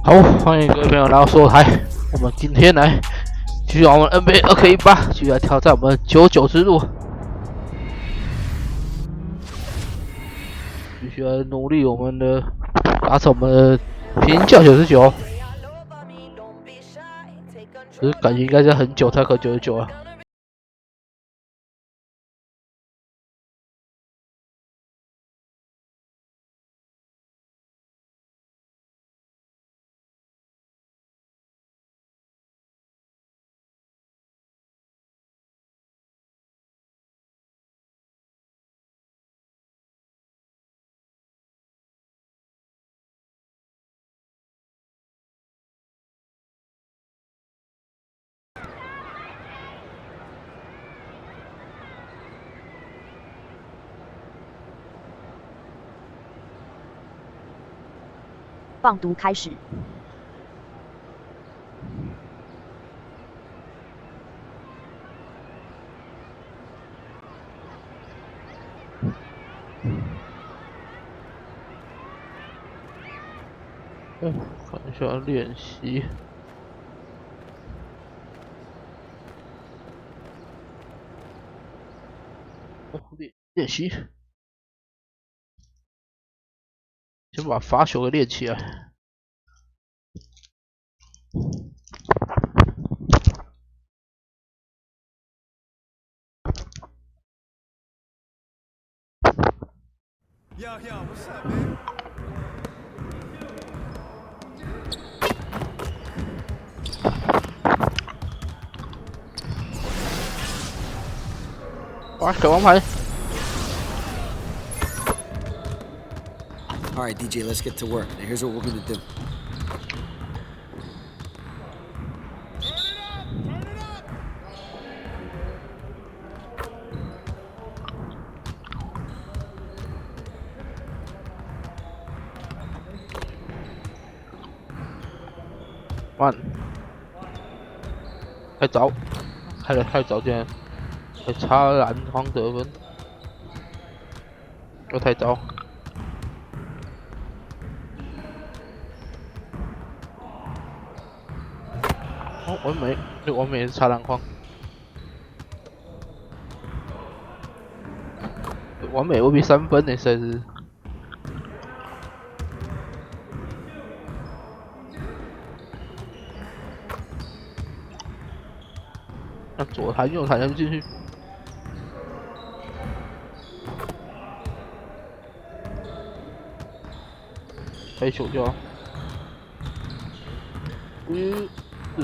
好，欢迎各位朋友来到所有台。我们今天来继续玩我们 NBA 2K18，继续来挑战我们99之路，必须来努力我们的达成我们的平价99。只是感觉应该是很久才可99啊。放读开始。看一下练习。练习。先把罚球给练起来。Yo, what's up, man? All right, DJ, let's get to work. Now, here's what we're gonna do. One， 太早，开得太早，竟然还差篮筐得分，又太早。哦，完美，这完美也是差篮筐，完美未必3分呢，实在是。那左弹右弹不进去，开球就好。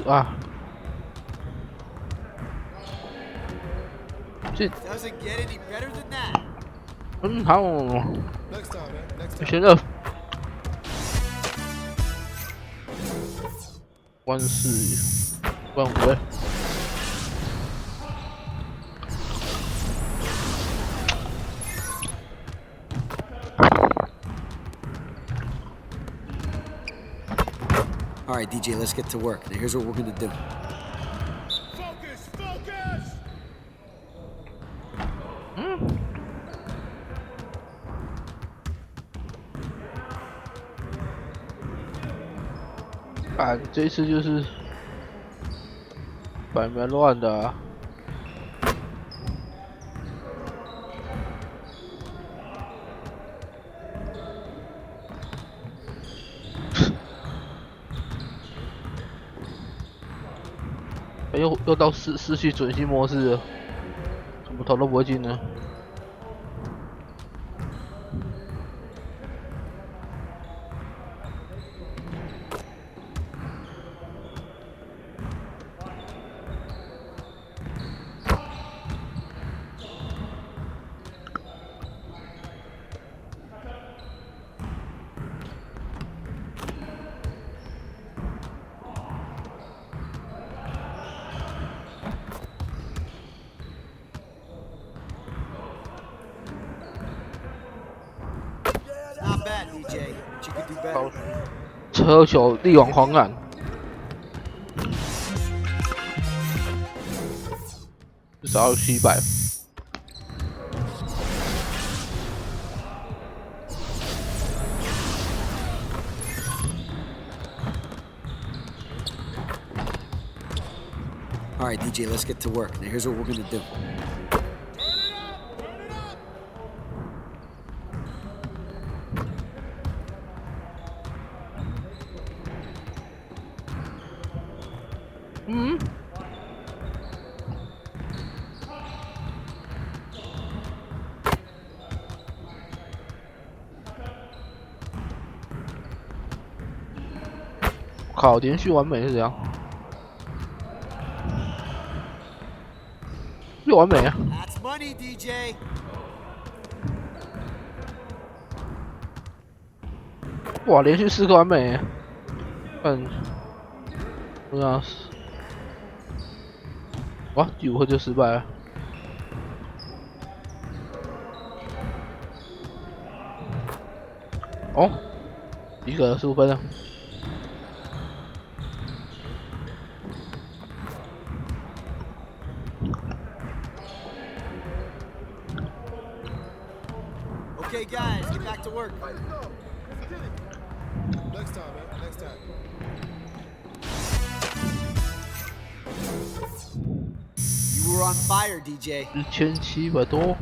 啊！这好，选了1-4、1-5。All right, DJ, let's get to work. Now, here's what we're gonna do. Focus, focus! 这次就是摆蛮乱的啊。又到失去准心模式了，怎么投都不会进呢？好，车球力挽狂澜，至少要700。All right, DJ, let's get to work. Now here's what we're gonna do. Mm-hmm. 靠，连续完美是怎样？又完美啊！ That's money, DJ. 哇，连续4个完美！嗯，我想，哇，第5回就失败了。哦，一个15分了。 Okay, guys, get back to work. Next time, man. Next time. You were on fire, DJ. 1700多。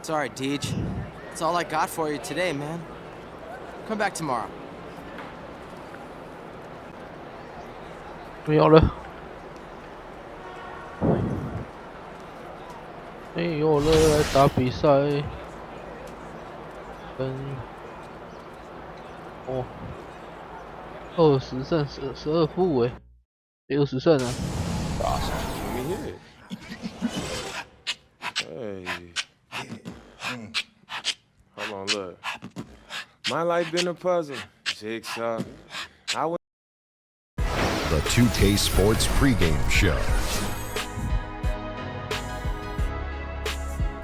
It's alright, Deej. That's all I got for you today, man. Come back tomorrow. 没有了，没有了，来打比赛。哦，20胜12负哎，60胜啊！ Let me hear it. Hey. Hold on, look. My life been a puzzle. Jigsaw. I went. The 2K Sports pregame show.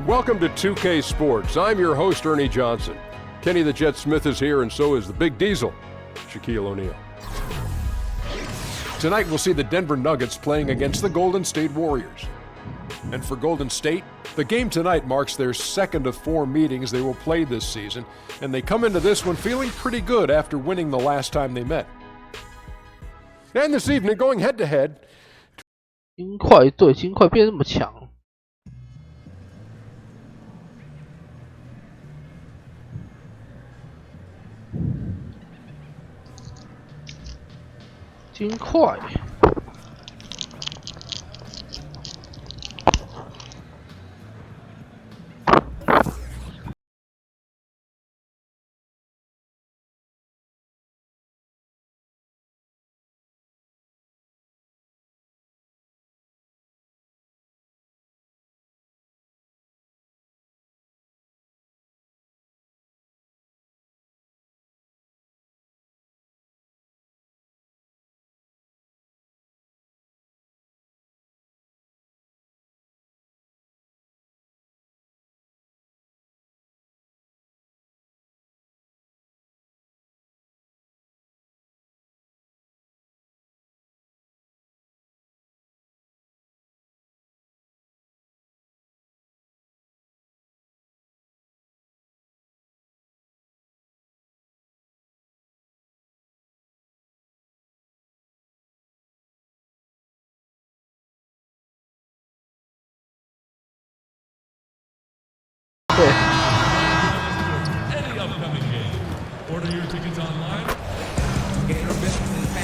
Welcome to 2K Sports. I'm your host, Ernie Johnson. Kenny the Jet Smith is here, and so is the Big Diesel, Shaquille O'Neal. Tonight, we'll see the Denver Nuggets playing against the Golden State Warriors. And for Golden State, the game tonight marks their second of 4 meetings they will play this season, and they come into this one feeling pretty good after winning the last time they met. And this evening, going head-to-head. 金块对金块变那么强，金块。对， Any upcoming game. Order your tickets online.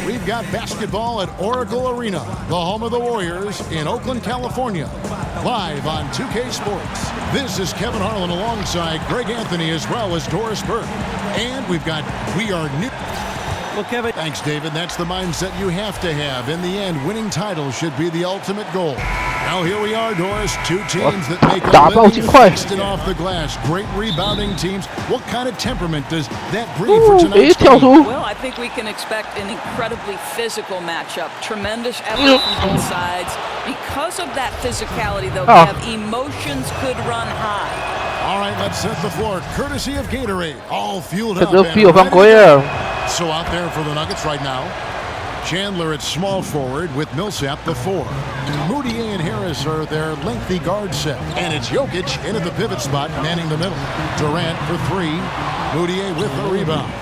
we've got basketball at Oracle Arena, the home of the Warriors in Oakland, California. Live on 2K Sports. This is Kevin Harlan alongside Greg Anthony as well as Doris Burke. And we've got We Are New. Well, Kevin, thanks, David. That's the mindset you have to have. In the end, winning titles should be the ultimate goal. Now here we are, Doris. Two teams that make a living feasting off the glass. Great rebounding teams. What kind of temperament does that breed for tonight's game? Well, I think we can expect an incredibly physical matchup. Tremendous effort from both sides. Because of that physicality, though, emotions could run high. All right, let's set the floor. Courtesy of Gatorade. All fueled up. So out there for the Nuggets right now. Chandler at small forward with Millsap the 4. Moutier and Harris are their lengthy guard set. And it's Jokic into the pivot spot, manning the middle. Durant for 3. Moutier with the rebound.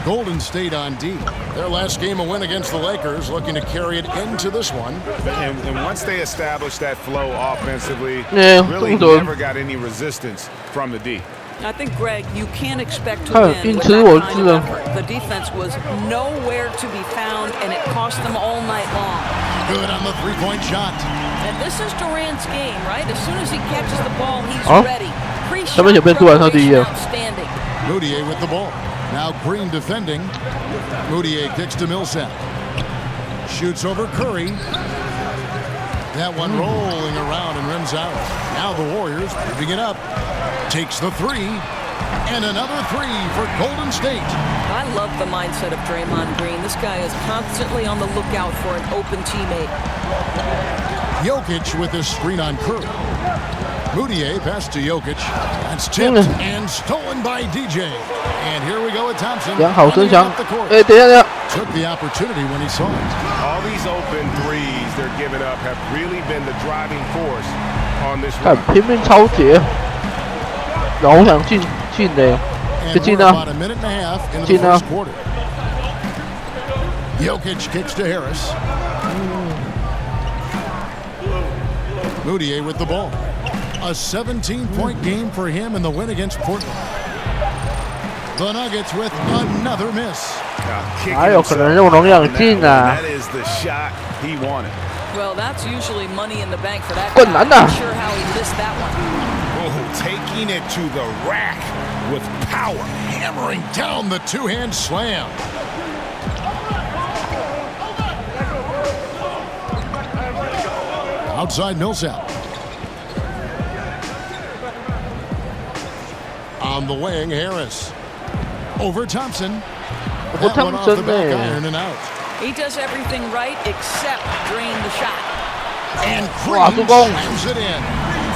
Golden State on D. Their last game a win against the Lakers, looking to carry it into this one. And once they established that flow offensively, really never got any resistance from the D. I think, Greg, you can't expect to win with that kind of effort. The defense was nowhere to be found, and it cost them all night long. Good on the three-point shot. And this is Durant's game, right? As soon as he catches the ball, he's ready. Outstanding. Moutier with the ball. Now Green defending. Moutier kicks to Millsap. Shoots over Curry. That one rolling around and rims out. Now the Warriors moving it up. Takes the 3. And another 3 for Golden State. I love the mindset of Draymond Green. This guy is constantly on the lookout for an open teammate. Jokic with his screen on Curry. Moutier pass to Jokic. That's tipped and stolen by DJ. And here we go with Thompson. Took the opportunity when he saw it. All these open threes they're giving up have really been the driving force on this run. 拼命超节，然后想进的，就进啊，进啊。Jokic kicks to Harris. Moutier with the ball. A 17-point game for him in the win against Portland. The Nuggets with another miss. 哪有可能用容量进啊？ That is the shot he wanted. Well, that's usually money in the bank for that. 困难呐。 Not sure how he missed that one. Oh, taking it to the rack with power, hammering down the two-hand slam. Outside Millsap. On the wing, Harris. Over Thompson. That one off the back iron and out. He does everything right except drain the shot. And Green slams it in.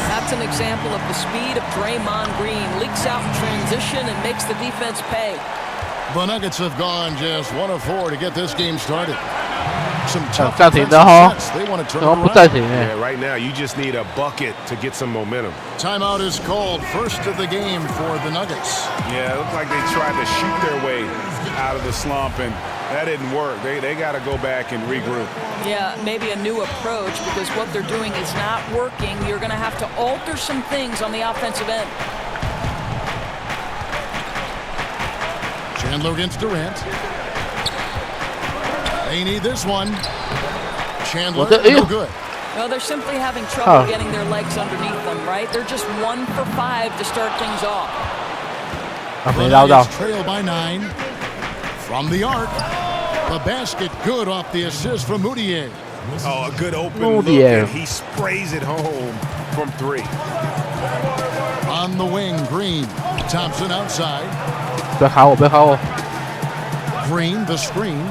That's an example of the speed of Draymond Green. Leaks out in transition and makes the defense pay. The Nuggets have gone just 1 of 4 to get this game started. Some tough 暂停的哈， they want to turn 怎么不 around. 暂停？ Yeah, right now you just need a bucket to get some momentum. Timeout is called. First of the game for the Nuggets. Yeah, it looked like they tried to shoot their way out of the slump, and that didn't work. They got to go back and regroup. Yeah, maybe a new approach because what they're doing is not working. You're going to have to alter some things on the offensive end. Chandler against Durant. They need this one. Chandler, no good. Well, they're simply having trouble getting their legs underneath them, right? They're just 1 for 5 to start things off. The Nuggets trail by 9. From the arc. The basket good off the assist from Moutier. Oh, a good open look, and he sprays it home from 3. On the wing, Green. Thompson outside. 不要卡我，不要卡我。 Green, the screen.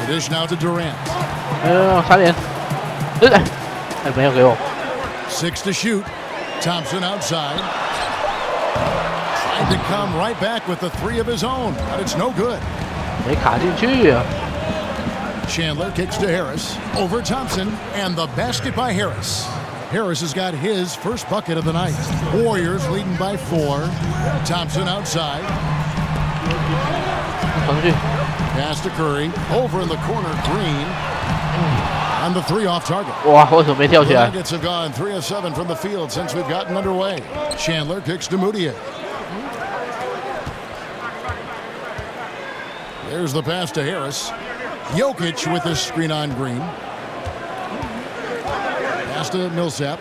It is now to Durant. 差点。没有给我。 6 to shoot. Thompson outside. Tried to come right back with the 3 of his own, but it's no good. 没卡进去啊。 Chandler kicks to Harris. Over Thompson, and the basket by Harris. Harris has got his first bucket of the night. Warriors leading by 4. Thompson outside. Pass to Curry. Over in the corner, Green. On the 3 off target. 哇，为什么没跳起来？ The Nuggets have gone 3 of 7 from the field since we've gotten underway. Chandler kicks to Moutier. There's the pass to Harris. Jokic with the screen on Green. Pass to Millsap.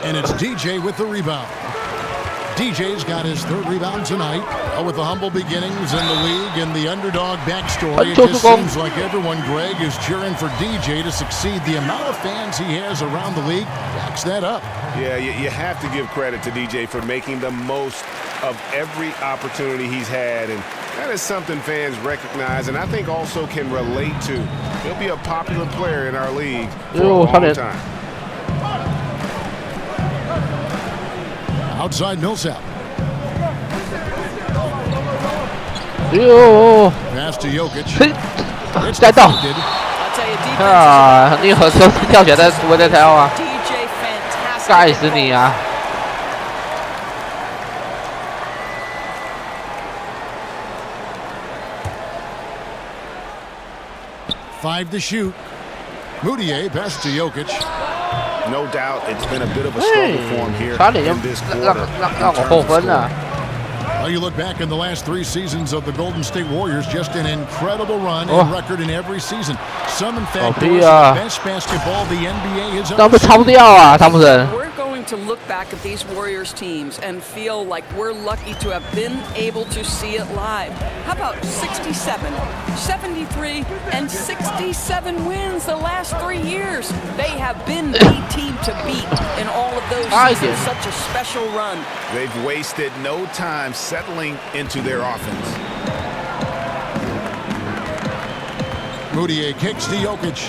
And it's DJ with the rebound. DJ's got his third rebound tonight. With the humble beginnings in the league and the underdog backstory, it just seems like everyone, Greg, is cheering for DJ to succeed. The amount of fans he has around the league backs that up. Yeah, you have to give credit to DJ for making the most of every opportunity he's had, and that is something fans recognize and I think also can relate to. He'll be a popular player in our league for a long time. Outside Millsap. Pass to Jokic. 再到啊！你和车跳起来再不会再跳啊！盖死你啊！ 5 to shoot. Moutier pass to Jokic. No doubt it's been a bit of a struggle for him here in this quarter. Well, you look back in the last 3 seasons of the Golden State Warriors, just an incredible run and record in every season. Some, in fact, the best basketball the NBA has ever seen. We're going to look back at these Warriors teams and feel like we're lucky to have been able to see it live. How about 67, 73, and 67 wins the last 3 years? They have been the team to beat in all of those seasons. Such a special run. They've wasted no time settling into their offense. Moutier kicks to Jokic,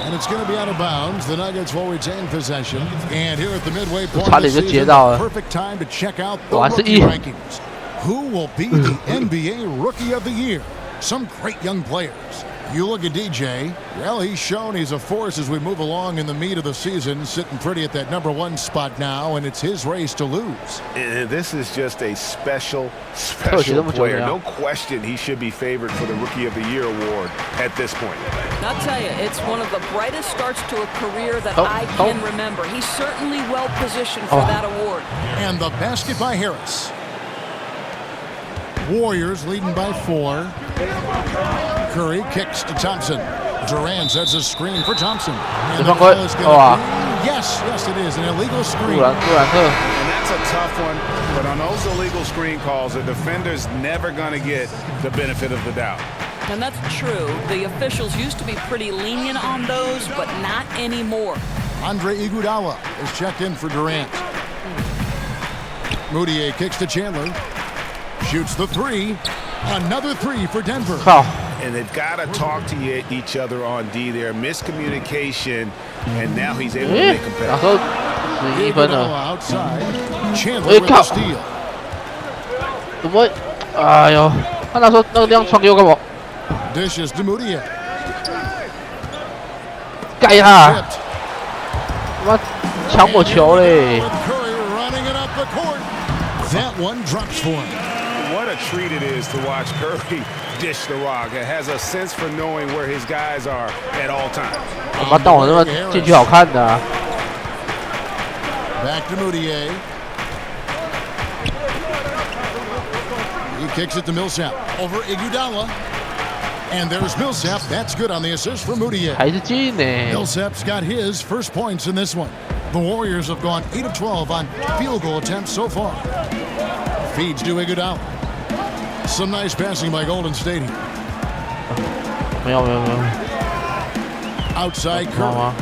and it's going to be out of bounds. The Nuggets will retain possession. And here at the midway point of the season, perfect time to check out the rookie rankings. Who will be the NBA Rookie of the Year? Some great young players. You look at DJ, well, he's shown he's a force as we move along in the meat of the season, sitting pretty at that #1 spot now, and it's his race to lose. And this is just a special player. No question he should be favored for the Rookie of the Year award at this point. I'll tell you, it's one of the brightest starts to a career that I can remember. He's certainly well positioned for that award. And the basket by Harris. Warriors leading by 4. Curry kicks to Thompson. Durant sets a screen for Thompson. And the ball is going to be, yes, it is an illegal screen. And that's a tough one, but on those illegal screen calls, the defender's never going to get the benefit of the doubt. And that's true. The officials used to be pretty lenient on those, but not anymore. Andre Iguodala is checked in for Durant. Moutier kicks to Chandler. Shoots the 3. Another 3 for Denver. And they've got to talk to each other on D there. Miscommunication, and now he's able to make them better. Outside. Chandler with the steal. 怎么？哎呦！看他说那个地方传给我干嘛？ Dishes to Moutier. 盖他！他妈抢我球嘞！ That one drops for him. What a treat it is to watch Curry dish the rock. It has a sense for knowing where his guys are at all times. 他妈当我他妈进去好看的啊 Back to Moutier. He kicks it to Millsap over Iguodala. And there's Millsap. That's good on the assist for Moutier. 还是进呢。 Millsap's got his first points in this one. The Warriors have gone 8 of 12 on field goal attempts so far. Feeds to Iguodala. Some nice passing by Golden State here. 没有。Outside Curry.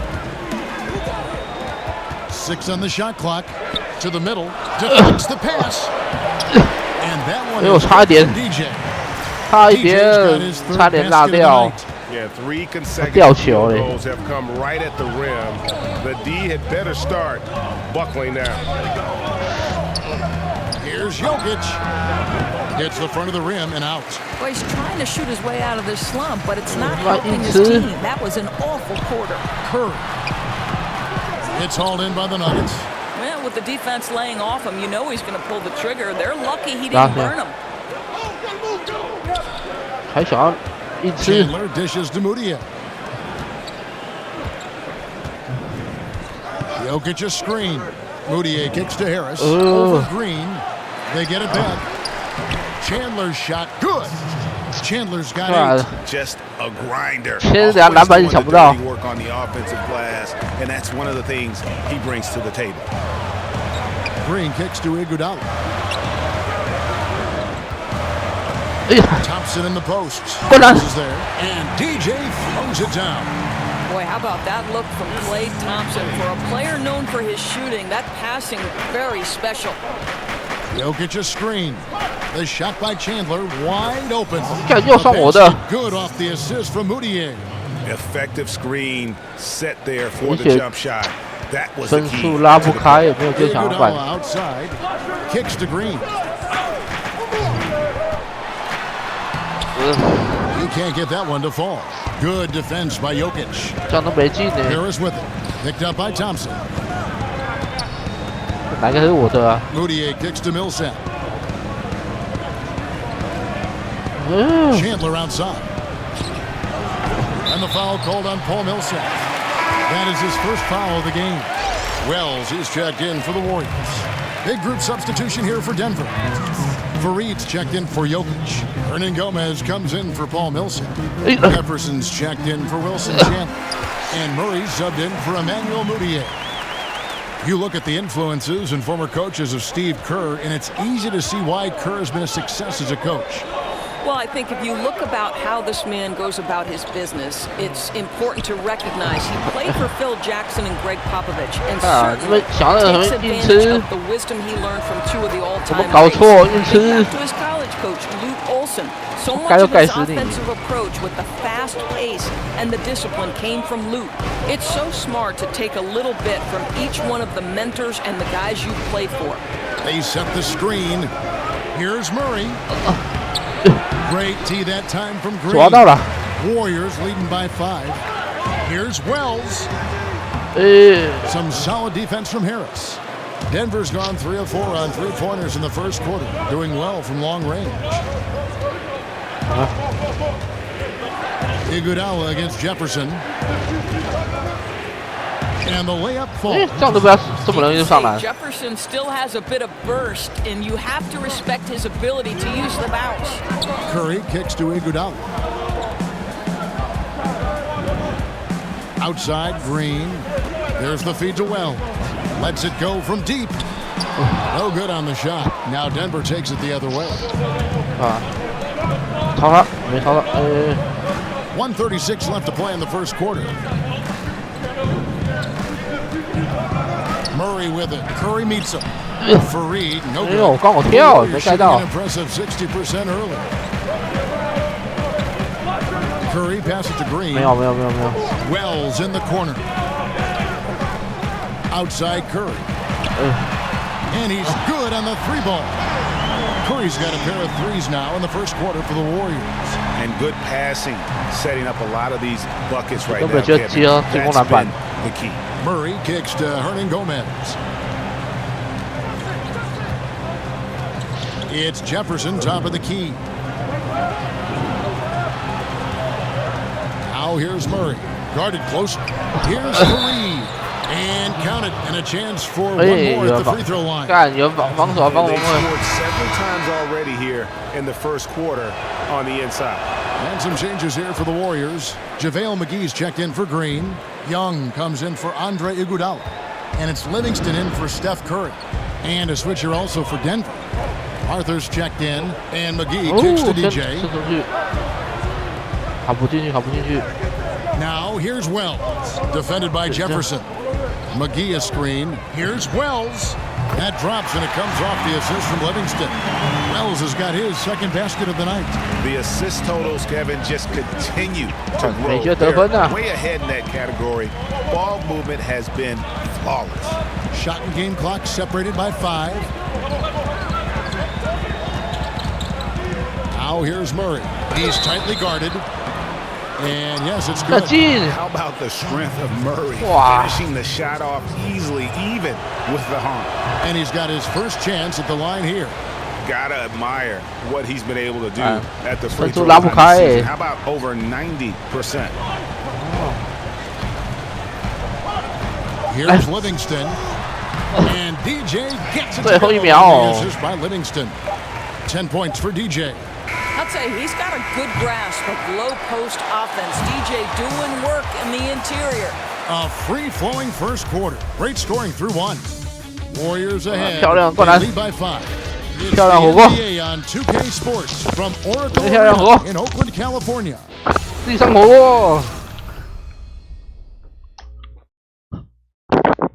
6 on the shot clock. To the middle. Deflects the pass. And that one is DJ. 差一点，差点落掉。 Yeah, 3 consecutive goals have come right at the rim. The D had better start buckling down. Here's Jokic. Hits the front of the rim and out. Well, he's trying to shoot his way out of this slump, but it's not helping his team. That was an awful quarter. Curry. It's hauled in by the Nuggets. Well, with the defense laying off him, you know he's going to pull the trigger. They're lucky he didn't burn him. 还想要硬吃。 Chandler dishes to Moutier. Jokic a screen. Moutier kicks to Harris. Over Green. They get it back. Chandler's shot, good. Chandler's got 8. Just a grinder. 其实俩篮板你抢不到。 Work on the offensive glass, and that's one of the things he brings to the table. Green kicks to Iguodala. Thompson in the post. Is there, and DJ throws it down. Boy, how about that look from Klay Thompson? For a player known for his shooting, that passing very special. Jokic a screen. The shot by Chandler, wide open. 又算我的。 Good off the assist from Moutier. Effective screen set there for the jump shot. That was the 分 key. 数拉不开，也没有最强的板。 Outside, kicks to Green. You can't get that one to fall. Good defense by Jokic. 这样都没进呢。 Harris with it, picked up by Thompson. 哪个是我的啊？ Moutier kicks to Millsap. Chandler outside. And the foul called on Paul Millsap. That is his first foul of the game. Wells is checked in for the Warriors. Big group substitution here for Denver. Fareed's checked in for Jokic. Hernan Gomez comes in for Paul Millsap. Jefferson's checked in for Wilson Chandler. And Murray subbed in for Emmanuel Moutier. You look at the influences and former coaches of Steve Kerr, and it's easy to see why Kerr has been a success as a coach. Well, I think if you look about how this man goes about his business, it's important to recognize he played for Phil Jackson and Greg Popovich, and certainly takes advantage of the wisdom he learned from two of the all-time greats. Back to his college coach, Lute Olson. So much of his offensive approach with the fast pace and the discipline came from Lute. It's so smart to take a little bit from each one of the mentors and the guys you played for. They set the screen. Here's Murray. Great tee that time from Green. Warriors leading by 5. Here's Wells. Some solid defense from Harris. Denver's gone 3 of 4 on 3-pointers in the first quarter, doing well from long range. Iguodala against Jefferson. And the layup falls. Jefferson still has a bit of burst, and you have to respect his ability to use the bounce. Curry kicks to Iguodala. Outside, Green. There's the feed to Wells. Lets it go from deep. No good on the shot. Now Denver takes it the other way. 1:36 left to play in the first quarter. Murray with it. Curry meets him. Fareed, no good. 刚好跳，没盖到。 An impressive 60% early. Curry pass it to Green. 没有。Wells in the corner. Outside Curry. And he's good on the 3-ball. Curry's got a pair of threes now in the first quarter for the Warriors. And good passing, setting up a lot of these buckets right now. That's been the key. Murray kicks to Hernan Gomez. It's Jefferson, top of the key. Now here's Murray. Guarded close. Here's Fareed. And count it. And a chance for one more at the free throw line. They scored several times already here in the first quarter on the inside. And some changes here for the Warriors. JaVale McGee's checked in for Green. Young comes in for Andre Iguodala. And it's Livingston in for Steph Curry. And a switcher also for Denver. Arthur's checked in. And McGee kicks to DJ. Now here's Wells. Defended by Jefferson. McGee a screen. Here's Wells. That drops and it comes off the assist from Livingston. Wells has got his second basket of the night. The assist totals, Kevin, just continue to grow. They're way ahead in that category. Ball movement has been flawless. Shot and game clock separated by 5. Now here's Murray. He's tightly guarded. And yes, it's good. How about the strength of Murray finishing the shot off easily, even with the harm. And he's got his first chance at the line here. Gotta admire what he's been able to do at the free throw line this season. How about over 90%? Here's Livingston. And DJ gets it. Assist by Livingston. 10 points for DJ. I'd say he's got a good grasp of low post offense. DJ doing work in the interior. A free-flowing first quarter. Great scoring through 1. Warriors ahead. 漂亮，过 They 来， lead by 5. It's 漂亮， the 火锅， NBA on 2K Sports from Oracle 漂亮，火锅 in Oakland, California. 自己上火锅，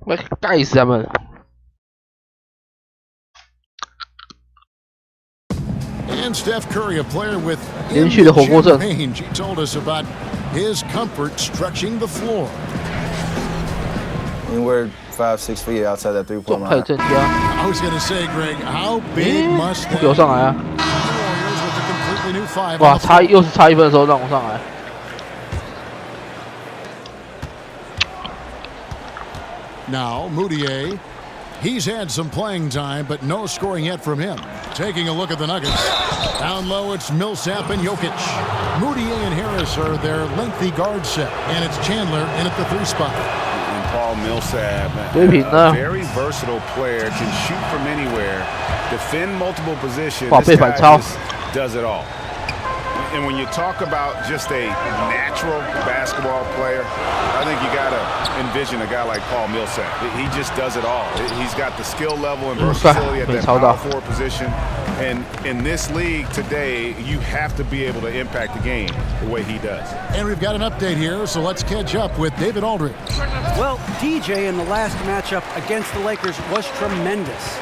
我盖死他们！ And Steph Curry, a player with 连续的火锅阵。 range. He told us about his comfort stretching the floor. I mean, we're 5-6 feet outside that 3-point 状态 line. 正佳。 I was going to say, Greg, how big must 不 they 给我上来啊！ Warriors with a completely new 5哇， on the 差 floor. 又是差1分的时候让我上来。 Now, Moutier, he's had some playing time, but no scoring yet from him. Taking a look at the Nuggets. Down low, it's Millsap and Jokic. Moutier and Harris are their lengthy guard set, and it's Chandler in at the 3 spot. And Paul Millsap, a very versatile player, can shoot from anywhere, defend multiple positions. 哇，被 This 反 guy 超。 just does it all. And when you talk about just a natural basketball player, I think you got to envision a guy like Paul Millsap. He just does it all. He's got the skill level and versatility at that power forward position. And in this league today, you have to be able to impact the game the way he does. And we've got an update here, so let's catch up with David Aldridge. Well, DJ in the last matchup against the Lakers was tremendous.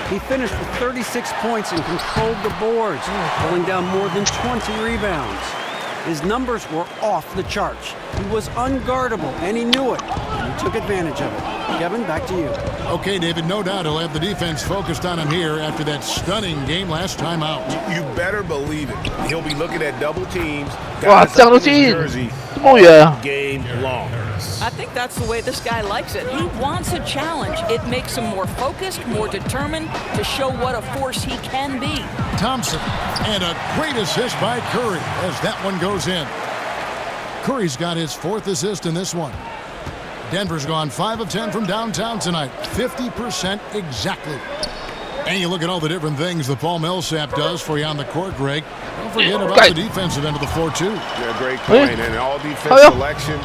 He finished with 36 points and controlled the boards, pulling down more than 20 rebounds. His numbers were off the charts. He was unguardable, and he knew it, and he took advantage of it. Kevin, back to you. Okay, David, no doubt he'll have the defense focused on him here after that stunning game last time out. You better believe it. He'll be looking at double teams. 哇，这样都进，这么远啊！ Game long. I think that's the way this guy likes it. He wants a challenge. It makes him more focused, more determined to show what a force he can be. Thompson, and a great assist by Curry as that one goes in. Curry's got his 4th assist in this one. Denver's gone 5 of 10 from downtown tonight, 50% exactly. And you look at all the different things that Paul Millsap does for you on the court, Greg. Don't forget about the defensive end of the floor, too. Yeah, great point. And all defense selection.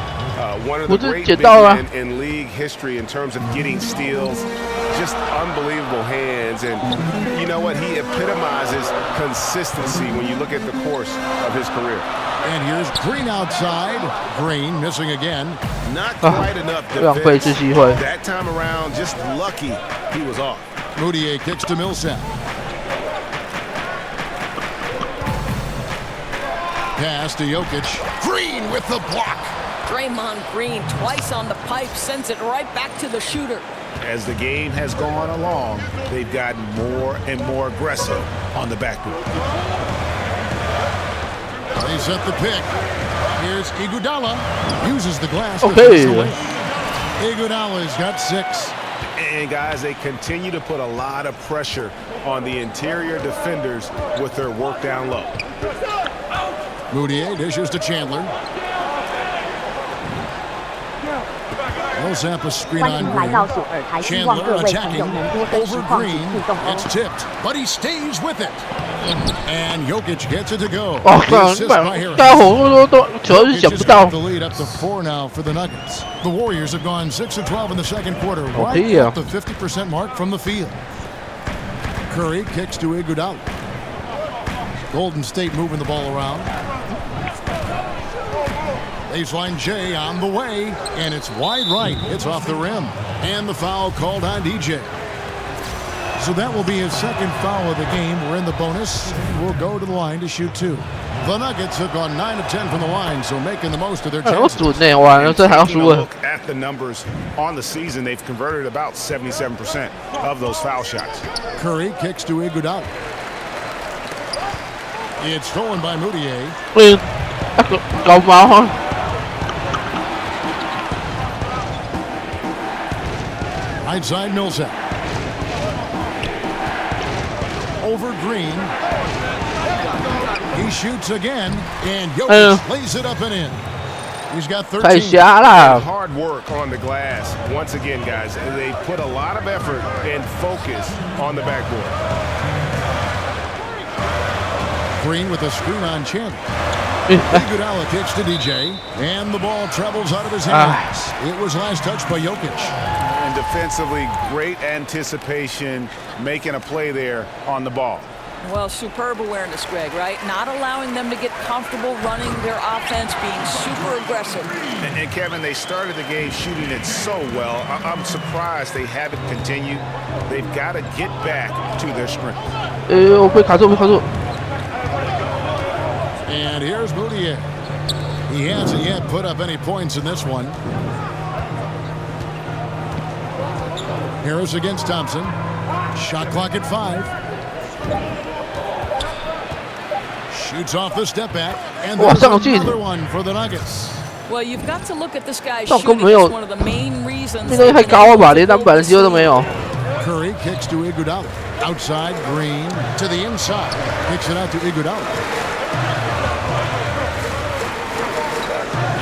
One of the great big men in league history in terms of getting steals. Just unbelievable hands. And you know what? He epitomizes consistency when you look at the course of his career. And here's Green outside. Green missing again. Not quite enough defense. That time around, just lucky he was off. Moutier kicks to Millsap. Pass to Jokic. Green with the block. Draymond Green twice on the pipe, sends it right back to the shooter. As the game has gone along, they've gotten more and more aggressive on the backboard. They set the pick. Here's Iguodala. Uses the glass. Okay. Iguodala's got 6. And guys, they continue to put a lot of pressure on the interior defenders with their work down low. Moutier dishes to Chandler. Millsap a screen on Green. Chandler attacking over Green. It's tipped, but he stays with it. And Jokic gets it to go. Jokic got the lead up to 4 now for the Nuggets. The Warriors have gone 6 of 12 in the second quarter, right at the 50% mark from the field. Curry kicks to Iguodala. Golden State moving the ball around. Baseline J on the way, and it's wide right. It's off the rim. And the foul called on DJ. So that will be his 2nd foul of the game. We're in the bonus. We'll go to the line to shoot 2. The Nuggets have gone 9 of 10 from the line, so making the most of their chances. Taking a look at the numbers on the season, they've converted about 77% of those foul shots. Curry kicks to Iguodala. It's stolen by Moutier. Right side Millsap. Over Green. He shoots again, and Jokic lays it up and in. He's got 13. Hard work on the glass. Once again, guys, they put a lot of effort and focus on the backboard. Green with a screen on Chandler. Iguodala kicks to DJ, and the ball travels out of his hands. It was last touched by Jokic. And defensively, great anticipation, making a play there on the ball. Well, superb awareness, Greg, right? Not allowing them to get comfortable running their offense, being super aggressive. And Kevin, they started the game shooting it so well. I'm surprised they haven't continued. They've got to get back to their strength. And here's Moutier. He hasn't yet put up any points in this one. Harris against Thompson. Shot clock at 5. Shoots off the step back, and there's another one for the Nuggets. Well, you've got to look at this guy's shooting. It's one of the main reasons. Curry kicks to Iguodala. Outside, Green to the inside. Kicks it out to Iguodala.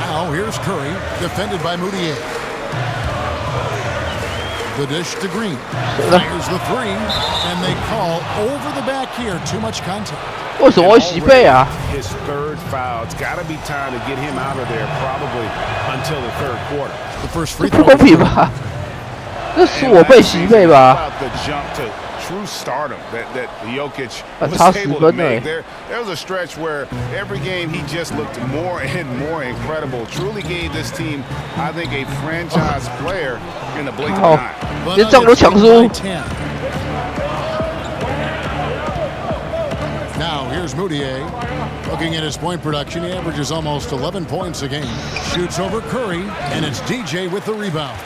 Now here's Curry, defended by Moutier. The dish to Green. Fires the 3, and they call over the back here. Too much contact. 为什么会洗背啊 His third foul. It's got to be time to get him out of there, probably until the third quarter. The first free 不 throw. 公平吧？这是我被洗背吧？ The jump to true stardom that Jokic 差 was 10 able to 分 make. 呢。 There was a stretch where every game he just looked more and more incredible. Truly gave this team, I think, a franchise player in the blink of an eye. 连这样都抢输。 Now here's Moutier. Looking at his point production, he averages almost 11 points a game. Shoots over Curry, and it's DJ with the rebound.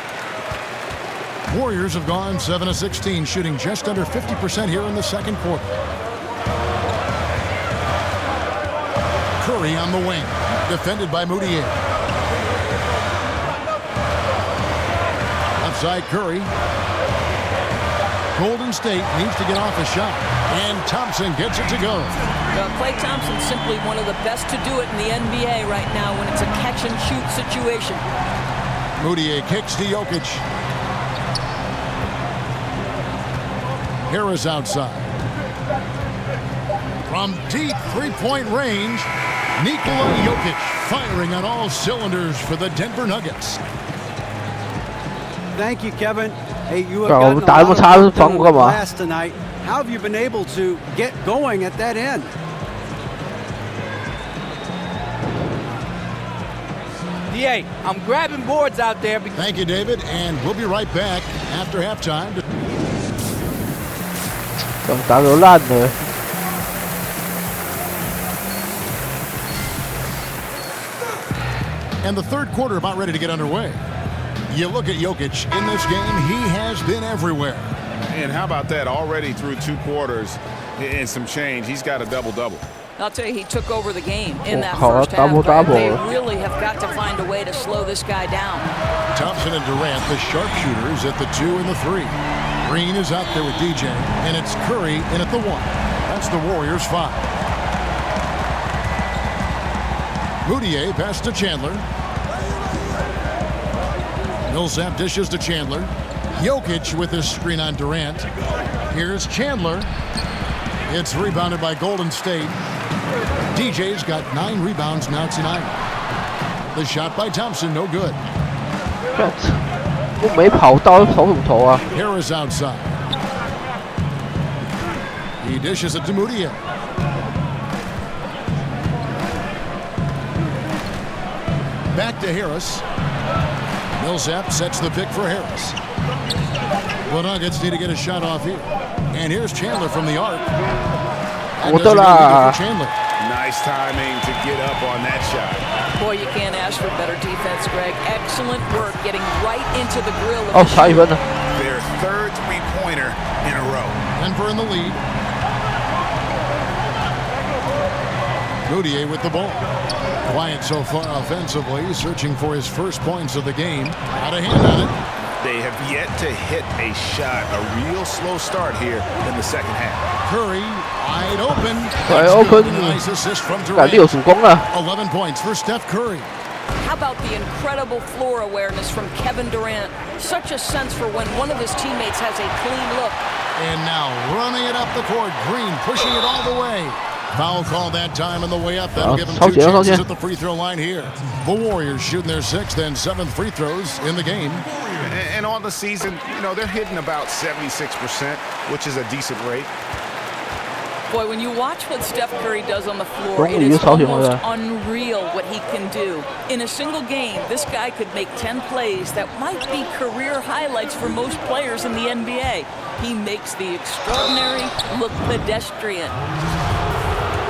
Warriors have gone 7 of 16, shooting just under 50% here in the second quarter. Curry on the wing, defended by Moutier. Outside Curry. Golden State needs to get off a shot, and Thompson gets it to go. Klay Thompson's simply one of the best to do it in the NBA right now when it's a catch-and-shoot situation. Moutier kicks to Jokic. Harris outside. From deep three-point range, Nikola Jokic firing on all cylinders for the Denver Nuggets. Thank you, Kevin. Hey, you have gotten a lot of work done with glass tonight. How have you been able to get going at that end? DA, I'm grabbing boards out there. Thank you, David, and we'll be right back after halftime. 打得烂了。 And the third quarter about ready to get underway. You look at Jokic in this game, he has been everywhere. And how about that? Already through 2 quarters and some change, he's got a double-double. I'll tell you, he took over the game in that first half. They really have got to find a way to slow this guy down. Thompson and Durant, the sharpshooters at the 2 and the 3. Green is out there with DJ, and it's Curry in at the 1. That's the Warriors' 5. Moutier pass to Chandler. Millsap dishes to Chandler. Jokic with his screen on Durant. Here's Chandler. It's rebounded by Golden State. DJ's got 9 rebounds now tonight. The shot by Thompson, no good. 我没跑到投什么投啊 Harris outside. He dishes it to Moutier. Back to Harris. Millsap sets the pick for Harris. The Nuggets need to get a shot off here. And here's Chandler from the arc. Chandler. Nice timing to get up on that shot. Boy, you can't ask for better defense, Greg. Excellent work getting right into the grill of the Their third three-pointer in a row. Denver in the lead. Moutier with the ball. Quiet so far offensively, searching for his first points of the game. Out of hand on it. They have yet to hit a shot, a real slow start here in the second half. Curry, wide open. Nice assist from Durant. 11 points for Steph Curry. How about the incredible floor awareness from Kevin Durant? Such a sense for when one of his teammates has a clean look. And now running it up the court. Green pushing it all the way. Foul call that time on the way up. That'll give them 2 chances at the free throw line here. The Warriors shooting their 6th and 7th free throws in the game. And on the season, you know, they're hitting about 76%, which is a decent rate. Boy, when you watch what Steph Curry does on the floor, it is almost unreal what he can do. In a single game, this guy could make 10 plays that might be career highlights for most players in the NBA. He makes the extraordinary look pedestrian.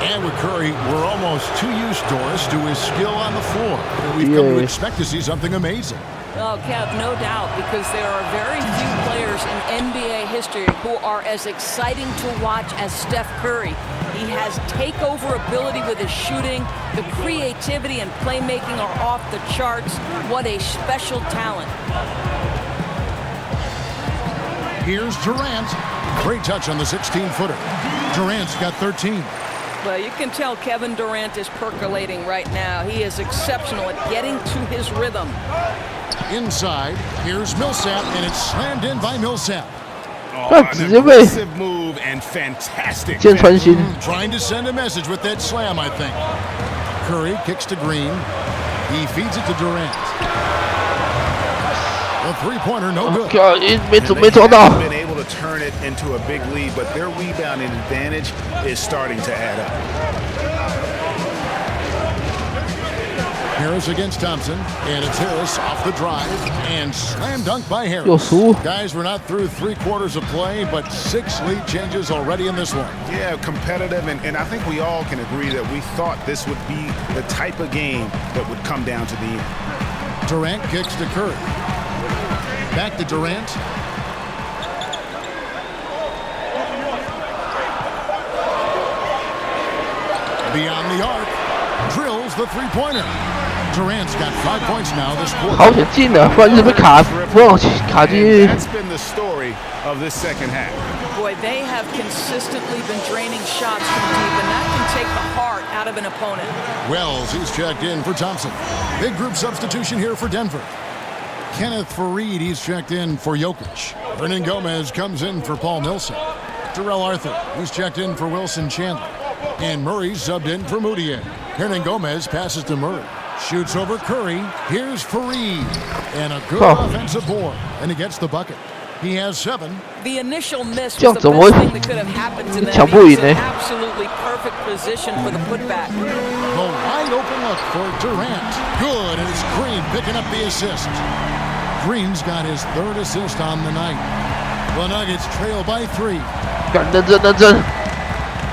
And with Curry, we're almost too used, Doris, to his skill on the floor. We've come to expect to see something amazing. Oh, Kev, no doubt, because there are very few players in NBA history who are as exciting to watch as Steph Curry. He has takeover ability with his shooting. The creativity and playmaking are off the charts. What a special talent. Here's Durant. Great touch on the 16-footer. Durant's got 13. Well, you can tell Kevin Durant is percolating right now. He is exceptional at getting to his rhythm. Inside, here's Millsap, and it's slammed in by Millsap. Oh, an aggressive move and fantastic. Trying to send a message with that slam, I think. Curry kicks to Green. He feeds it to Durant. The three-pointer, no good. They've been able to turn it into a big lead, but their rebounding advantage is starting to add up. Harris against Thompson, and it's Harris off the drive, and slam dunk by Harris. Guys, we're not through 3/4 of play, but 6 lead changes already in this one. Yeah, competitive, and I think we all can agree that we thought this would be the type of game that would come down to the end. Durant kicks to Curry. Back to Durant. Beyond the arc, drills the three-pointer. Durant's got 5 points now this quarter. 好险进了，不然就是被卡进。 That's been the story of this second half. Boy, they have consistently been draining shots from deep, and that can take the heart out of an opponent. Wells, he's checked in for Thompson. Big group substitution here for Denver. Kenneth Faried, he's checked in for Jokic. Hernan Gomez comes in for Paul Millsap. Terrell Arthur, he's checked in for Wilson Chandler. And Murray's subbed in for Moutier. Hernan Gomez passes to Murray. Shoots over Curry. Here's Faried. And a good offensive board. And he gets the bucket. He has 7. The initial miss was the best thing that could have happened to them. He's in absolutely perfect position for the putback. The wide open look for Durant. Good, and it's Green picking up the assist. Green's got his 3rd assist on the night. The Nuggets trail by 3.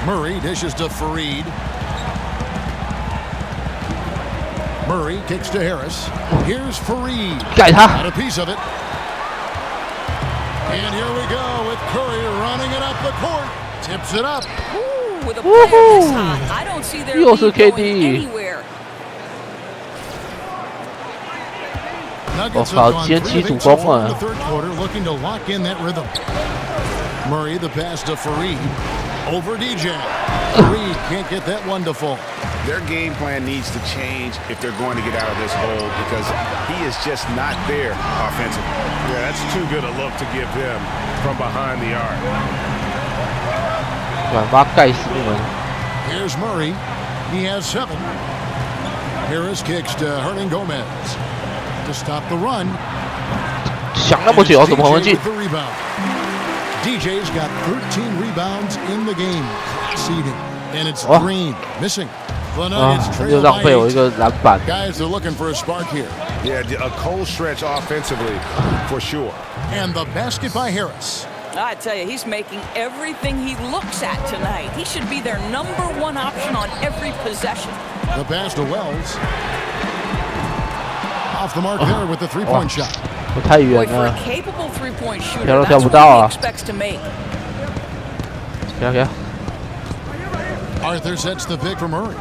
Murray dishes to Faried. Murray kicks to Harris. Here's Faried. Got a piece of it. And here we go with Curry running it up the court. Tips it up. Ooh, with a player this hot, I don't see their lead going anywhere. Nuggets have gone 3 of 8 so far in the 3rd quarter, looking to lock in that rhythm. Murray, the pass to Faried. Over DJ. Faried can't get that one to fall. Their game plan needs to change if they're going to get out of this hole because he is just not there offensively. Yeah, that's too good a look to give them from behind the arc. Here's Murray. He has 7. Harris kicks to Hernan Gomez to stop the run. 想那么久，怎么会进？ DJ's got 13 rebounds in the game. Seeding. And it's Green missing. The Nuggets trail by 8. Guys are looking for a spark here. Yeah, a cold stretch offensively for sure. And the basket by Harris. I tell you, he's making everything he looks at tonight. He should be their #1 option on every possession. The pass to Wells. Off the mark there with the three-point shot. Boy, for a capable three-point shooter, that's what he expects to make. Arthur sets the pick for Murray.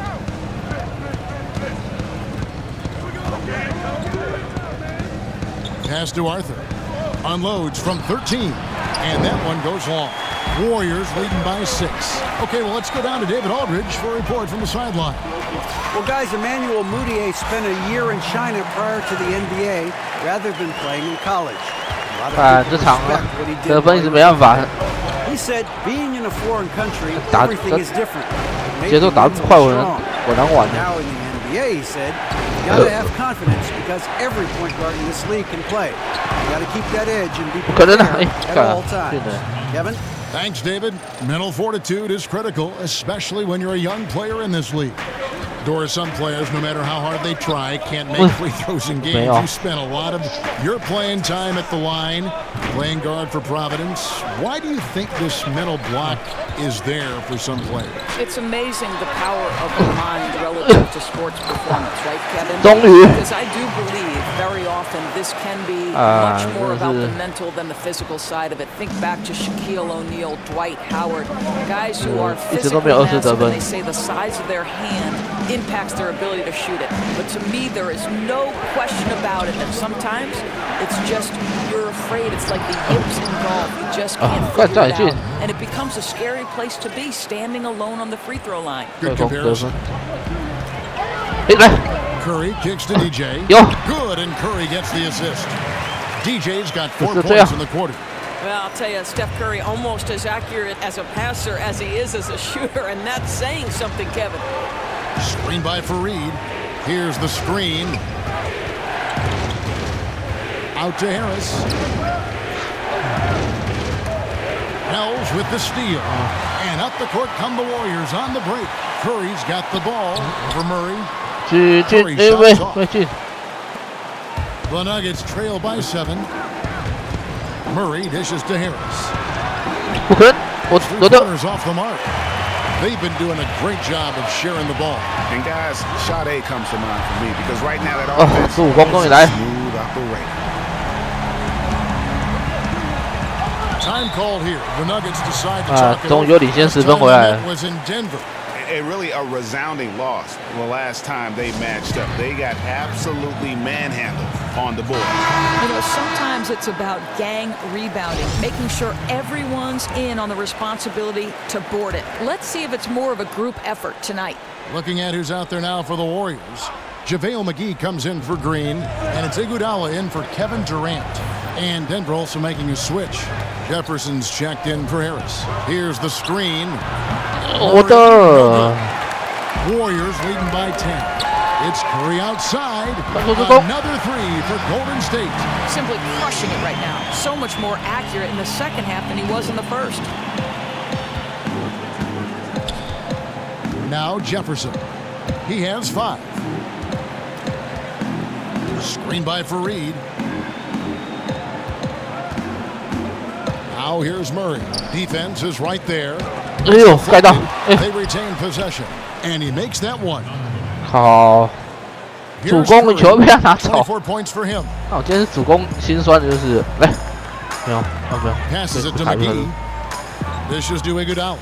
Pass to Arthur. Unloads from 13. And that one goes long. Warriors leading by 6. Okay, well, let's go down to David Aldridge for a report from the sideline. Well, guys, Emmanuel Moutier spent a year in China prior to the NBA rather than playing in college. 这场得分一直没办法。He said, being in a foreign country, 打 everything is different. 节奏打不快，我难玩的。 Now in the NBA, he said, you gotta have confidence because every point guard in this league can play. You gotta keep that edge and be prepared at all times. Kevin? Thanks, David. Mental fortitude is critical, especially when you're a young player in this league. Doris, some players, no matter how hard they try, can't make free throws in games. You spent a lot of your playing time at the line, playing guard for Providence. Why do you think this mental block is there for some players? It's amazing the power of the mind relative to sports performance, right, Kevin? 终于 Because I do believe very often this can be much more about the mental than the physical side of it. Think back to Shaquille O'Neal, Dwight Howard, guys who are physically massive and they say the size of their hand impacts their ability to shoot it. But to me, there is no question about it that sometimes it's just you're afraid. It's like the yips in golf. You just can't figure it out. And it becomes a scary place to be, standing alone on the free throw line. Good comparison. Curry kicks to DJ. Good, and Curry gets the assist. DJ's got 4 points in the quarter. Well, I'll tell you, Steph Curry almost as accurate as a passer as he is as a shooter, and that's saying something, Kevin. Screen by Fareed. Here's the screen. Out to Harris. Hells with the steal. And up the court come the Warriors on the break. Curry's got the ball for Murray. Curry shots off. The Nuggets trail by 7. Murray dishes to Harris. 3-pointers off the mark. They've been doing a great job of sharing the ball. And guys, shot A comes to mind for me because right now that offense is smooth operating. Time called here. The Nuggets decide to talk it 终于有领先10分回来了。 was in Denver. Really a resounding loss the last time they matched up. They got absolutely manhandled on the board. You know, sometimes it's about gang rebounding, making sure everyone's in on the responsibility to board it. Let's see if it's more of a group effort tonight. Looking at who's out there now for the Warriors. JaVale McGee comes in for Green, and it's Iguodala in for Kevin Durant. And Denver also making a switch. Jefferson's checked in for Harris. Here's the screen. Warriors leading by 10. It's Curry outside. Another 3 for Golden State. Simply crushing it right now. So much more accurate in the second half than he was in the first. Now Jefferson. He has 5. Screen by Fareed. Now here's Murray. Defense is right there. They retain possession, and he makes that one. 好，主攻的球被他拿走。 24 points for him. 那我今天是主攻心酸的就是来，没有，没有。 Passes it to McGee. Dishes to Iguodala.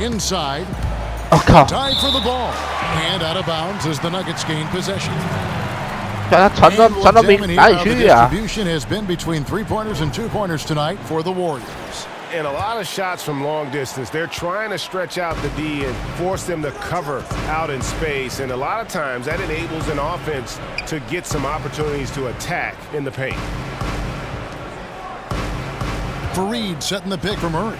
Inside. 我靠！ Tied for the ball, and out of bounds as the Nuggets gain possession. 他传到哪里去啊？ Distribution has been between 3-pointers and 2-pointers tonight for the Warriors. And a lot of shots from long distance. They're trying to stretch out the D and force them to cover out in space. And a lot of times that enables an offense to get some opportunities to attack in the paint. Fareed setting the pick for Murray.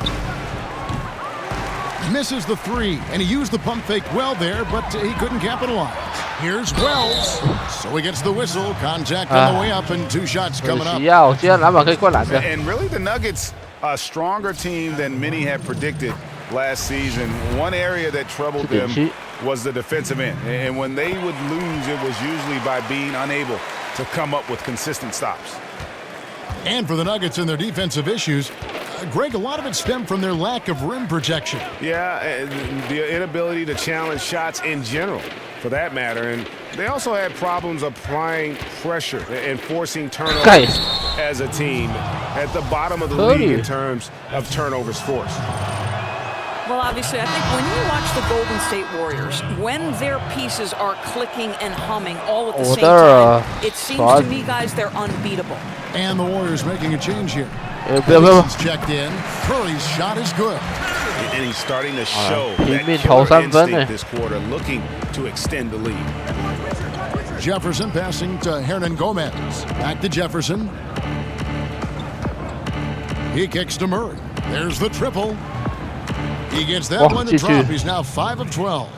Misses the 3, and he used the pump fake well there, but he couldn't capitalize. Here's Wells. So he gets the whistle. Contact on the way up, and 2 shots coming up. And really the Nuggets, a stronger team than many had predicted last season. One area that troubled them was the defensive end. And when they would lose, it was usually by being unable to come up with consistent stops. And for the Nuggets and their defensive issues, Greg, a lot of it stemmed from their lack of rim protection. Yeah, the inability to challenge shots in general, for that matter. And they also had problems applying pressure and forcing turnovers as a team at the bottom of the league in terms of turnovers forced. Well, obviously, I think when you watch the Golden State Warriors, when their pieces are clicking and humming all at the same time, it seems to me, guys, they're unbeatable. And the Warriors making a change here. He's checked in. Curry's shot is good. And he's starting to show that killer instinct this quarter, looking to extend the lead. Jefferson passing to Hernan Gomez. Back to Jefferson. He kicks to Murray. There's the triple. He gets that one to drop. He's now 5 of 12.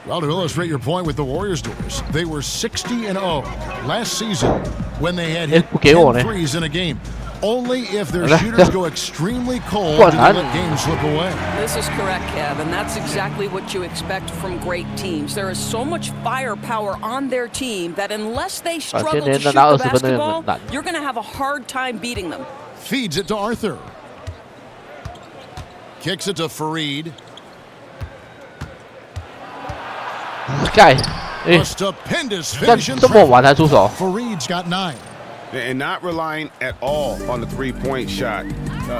Well, to illustrate your point with the Warriors doors, they were 60-0 last season when they had hit 10 threes in a game. Only if their shooters go extremely cold do they let games slip away. This is correct, Kev, and that's exactly what you expect from great teams. There is so much firepower on their team that unless they struggle to shoot the basketball, you're going to have a hard time beating them. Feeds it to Arthur. Kicks it to Fareed. A stupendous finish in Fareed's got 9. And not relying at all on the three-point shot.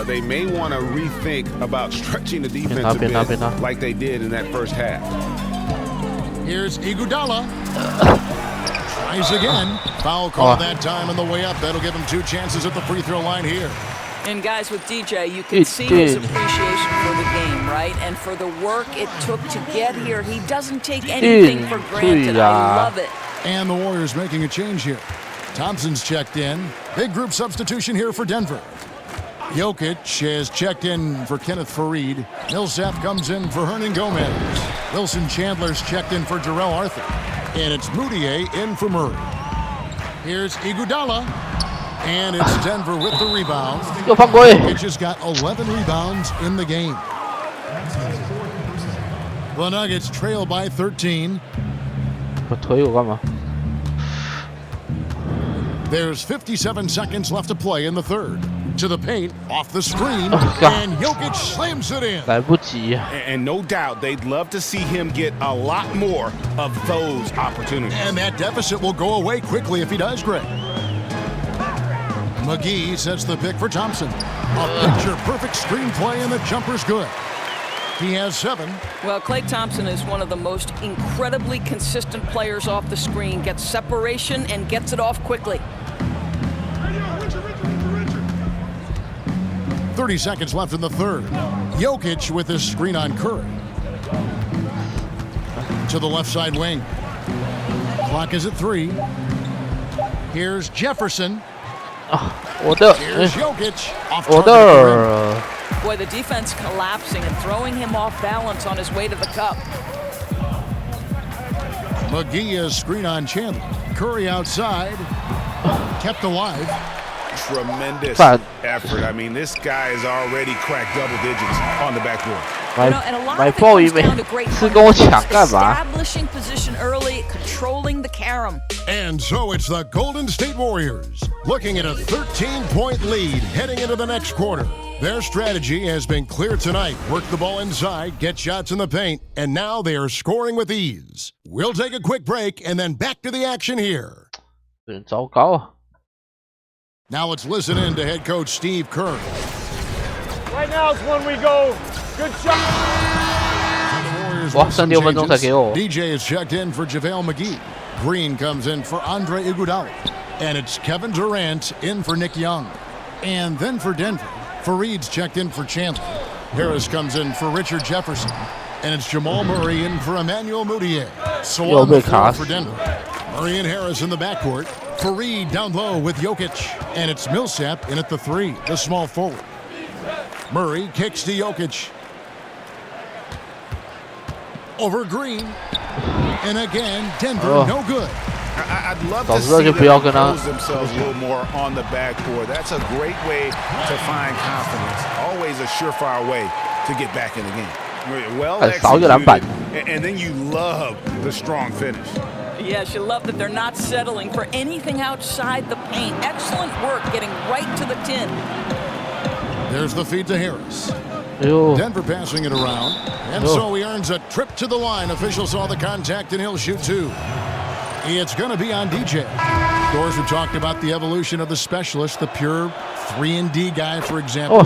They may want to rethink about stretching the defense a bit like they did in that first half. Here's Iguodala. Tries again. Foul call that time on the way up. That'll give him 2 chances at the free throw line here. And guys, with DJ, you can see his appreciation for the game, right? And for the work it took to get here. He doesn't take anything for granted. I love it. And the Warriors making a change here. Thompson's checked in. Big group substitution here for Denver. Jokic has checked in for Kenneth Fareed. Millsap comes in for Hernan Gomez. Wilson Chandler's checked in for Jarrell Arthur. And it's Moutier in for Murray. Here's Iguodala. And it's Denver with the rebound. Jokic has got 11 rebounds in the game. The Nuggets trail by 13. There's 57 seconds left to play in the third. To the paint, off the screen, and Jokic slams it in. And no doubt they'd love to see him get a lot more of those opportunities. And that deficit will go away quickly if he does, Greg. McGee sets the pick for Thompson. A picture-perfect screenplay, and the jumper's good. He has 7. Well, Klay Thompson is one of the most incredibly consistent players off the screen. Gets separation and gets it off quickly. 30 seconds left in the third. Jokic with his screen on Curry. To the left side wing. Clock is at 3. Here's Jefferson. Here's Jokic. Off target. Boy, the defense collapsing and throwing him off balance on his way to the cup. McGee is screen on Chandler. Curry outside. Kept alive. Tremendous effort. I mean, this guy has already cracked double digits on the backboard. Establishing position early, controlling the carom. And so it's the Golden State Warriors looking at a 13-point lead heading into the next quarter. Their strategy has been clear tonight. Work the ball inside, get shots in the paint, and now they are scoring with ease. We'll take a quick break and then back to the action here. Now let's listen in to head coach Steve Kerr. Right now is when we go. Good shot. DJ is checked in for JaVale McGee. Green comes in for Andre Iguodala. And it's Kevin Durant in for Nick Young. And then for Denver, Fareed's checked in for Chandler. Harris comes in for Richard Jefferson. And it's Jamal Murray in for Emmanuel Moutier. So on the floor for Denver, Murray and Harris in the backcourt. Fareed down low with Jokic. And it's Millsap in at the 3, the small forward. Murray kicks to Jokic. Over Green. And again, Denver no good. I'd love to see them impose themselves a little more on the backboard. That's a great way to find confidence. Always a surefire way to get back in the game. Well executed, and then you love the strong finish. Yes, you love that they're not settling for anything outside the paint. Excellent work getting right to the tin. There's the feed to Harris. Denver passing it around. And so he earns a trip to the line. Official saw the contact and he'll shoot 2. It's going to be on DJ. Doors have talked about the evolution of the specialist, the pure 3-and-D guy, for example.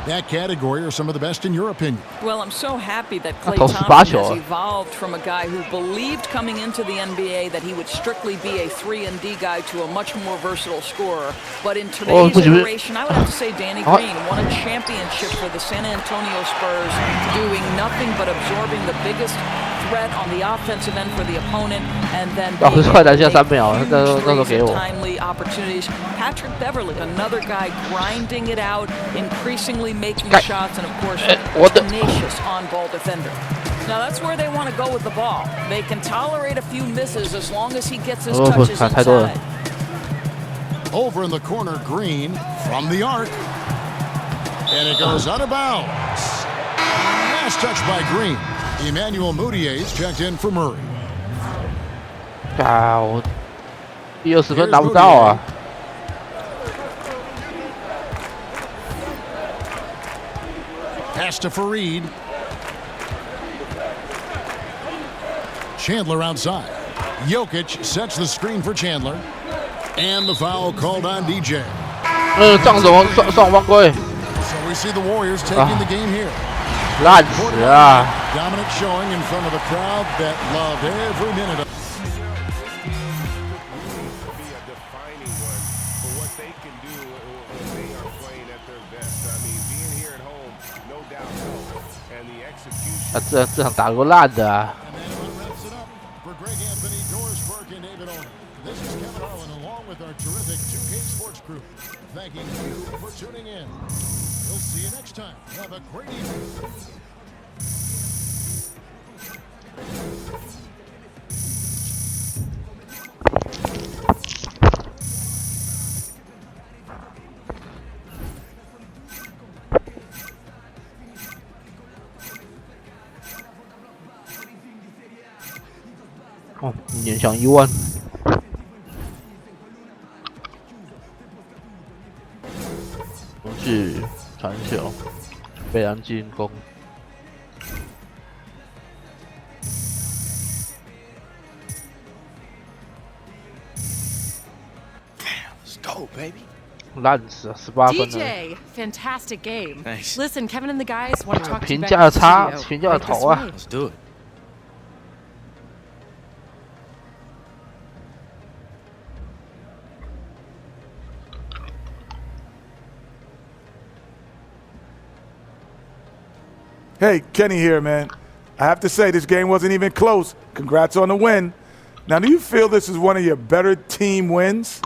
That category are some of the best in your opinion. Well, I'm so happy that Klay Thompson has evolved from a guy who believed coming into the NBA that he would strictly be a 3-and-D guy to a much more versatile scorer. But in today's iteration, I would have to say Danny Green won a championship for the San Antonio Spurs, doing nothing but absorbing the biggest threat on the offensive end for the opponent, and then 快篮下3秒，那时候给我。 timely opportunities. Patrick Beverly, another guy grinding it out, increasingly making shots, and of course, a tenacious on-ball defender. Now that's where they want to go with the ball. They can tolerate a few misses as long as he gets his touches inside. Over in the corner, Green from the arc. And it goes out of bounds. Last touch by Green. Emmanuel Moutier's checked in for Murray. 我第20分拿不到啊！ Pass to Fareed. Chandler outside. Jokic sets the screen for Chandler. And the foul called on DJ. 撞什么？撞犯规！ So we see the Warriors taking the game here. 烂死啊！ Dominant showing in front of a crowd that loved every minute of. Ah, 这场打够烂的啊！ Thanking you for tuning in. We'll see you next time. Have a great evening. Oh, 年享1万。 是传球，被人进攻。Let's go, baby. 烂死了，18分了。 DJ, fantastic game. Thanks. Listen, Kevin and the guys want to talk to you 评 back 价 in 的 the 差， studio. 评价的 Right this 头啊。 way. Let's do it. Hey, Kenny here, man. I have to say, this game wasn't even close. Congrats on the win. Now, do you feel this is one of your better team wins?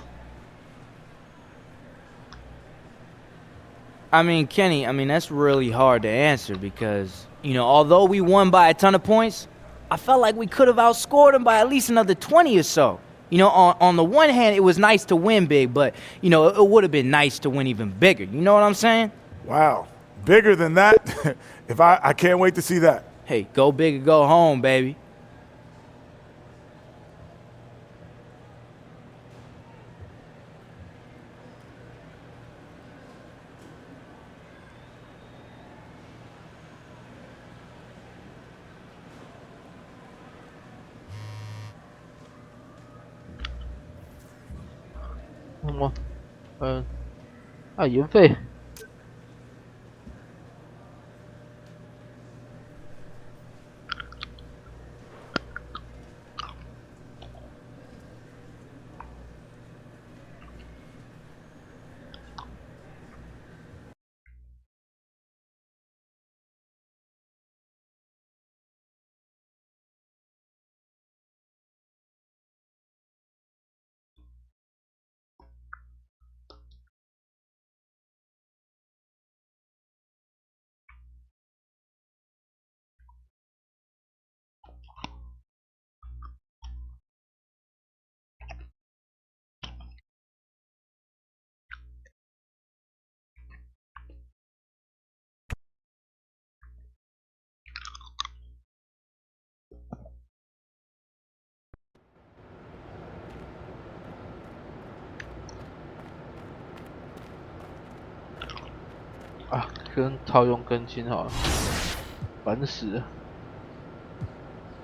I mean, Kenny, that's really hard to answer because, although we won by a ton of points, I felt like we could have outscored them by at least another 20 or so. On the one hand, it was nice to win big, but, it would have been nice to win even bigger. You know what I'm saying? Wow. Bigger than that? I can't wait to see that. Hey, go big or go home, baby. Ờ, 邮费。啊，跟套用更新好了，烦死了！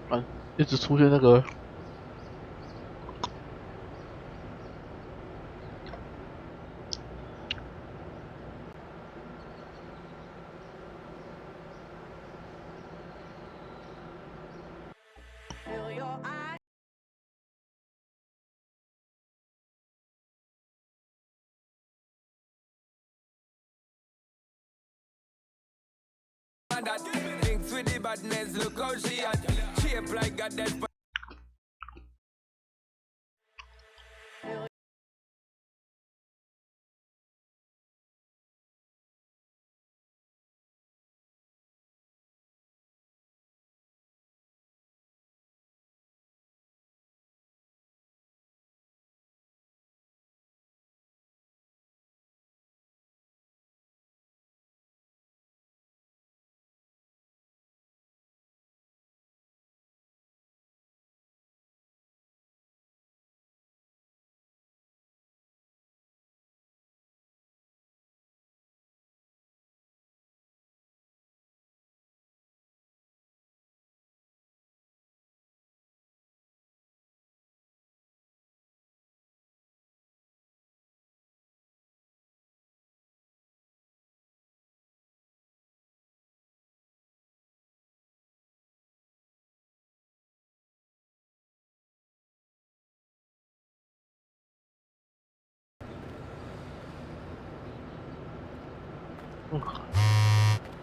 啊，一直出现那个。Links with the badness, look how she at. She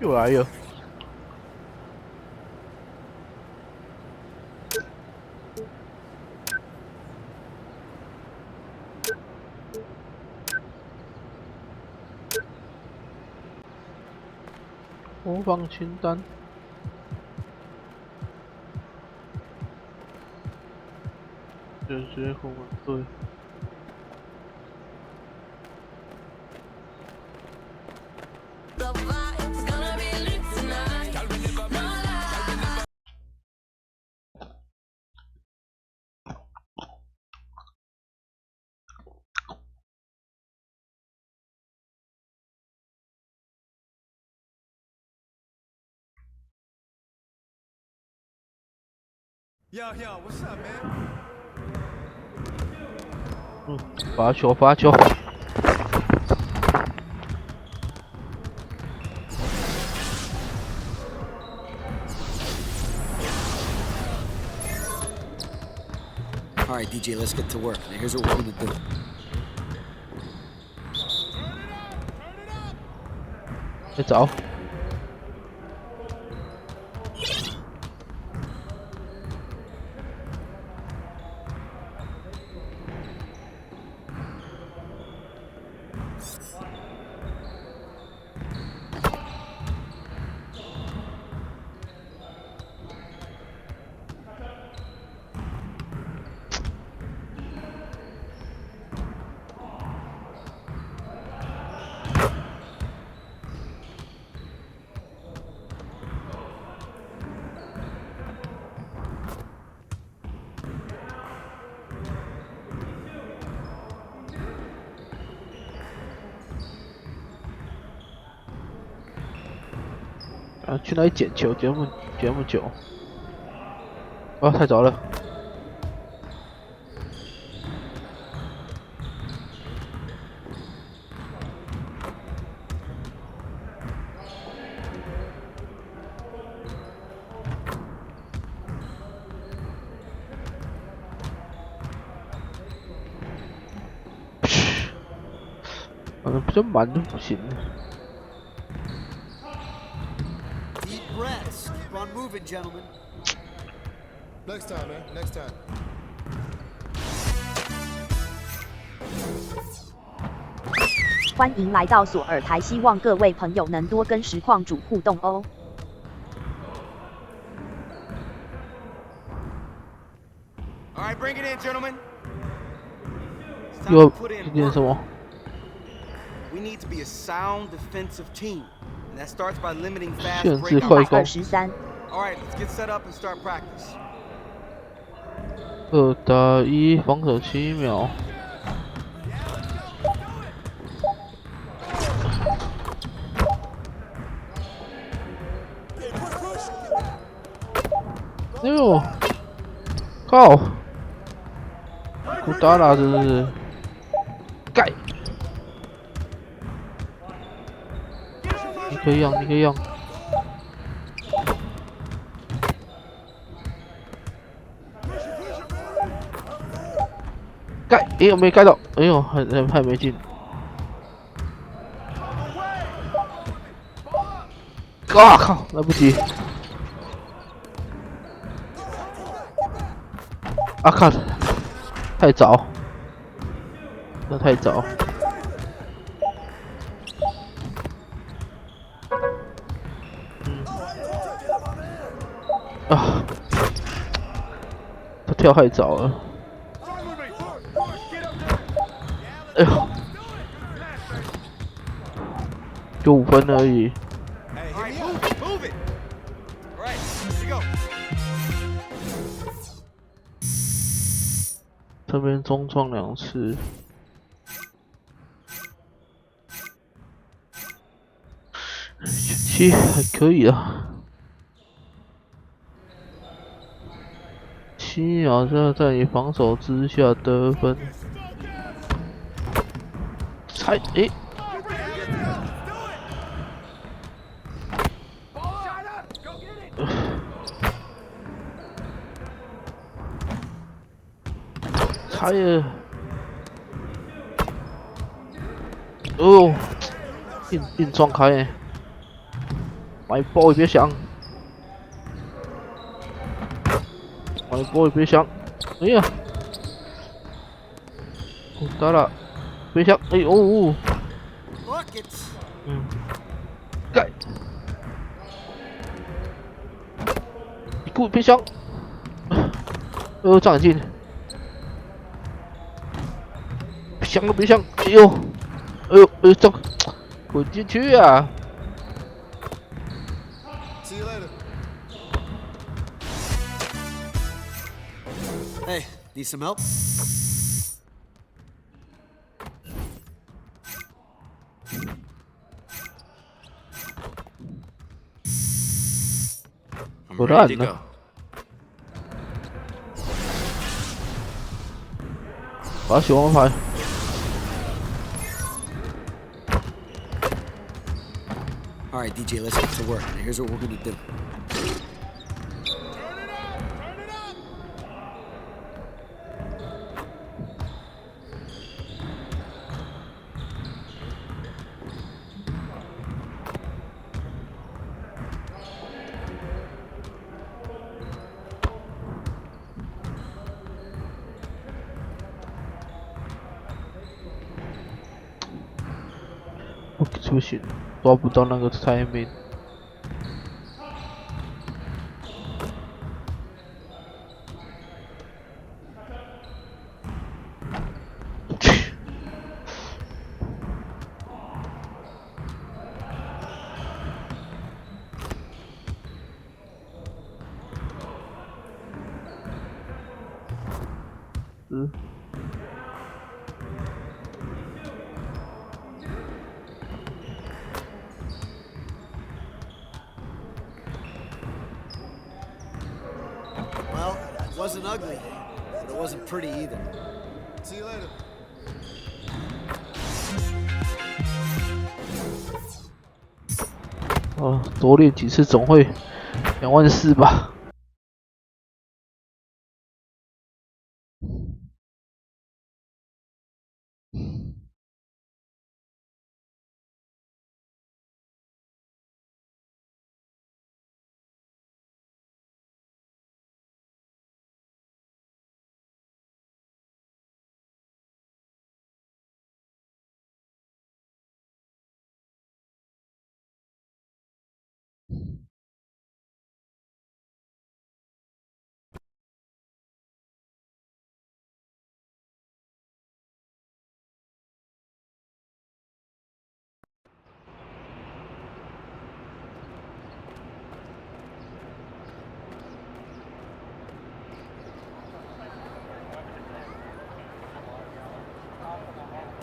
又来了。播放清单。这是红队。Yo, what's up, man? 罚球，罚球。All right, DJ, let's get to work. Now here's what we're gonna do. 再找。去哪里捡球？捡那么久？啊，太早了。比较慢就不行。 Keep on moving, gentlemen. Next time, man. Next time. 欢迎来到索尔台，希望各位朋友能多跟实况主互动哦。All right, bring it in, gentlemen. 又今天什么？ We need to be a sound defensive team. And that starts by limiting fast 限制 break 快攻。 All right, let's get set up and start practice. 2打1，防守7秒。哎呦，靠！古达拉真是盖。 你可以让，你可以让。盖，哎呦，没盖到，哎呦，还没进。啊靠，来不及。啊靠！太早，那太早。啊！他跳太早了。哎呦，就5分而已。这边中创2次。7还可以啊。7秒在你防守之下得分。猜诶。猜了。哦，硬撞开诶。买波也别想。买波也别想。哎呀！打了，别想。哎呦！盖。别想。长眼镜。想都别想。哎呦！撞！滚进去啊！ Hey, need some help? I'm ready to go. 把小王牌。All right, DJ, let's get to work. Now here's what we're gonna do. Oh, 不行，抓不到那个timing。Well, it wasn't ugly, but it wasn't pretty either. See you later. 哦，多练几次总会24000吧。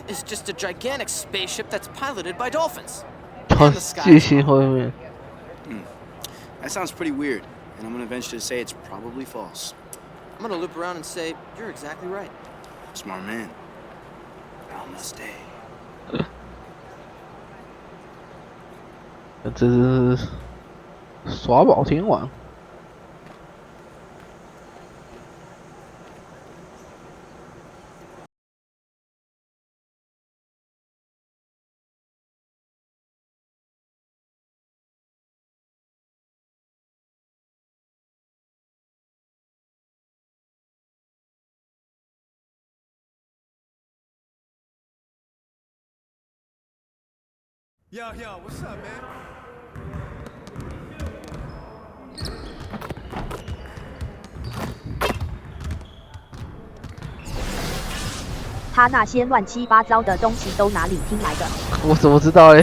Is just a gigantic spaceship that's piloted by dolphins. 巨型后面。That sounds pretty weird, and I'm gonna venture to say it's probably false. I'm gonna loop around and say you're exactly right. Smart man. Namaste. 这是耍宝天王。Yo, what's up, man? 他那些乱七八糟的东西都哪里听来的？我怎么知道嘞？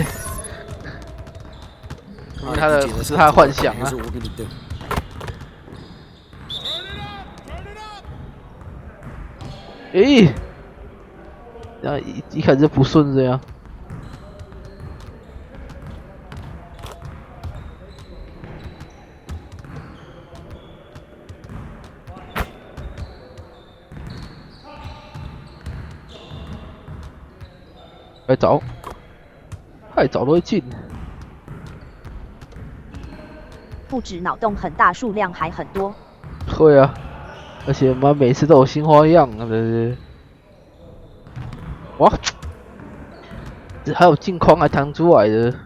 是他的幻想啊。诶，那一开始就不顺这样。太早，太早都会进。不止脑洞很大，数量还很多。会啊，而且妈每次都有新花样啊，对不对？哇，这还有镜框还弹出来的。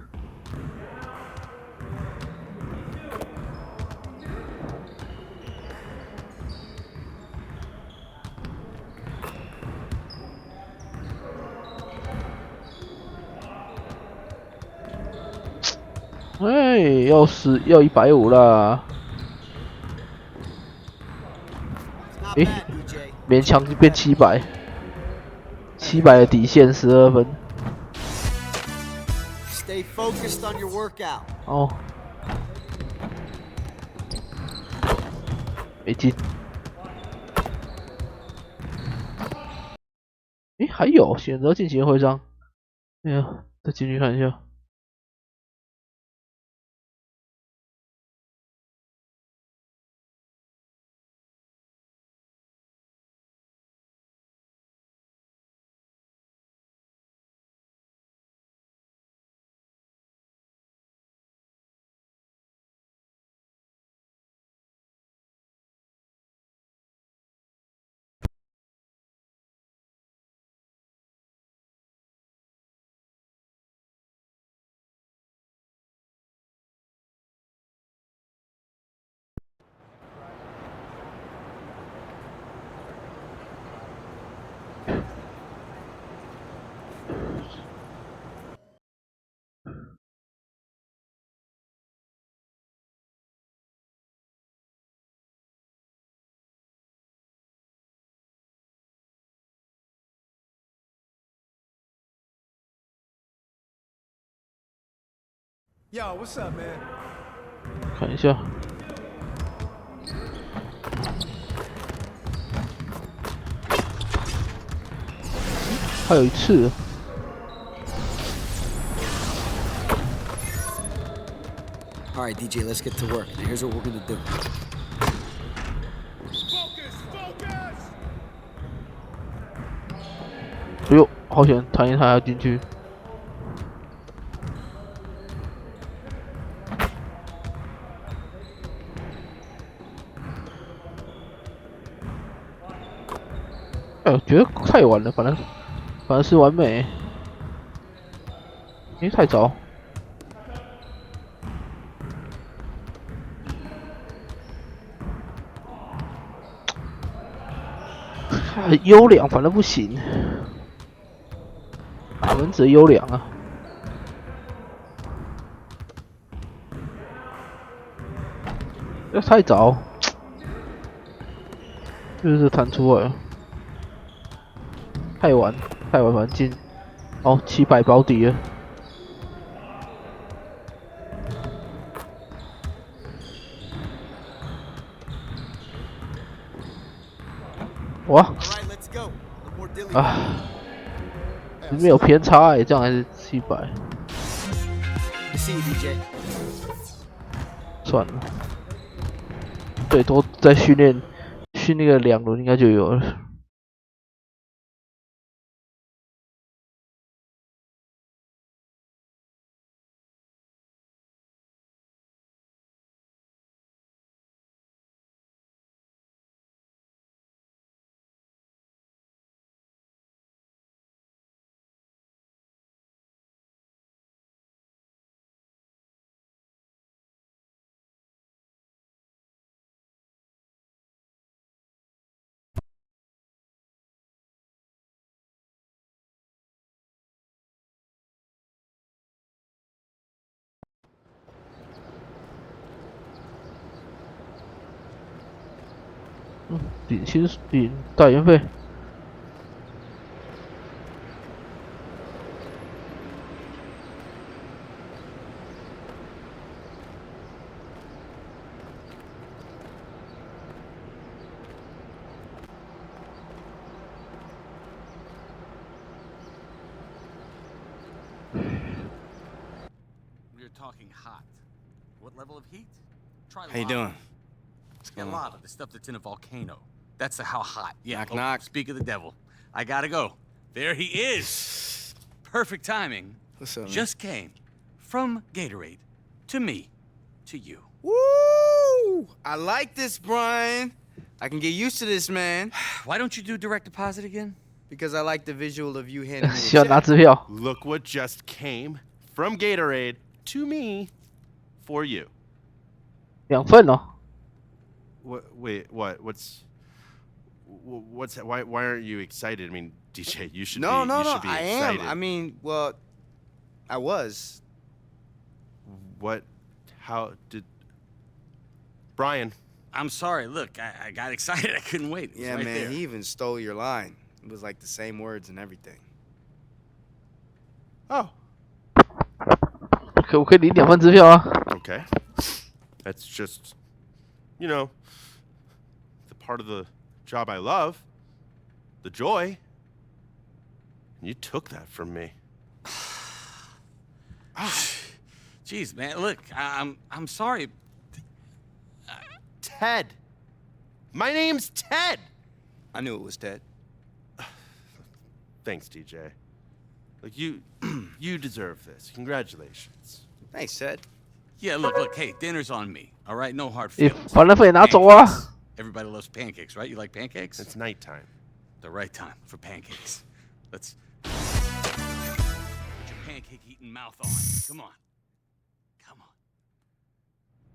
哎，要150啦！诶，勉强就变700，700的底线12分。Stay focused on your workout. 哦，没进。诶，还有选择进行会章。哎呀，再进去看一下。Yo, what's up, man? 看一下。还有一次。All right, DJ, let's get to work. Now, here's what we're gonna do. 哎呦，好险，弹一弹要进去。哎，我觉得太晚了，反而是完美。因为太早。优良反正不行，打门只优良啊。要太早，就是弹出来了。太晚反进。哦，700保底了。哇！啊，没有偏差哎，这样还是700。算了，最多再训练个2轮应该就有了。抵代言费。Talking hot. What level of heat? Try How you doing? A lava, the stuff that's in a volcano. That's the how hot. Yeah. Knock, knock. Speak of the devil. I gotta go. There he is. Perfect timing. What's up, man? Just came from Gatorade to me to you. Woo! I like this, Brian. I can get used to this, man. Why don't you do direct deposit again? Because I like the visual of you handing me. 需要拿支票。 Look what just came from Gatorade to me for you. 2份哦。 Wait, what? What's why aren't you excited? I mean, DJ, you should No, be no, you no. should be I excited. am. I mean, well, I was. What? How did Brian? I'm sorry. Look, I got excited. I couldn't wait. It was Yeah, right man. there. He even stole your line. It was like the same words and everything. Oh. 可不可以领2份支票啊？ Okay. That's just, you know, the part of the job I love, the joy. And you took that from me. Jeez, man. Look, I'm sorry. Ted. My name's Ted. I knew it was Ted. Thanks, DJ. Like you deserve this. Congratulations. Thanks, Ted. Yeah, look. Hey, dinner's on me. All right, no hard 你 feelings. 把那份也拿走啊！ Everybody loves pancakes, right? You like pancakes? It's nighttime. The right time for pancakes. Let's put your pancake-eating mouth on. Come on.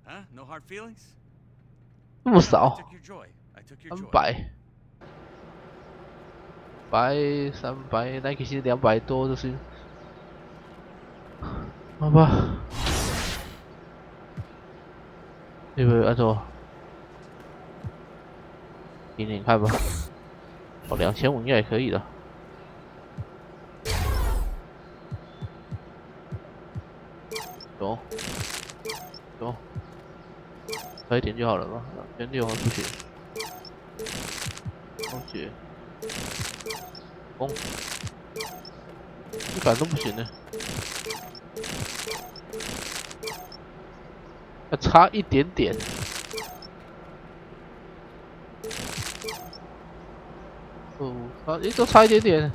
Huh? No hard feelings? 那么少 I took your joy. I took your joy. 300 300 ，Nike 其实200多就是，好吧，要不要按照点点看吧？哦，2500应该也可以的。有，快一点就好了吧？2600不行，高姐。 100都不行呢，要差一点点。哦，都差一点点。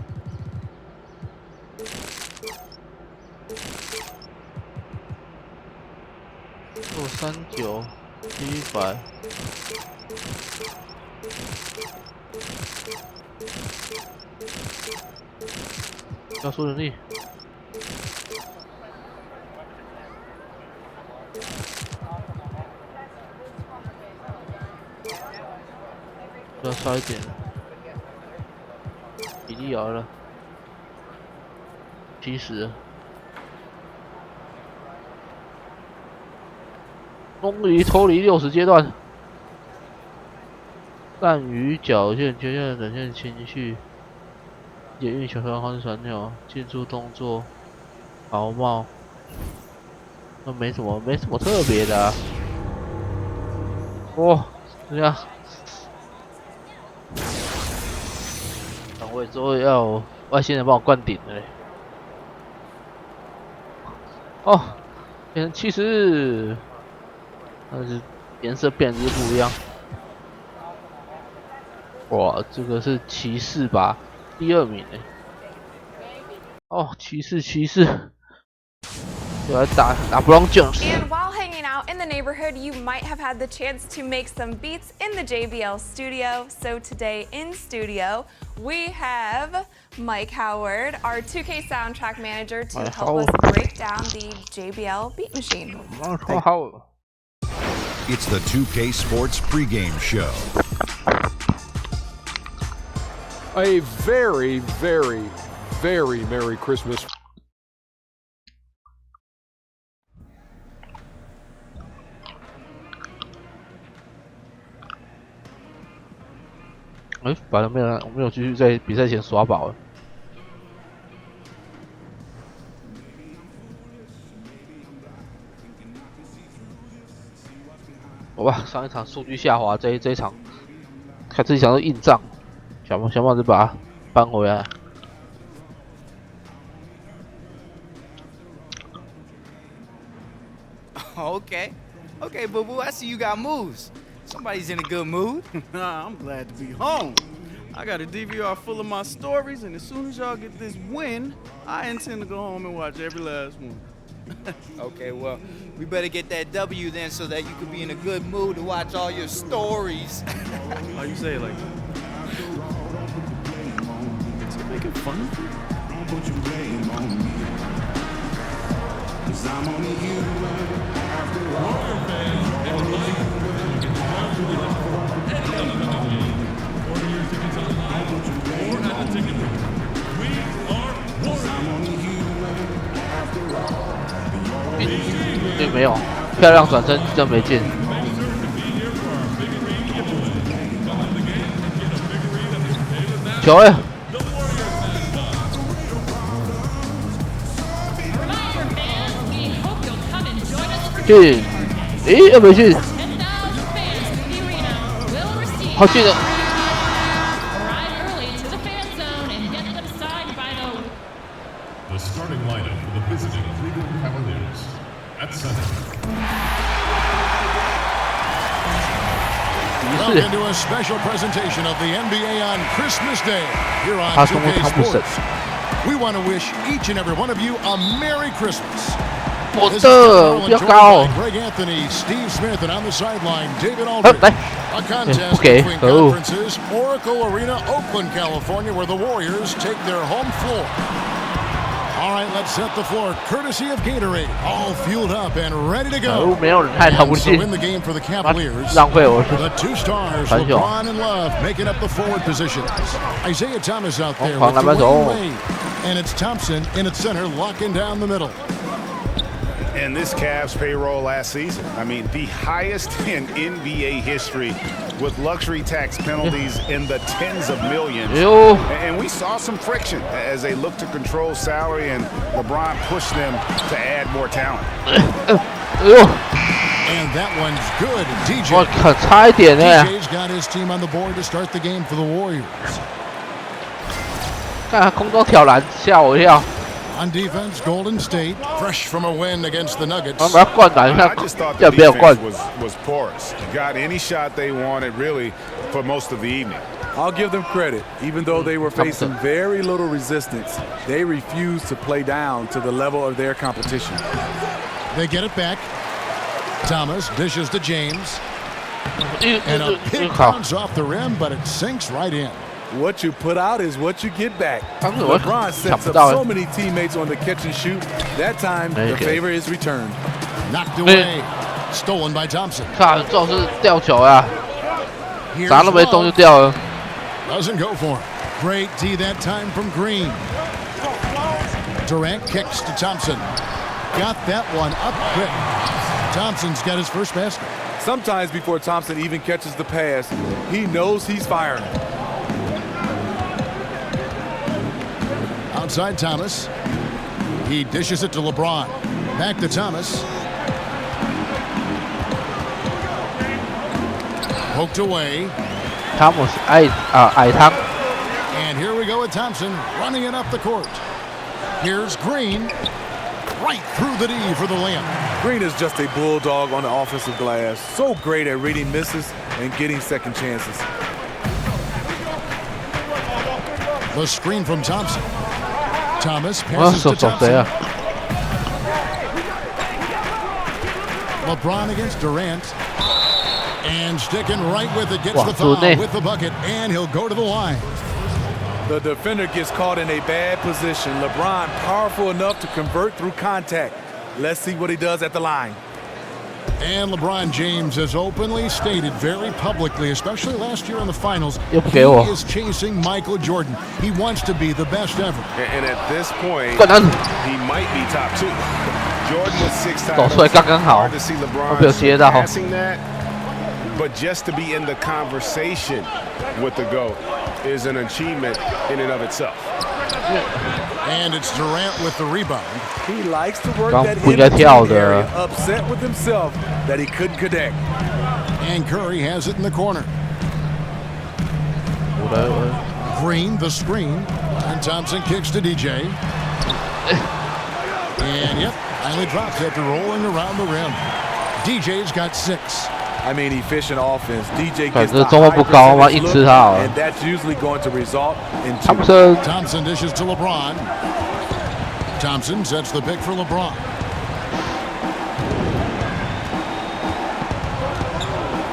39 700。 要出人力，要少一点，比例摇了，70，终于脱离60阶段，善于矫健，绝对展现情绪。 也运球和方式传球，进出动作，毫毛，那没什么特别的、啊。哇，这样，挡位之后要外线人帮我灌顶了嘞。哦，变成70，但是颜色变是不一样。哇，这个是骑士吧？ 第2名哎，哦，骑士，就来打 Brown Jones。 And while hanging out in the neighborhood, you might have had the chance to make some beats in the JBL studio. So today in studio, we have Mike Howard, our 2K soundtrack manager, to help us break down the JBL beat machine. It's the 2K Sports pregame show. A very, very, very Merry Christmas. 哎，反正没有，我没有继续在比赛前刷宝了。好吧，上一场数据下滑，这一场看这一场是硬仗，想办法把它扳回来。Okay. Okay, boo boo, I see you got moves. Somebody's in a good mood. I'm glad to be home. I got a DVR full of my stories, and as soon as y'all get this win, I intend to go home and watch every last one. Okay, well, we better get that W then so that you can be in a good mood to watch all your stories. How you say it like that? Is it making fun? "没有，漂亮转身真没进。球哎，进，诶，没进，好进了。The starting lineup for the visiting Cleveland Cavaliers. At center. Welcome to a special presentation of the NBA on Christmas Day here on 2K Sports. We want to wish each and every one of you a Merry Christmas. 我的不要高。Greg Anthony, Steve Smith, and on the sideline, David Aldridge. A contest Okay. between conferences, Oracle Arena, Oakland, California, where the Warriors take their home floor. All right, let's set the floor, courtesy of Gatorade, all fueled up and ready to go. 没有人太投不 So 进 in the game for the Cavaliers, 浪费我 the two stars, 传球 LeBron and Love, making up the forward positions. Isaiah Thomas out there 狂 with 篮板手 Dwayne Wade, and it's Thompson in at center, locking down the middle. And this Cavs payroll last season, I mean, the highest in NBA history with luxury tax penalties in the tens of millions. And we saw some friction as they looked to control salary, and LeBron pushed them to add more talent. And that one's good. DJ. 我靠，差一点呢。 DJ's got his team on the board to start the game for the Warriors. 看他空中挑篮，吓我一跳。 On defense, Golden State, fresh from a win against the Nuggets. 我们要灌篮， I just thought the 要不要灌 defense was porous. Got any shot they wanted, really, for most of the evening. I'll give them credit. Even though they were facing very little resistance, they refused to play down to the level of their competition. They get it back. Thomas dishes to James. And a pick bounce off the rim, but it sinks right in. What you put out is what you get back. LeBron sets up so many teammates on the catch and shoot. That time, the favor is returned. Knocked away. Stolen by Thompson. 看，这是吊球啊，啥都没动就掉了。 Doesn't go for him. Great D that time from Green. Durant kicks to Thompson. Got that one up quick. Thompson's got his first basket. Sometimes before Thompson even catches the pass, he knows he's firing. Outside Thomas. He dishes it to LeBron. Back to Thomas. Poked away. Thomas 矮汤。 And here we go with Thompson running it up the court. Here's Green. Right through the D for the layup. Green is just a bulldog on the offensive glass. So great at reading misses and getting second chances. The screen from Thompson. Thomas passes to Thompson. LeBron against Durant. And sticking right with it, gets the foul with the bucket, and he'll go to the line. The defender gets caught in a bad position. LeBron powerful enough to convert through contact. Let's see what he does at the line. And LeBron James has openly stated very publicly, especially last year in the finals, he is chasing Michael Jordan. He wants to be the best ever. And at this point, he might be top 2. Jordan with 6 titles. Hard to see LeBron passing that. but just to be in the conversation with the GOAT is an achievement in and of itself. And it's Durant with the rebound. He likes to work that in-between area, upset with himself that he couldn't connect. And Curry has it in the corner. Green, the screen, and Thompson kicks to DJ. And yep, finally drops after rolling around the rim. DJ's got 6. I mean, efficient offense. DJ 反 gets 正 the 中锋不高嘛， high 硬 percentage 吃 look, 他好了 and。that's usually going to result in 2. Thompson dishes to LeBron. Thompson sets the pick for LeBron.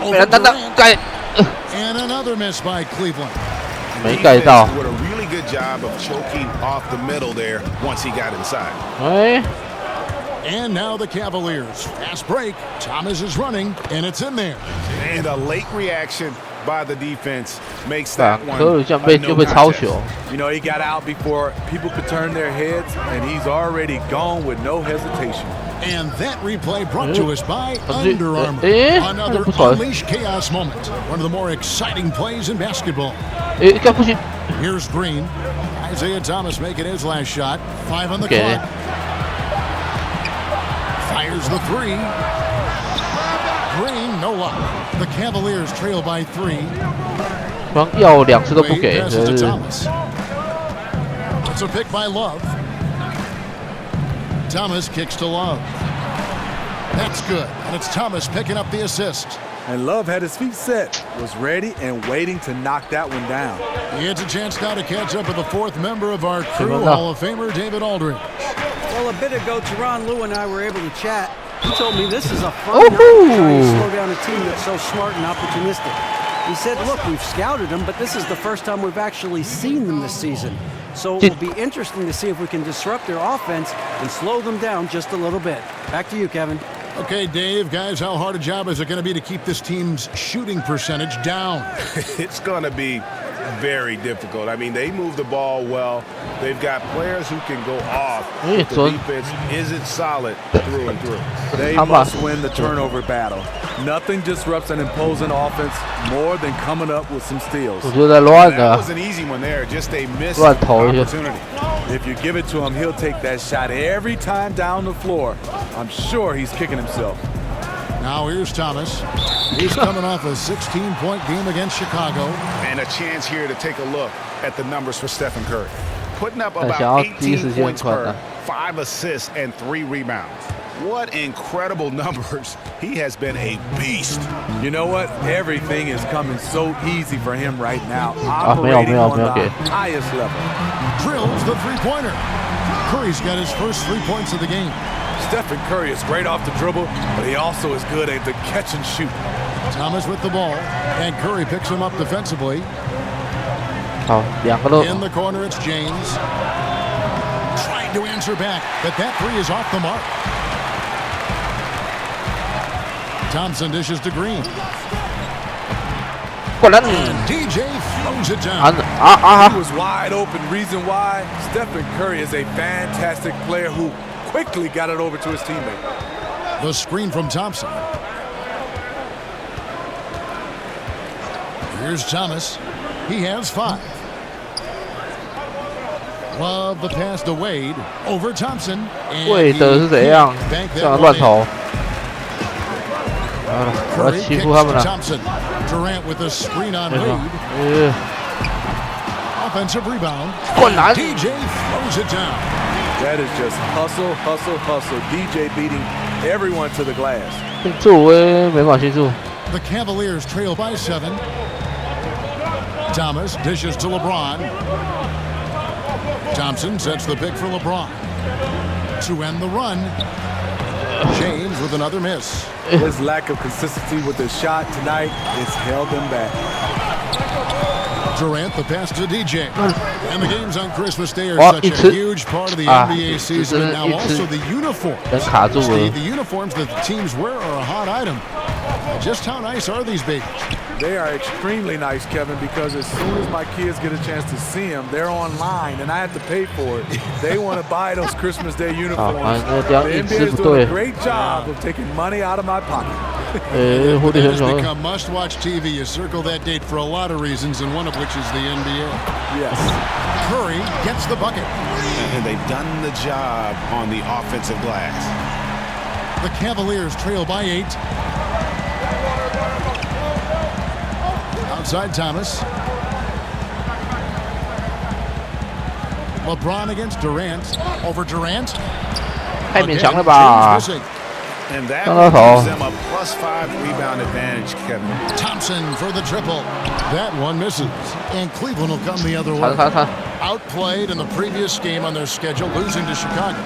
Over Durant. And another miss by Cleveland. 没盖到。 With a really good job of choking off the middle there once he got inside. 哎。 And now the Cavaliers. Fast break. Thomas is running, and it's in there. And a late reaction by the defense makes that one 科尔这样被 a no 又被抄 contest. 球。 You know, he got out before people could turn their heads, and he's already gone with no hesitation. And that replay brought to us by Under Armour. Another unleash chaos moment. One of the more exciting plays in basketball. Here's Green. Isaiah Thomas making his last shot. 5 on the clock. Fires the 3. Green, no luck. The Cavaliers trail by 3. 要2次都不给， Passes to Thomas. It's a pick by Love. Thomas kicks to Love. That's good. And it's Thomas picking up the assist. And Love had his feet set, was ready and waiting to knock that one down. He gets a chance now to catch up with the 4th member of our crew, Hall of Famer David Aldridge. Well, a bit ago, Teron Lou and I were able to chat. He told me this is a fun night to try and slow down a team that's so smart and opportunistic. He said, look, we've scouted them, but this is the first time we've actually seen them this season. So it will be interesting to see if we can disrupt their offense and slow them down just a little bit. Back to you, Kevin. Okay, Dave, guys, how hard a job is it going to be to keep this team's shooting percentage down? It's going to be very difficult. I mean, they move the ball well. They've got players who can go off. But the defense isn't solid through and through. They must win the turnover battle. Nothing disrupts an imposing offense more than coming up with some steals. That was an easy one there, just a missed opportunity. If you give it to him, he'll take that shot every time down the floor. I'm sure he's kicking himself. Now here's Thomas. He's coming off a 16-point game against Chicago. And a chance here to take a look at the numbers for Stephen Curry. Putting up about 18 points per, 5 assists, and 3 rebounds. What incredible numbers. He has been a beast. You know what? Everything is coming so easy for him right now. Operating on the highest level. Drills the three-pointer. Curry's got his first 3 points of the game. Stephen Curry is great off the dribble, but he also is good at the catch and shoot. Thomas with the ball, and Curry picks him up defensively. In the corner, it's James. Trying to answer back, but that 3 is off the mark. Thompson dishes to Green. And DJ throws it down. He was wide open. Reason why? Stephen Curry is a fantastic player who quickly got it over to his teammate. The screen from Thompson. Here's Thomas. He has 5. Love the pass to Wade. Over Thompson. Wade 是怎样？这样乱投。我要欺负他们了。 Durant with a screen on Wade. Offensive rebound. DJ throws it down. That is just hustle, hustle, hustle. DJ beating everyone to the glass. 庆祝没法庆祝。 The Cavaliers trail by 7. Thomas dishes to LeBron. Thompson sets the pick for LeBron. To end the run, James with another miss. His lack of consistency with his shot tonight has held them back. Durant, the pass to DJ. And the games on Christmas Day are such a huge part of the NBA season. And now also the uniforms. Steve, the uniforms that the teams wear are a hot item. Just how nice are these babies? They are extremely nice, Kevin, because as soon as my kids get a chance to see them, they're online, and I have to pay for it. They want to buy those Christmas Day uniforms. The NBA is doing a great job of taking money out of my pocket. That has become must-watch TV. You circle that date for a lot of reasons, and one of which is the NBA. Yes. Curry gets the bucket. And they've done the job on the offensive glass. The Cavaliers trail by 8. Outside Thomas. LeBron against Durant. Over Durant. 太勉强了吧 And that gives them a +5 rebound advantage, Kevin. Thompson for the triple. That one misses. And Cleveland will come the other way. Outplayed in the previous game on their schedule, losing to Chicago.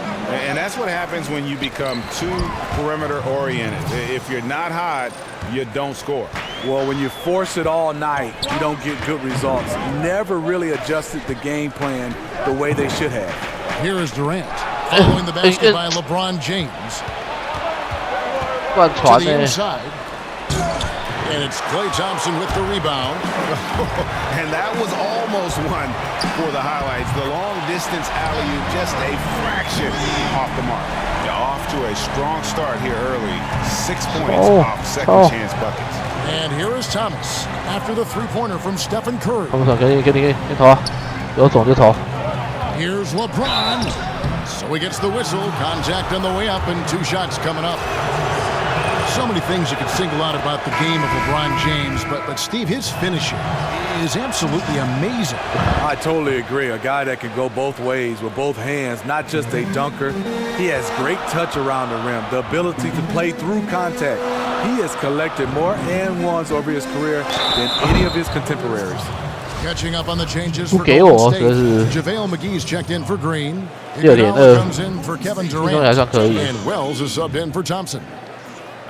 And that's what happens when you become too perimeter oriented. If you're not hot, you don't score. Well, when you force it all night, you don't get good results. Never really adjusted the game plan the way they should have. Here is Durant. Following the basket by LeBron James. To the inside. And it's Klay Thompson with the rebound. And that was almost one for the highlights. The long distance alley-oop, just a fraction off the mark. Off to a strong start here early. 6 points off second chance buckets. And here is Thomas after the three-pointer from Stephen Curry. Here's LeBron. So he gets the whistle. Contact on the way up and 2 shots coming up. So many things you could single out about the game of LeBron James, but Steve, his finishing is absolutely amazing. I totally agree. A guy that can go both ways with both hands, not just a dunker. He has great touch around the rim, the ability to play through contact. He has collected more and ones over his career than any of his contemporaries. Catching up on the changes for Golden State. JaVale McGee's checked in for Green. Iguodala comes in for Kevin Durant. And Wells is subbed in for Thompson.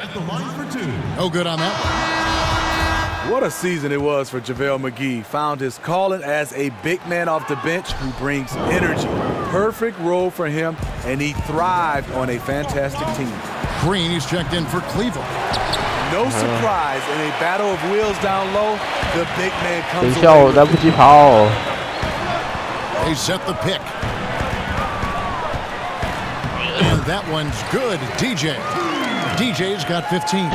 At the line for 2. No good on that. What a season it was for JaVale McGee. Found his calling as a big man off the bench who brings energy. Perfect role for him, and he thrived on a fantastic team. Green is checked in for Cleveland. No surprise, in a battle of wheels down low, the big man comes away. They set the pick. And that one's good. DJ's got 15.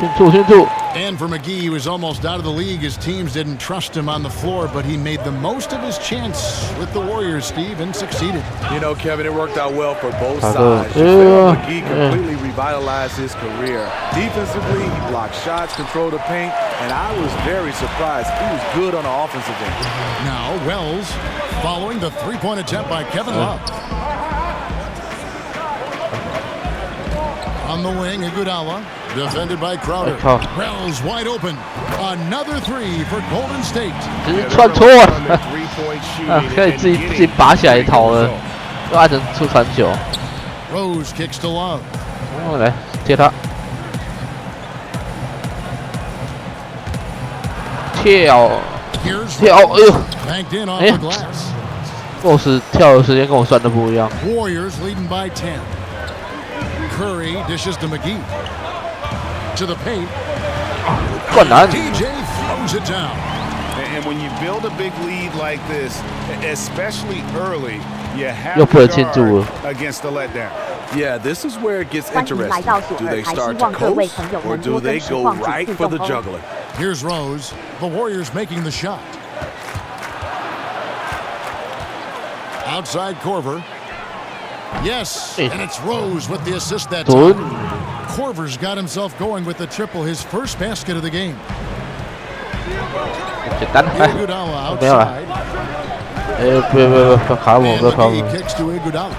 And for McGee, he was almost out of the league. His teams didn't trust him on the floor, but he made the most of his chance with the Warriors, Steve, and succeeded. You know, Kevin, it worked out well for both sides. McGee completely revitalized his career. Defensively, he blocked shots, controlled the paint, and I was very surprised. He was good on the offensive end. Now, Wells following the three-point attempt by Kevin Love. On the wing, Iguodala, defended by Crowder. Wells wide open. Another 3 for Golden State. 串错了，可以自己拔起来逃了，又按成出传球。Rose kicks to Love. 来接他，跳，哎呦，Rose 跳的时间跟我算的不一样。Warriors leading by 10. Curry dishes to McGee. To the paint. DJ throws it down. And when you build a big lead like this, especially early, you have to guard against the letdown. Yeah, this is where it gets interesting. Do they start to coast, or do they go right for the juggler? Here's Rose. The Warriors making the shot. Outside Korver. Yes, and it's Rose with the assist that time. Korver's got himself going with the triple, his first basket of the game. Iguodala outside. He kicks to Iguodala.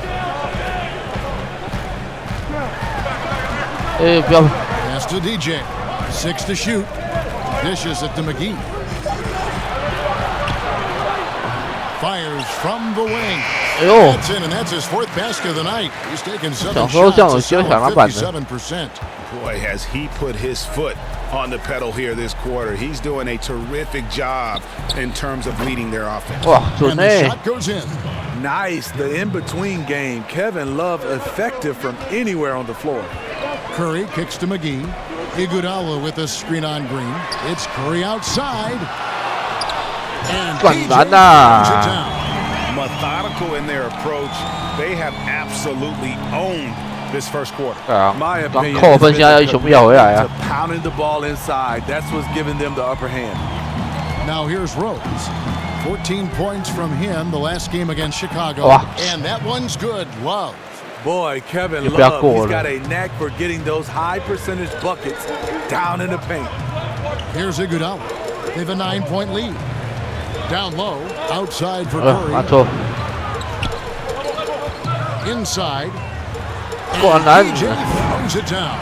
Pass to DJ. 6 to shoot. Dishes it to McGee. Fires from the wing. That's in, and that's his 4th basket of the night. He's taken 7 shots, 57%. Boy, has he put his foot on the pedal here this quarter. He's doing a terrific job in terms of leading their offense. And the shot goes in. Nice, the in-between game. Kevin Love effective from anywhere on the floor. Curry kicks to McGee. Iguodala with a screen on Green. It's Curry outside. And DJ throws it down. Methodical in their approach. They have absolutely owned this first quarter. 对啊， My 刚 opinion 扣 is 分，现在要全部要回来 to 啊。 pounding the ball inside. That's what's giving them the upper hand. Now here's Rose. 14 points from him the last game against Chicago. Wow. And that one's good. Love. Boy, Kevin 也不要 Love, 过 he's 了。 got a knack for getting those high percentage buckets down in the paint. Here's Iguodala. They have a 9-point lead. Down low, outside for 拿 Curry. 错， Inside. 果然 DJ throws it down.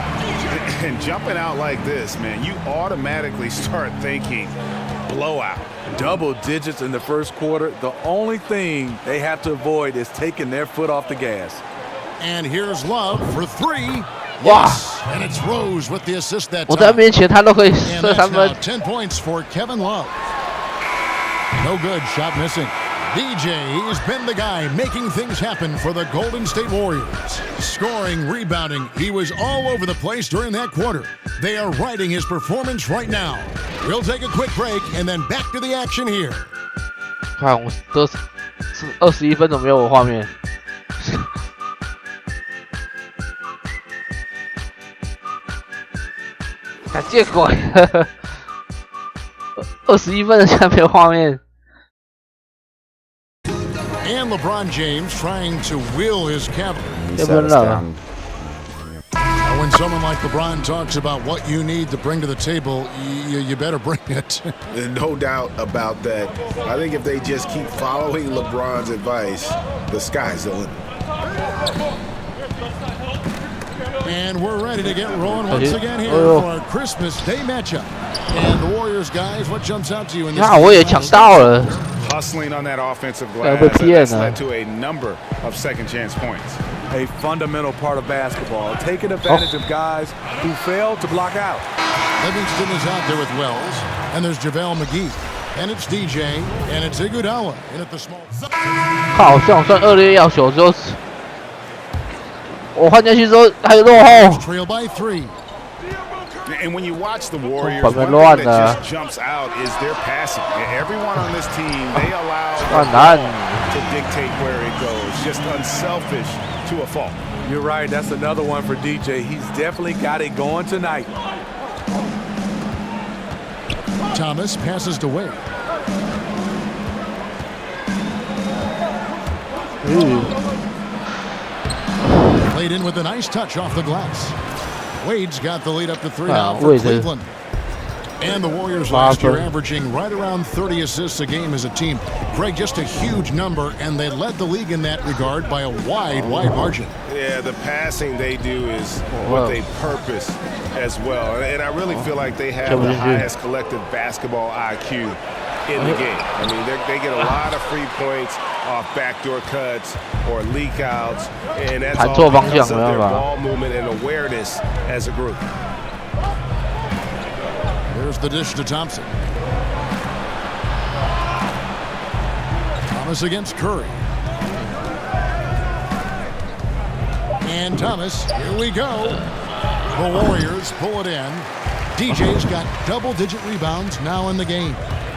And jumping out like this, man, you automatically start thinking blowout. Double digits in the first quarter. The only thing they have to avoid is taking their foot off the gas. And here's Love for 3. Wow. Yes. And it's Rose with the assist that 我在 time. 面前他都可以 And 射 that's 三 now 分。 10 points for Kevin Love. No good, shot missing. DJ, he's been the guy making things happen for the Golden State Warriors. Scoring, rebounding, he was all over the place during that quarter. They are riding his performance right now. We'll take a quick break and then back to the action here. 看我都是21分，怎么没有我画面？看见鬼！21分的现在没有画面。 And LeBron James trying to will his capital. 要不要让？ When someone like LeBron talks about what you need to bring to the table, you better bring it. No doubt about that. I think if they just keep following LeBron's advice, the sky's the limit. And we're ready to get rolling once again here for our Christmas Day matchup. And the Warriors, guys, what jumps out to you in this? 那我也抢到了。 Hustling on that offensive glass,被骗 that's 了。 led to a number of second chance points. A fundamental part of basketball, taking advantage of guys who fail to block out. Livingston is out there with Wells, and there's JaVale McGee, and it's DJ, and it's Iguodala in at the small. 靠，这样算恶劣要求之后，我换进去之后还有落后。 Trail by 3. And when you watch the Warriors, one thing that just jumps out is their passing. Everyone on this team, they allow the ball to dictate where it goes. Just unselfish to a fault. You're right. That's another one for DJ. He's definitely got it going tonight. Thomas passes to Wade. Played in with a nice touch off the glass. Wade's got the lead up to 3 now for Cleveland. And the Warriors last year averaging right around 30 assists a game as a team. Greg, just a huge number, and they led the league in that regard by a wide margin. Yeah, the passing they do is what they purpose as well. And I really feel like they have the highest collective basketball IQ in the game. I mean, they get a lot of free points off backdoor cuts or leak outs, and that's all because of their ball movement and awareness as a group. Here's the dish to Thompson. Thomas against Curry. And Thomas, here we go. The Warriors pull it in. DJ's got double-digit rebounds now in the game.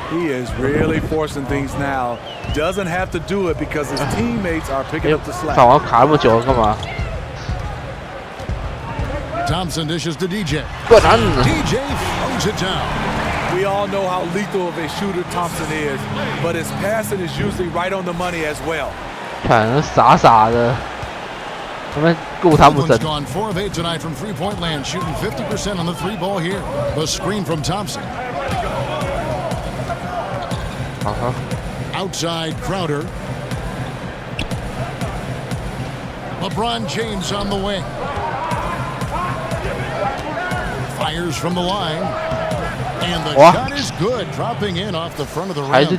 He is really forcing things now. Doesn't have to do it because his teammates are picking up the slack. Thompson dishes to DJ. DJ throws it down. We all know how lethal of a shooter Thompson is, but his passing is usually right on the money as well. 看，傻傻的，他们顾汤普森。 Cleveland's gone 4 of 8 tonight from three-point land, shooting 50% on the 3 ball here. The screen from Thompson. Outside Crowder. LeBron James on the wing. Fires from the line. And the shot is good, dropping in off the front of the rim.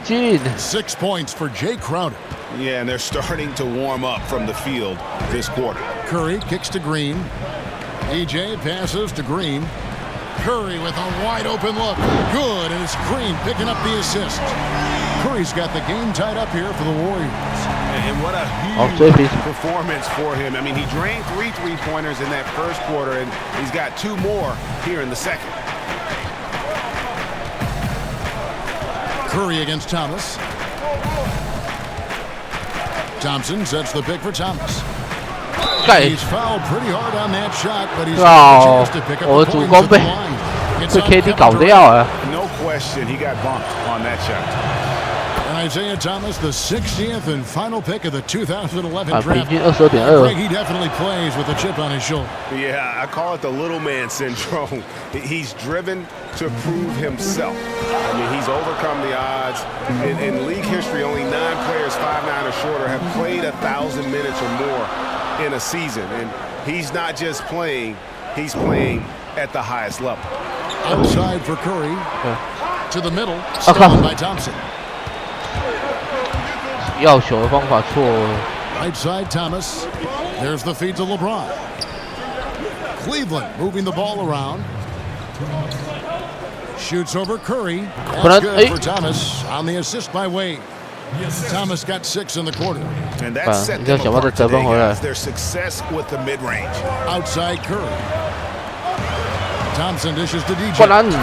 6 points for Jay Crowder. Yeah, and they're starting to warm up from the field this quarter. Curry kicks to Green. DJ passes to Green. Curry with a wide open look. Good, and it's Green picking up the assist. Curry's got the game tied up here for the Warriors. And what a huge performance for him. I mean, he drained 3 3-pointers in that first quarter, and he's got 2 more here in the second. Curry against Thomas. Thompson sets the pick for Thomas. 盖。哇，我的主攻被 KD 搞掉了。No question, he got bumped on that shot. Isaiah Thomas, the 60th and final pick of the 2011 draft. 平均22.2。He definitely plays with a chip on his shoulder. Yeah, I call it the little man syndrome. He's driven to prove himself. I mean, he's overcome the odds. In league history, only 9 players 5'9" or shorter have played 1,000 minutes or more in a season. And he's not just playing, he's playing at the highest level. Outside for Curry. To the middle. Stolen by Thompson. 要球的方法错了。 Right side Thomas. There's the feed to LeBron. Cleveland moving the ball around. Shoots over Curry. That's good for Thomas on the assist by Wade. Thomas got 6 in the quarter. And that set them apart today, guys. Their success with the mid-range. Outside Curry. Thompson dishes to DJ. And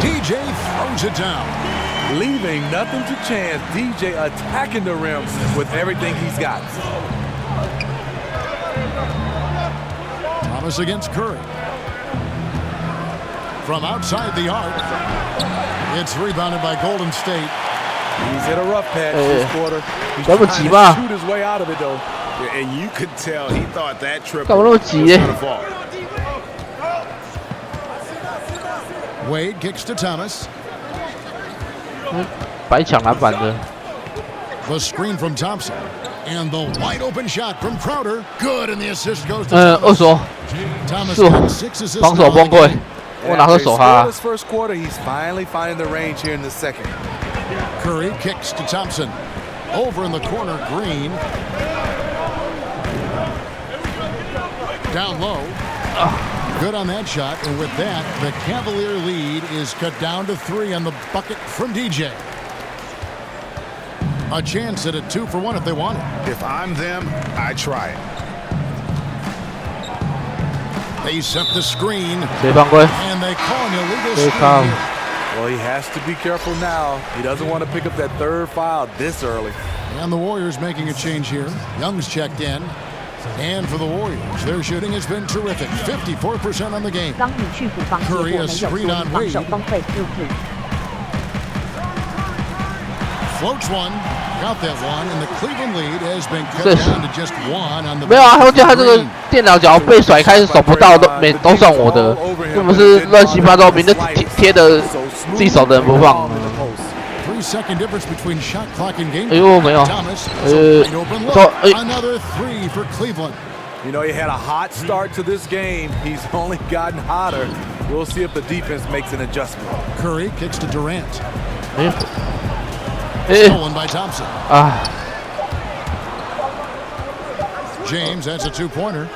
DJ throws it down. Leaving nothing to chance. DJ attacking the rim with everything he's got. Thomas against Curry. From outside the arc. It's rebounded by Golden State. He's hit a rough patch this quarter. He's trying to shoot his way out of it, though. And you could tell he thought that triple was going to fall. Wade kicks to Thomas. 白抢篮板的。 The screen from Thompson. And the wide open shot from Crowder. Good, and the assist goes to Thomas. 是我防守崩溃，我哪会守他？This first quarter, he's finally finding the range here in the second. Curry kicks to Thompson. Over in the corner, Green. Down low. Good on that shot, and with that, the Cavalier lead is cut down to 3 on the bucket from DJ. A chance at a 2-for-1 if they want it. If I'm them, I try it. They set the screen. And they call an illegal screen here. Well, he has to be careful now. He doesn't want to pick up that third foul this early. And the Warriors making a change here. Young's checked in. And for the Warriors, their shooting has been terrific. 54% on the game. Curry a screen on Wade. Floats one. Got that one, and the Cleveland lead has been cut down to just 1 on the. 没有啊，我觉得他这个电脑脚被甩开守不到都算我的，又不是乱七八糟，别人贴的自己手的人不放。 3-second difference between shot clock and game. 哎呦，没有，说another 3 for Cleveland. You know, he had a hot start to this game. He's only gotten hotter. We'll see if the defense makes an adjustment. Curry kicks to Durant. Stolen by Thompson. James, that's a 2-pointer.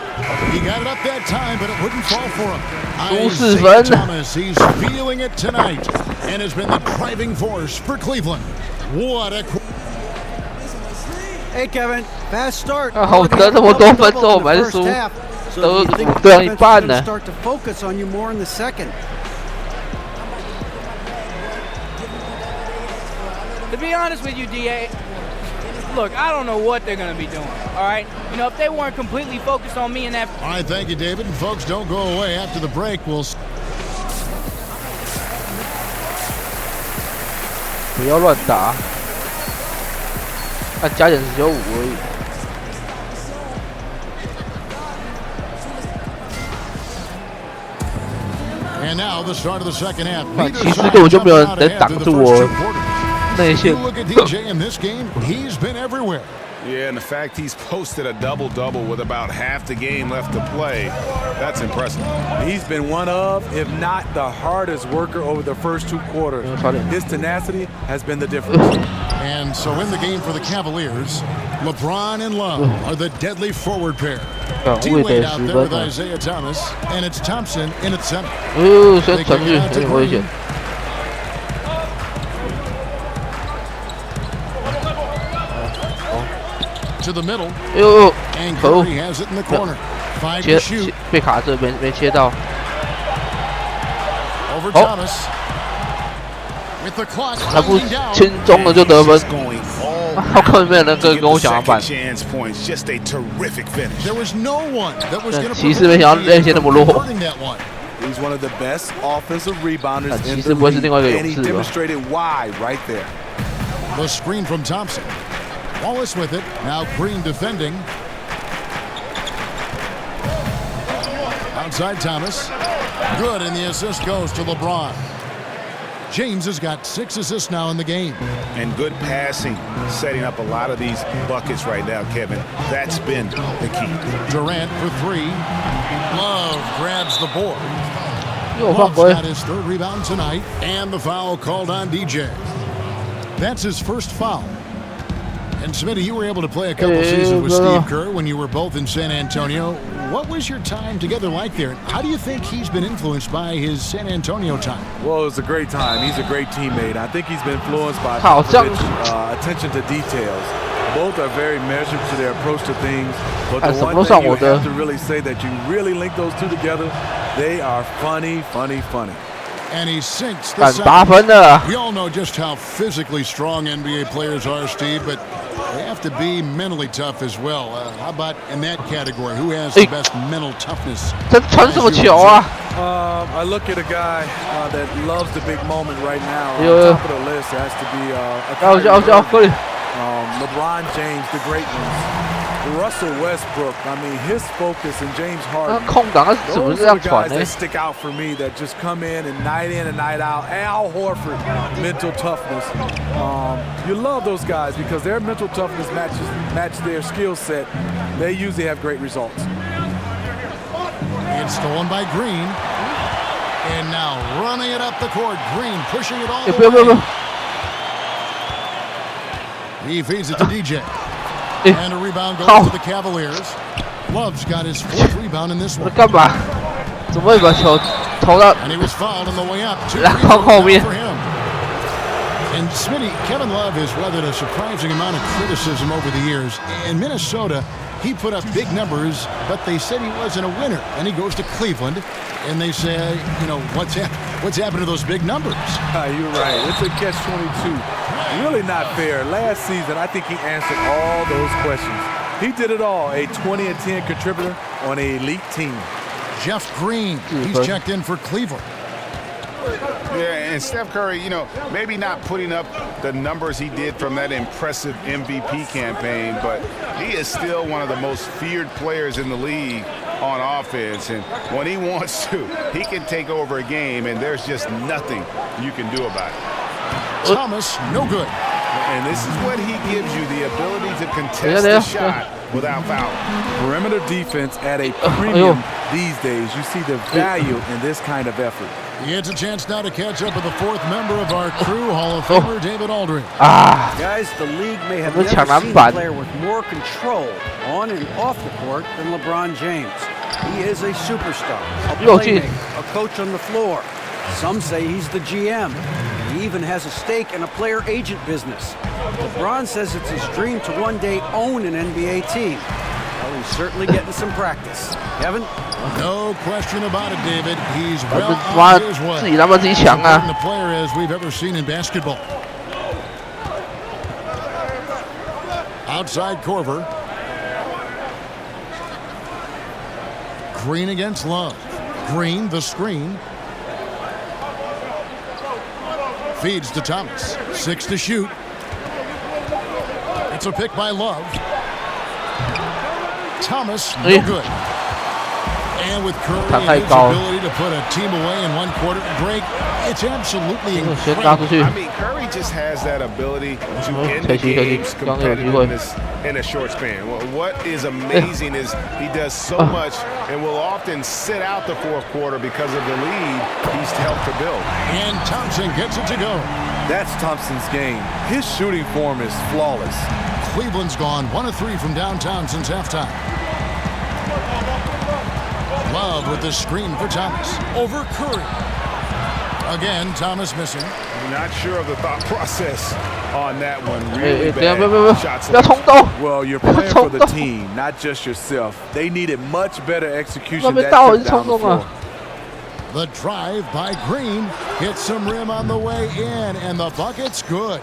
He got it up that time, but it wouldn't fall for him. Isaiah Thomas, he's feeling it tonight and has been the driving force for Cleveland. What a... Hey, Kevin, fast start. 好得这么多分钟，我们还是输，都对一半呢。 Start to focus on you more in the second. To be honest with you, DA, look, I don't know what they're going to be doing, all right? You know, if they weren't completely focused on me and that... All right, thank you, David. And folks, don't go away. After the break, we'll... 不要乱打，看加减只有5而已。 And now the start of the second half. 其实根本就没有人能挡住我内线。 Look at DJ in this game. He's been everywhere. Yeah, and the fact he's posted a double-double with about half the game left to play, that's impressive. He's been one of, if not the hardest worker over the first 2 quarters. His tenacity has been the difference. And so in the game for the Cavaliers, LeBron and Love are the deadly forward pair. D-Wade out there with Isaiah Thomas, and it's Thompson in at center. 先传去，有点危险。 To the middle. 哟， And 可恶！ Curry has it in the corner. 5 to shoot. 被卡着，没切到。 Over Thomas. With the clock 还不 winding down. 轻松的就得分，他根本没有人跟我想要办。 There was no one that was going to 骑士没想到内线那么弱。 He's one of the best offensive rebounders 骑 in 士 the 不会是另外一个 league, 勇 and he 士吧？ demonstrated why right there. The screen from Thompson. Wallace with it. Now Green defending. Outside Thomas. Good, and the assist goes to LeBron. James has got 6 assists now in the game. And good passing, setting up a lot of these buckets right now, Kevin. That's been the key. Durant for 3. Love grabs the board. Love's Love's got his 3rd rebound tonight, and the foul called on DJ. That's his first foul. And Smitty, you were able to play a couple seasons with Steve Kerr when you were both in San Antonio. What was your time together like there? How do you think he's been influenced by his San Antonio time? Well, it was a great time. He's a great teammate. I think he's been influenced by attention to details. Both are very measured to their approach to things. But the one thing you have to really say that you really link those two together, they are funny. And he sinks the second. We all know just how physically strong NBA players are, Steve, but they have to be mentally tough as well. How about in that category? Who has the best mental toughness? I look at a guy that loves the big moment right now. On top of the list has to be LeBron James, the great ones. Russell Westbrook, I mean, his focus and James Harden. Those are the guys that stick out for me that just come in and night out. Al Horford, mental toughness. You love those guys because their mental toughness match their skill set. They usually have great results. It's stolen by Green. And now running it up the court. Green pushing it all the way. He feeds it to DJ. And a rebound goes to the Cavaliers. Love's got his 4th rebound in this one. And he was fouled on the way up. 2 for him. And Smitty, Kevin Love has weathered a surprising amount of criticism over the years. In Minnesota, he put up big numbers, but they said he wasn't a winner. And he goes to Cleveland, and they say, you know, what's happened to those big numbers? You're right. It's a catch-22. Really not fair. Last season, I think he answered all those questions. He did it all. A 20 and 10 contributor on an elite team. Jeff Green, he's checked in for Cleveland. Yeah, and Steph Curry, you know, maybe not putting up the numbers he did from that impressive MVP campaign, but he is still one of the most feared players in the league on offense. And when he wants to, he can take over a game, and there's just nothing you can do about it. Thomas, no good. And this is what he gives you, the ability to contest the shot without fouling. Perimeter defense at a premium these days. You see the value in this kind of effort. He gets a chance now to catch up with the 4th member of our crew, Hall of Famer David Aldridge. Guys, the league may have never seen a player with more control on and off the court than LeBron James. He is a superstar, a playmaker, a coach on the floor. Some say he's the GM. He even has a stake in a player agent business. LeBron says it's his dream to one day own an NBA team. Well, he's certainly getting some practice. Kevin? No question about it, David. He's well on his way. The player as we've ever seen in basketball. Outside Korver. Green against Love. Green, the screen. Feeds to Thomas. 6 to shoot. It's a pick by Love. Thomas, no good. And with Curry and his ability to put a team away in 1 quarter, Greg, it's absolutely incredible. I mean, Curry just has that ability to end the game's competitiveness in a short span. What is amazing is he does so much and will often sit out the 4th quarter because of the lead he's helped to build. And Thompson gets it to go. That's Thompson's game. His shooting form is flawless. Cleveland's gone 1 of 3 from downtown since halftime. Love with the screen for Thomas. Over Curry. Again, Thomas missing. I'm not sure of the thought process on that one. Really bad shots. Well, you're playing for the team, not just yourself. They needed much better execution that trip down the floor. The drive by Green hits some rim on the way in, and the bucket's good.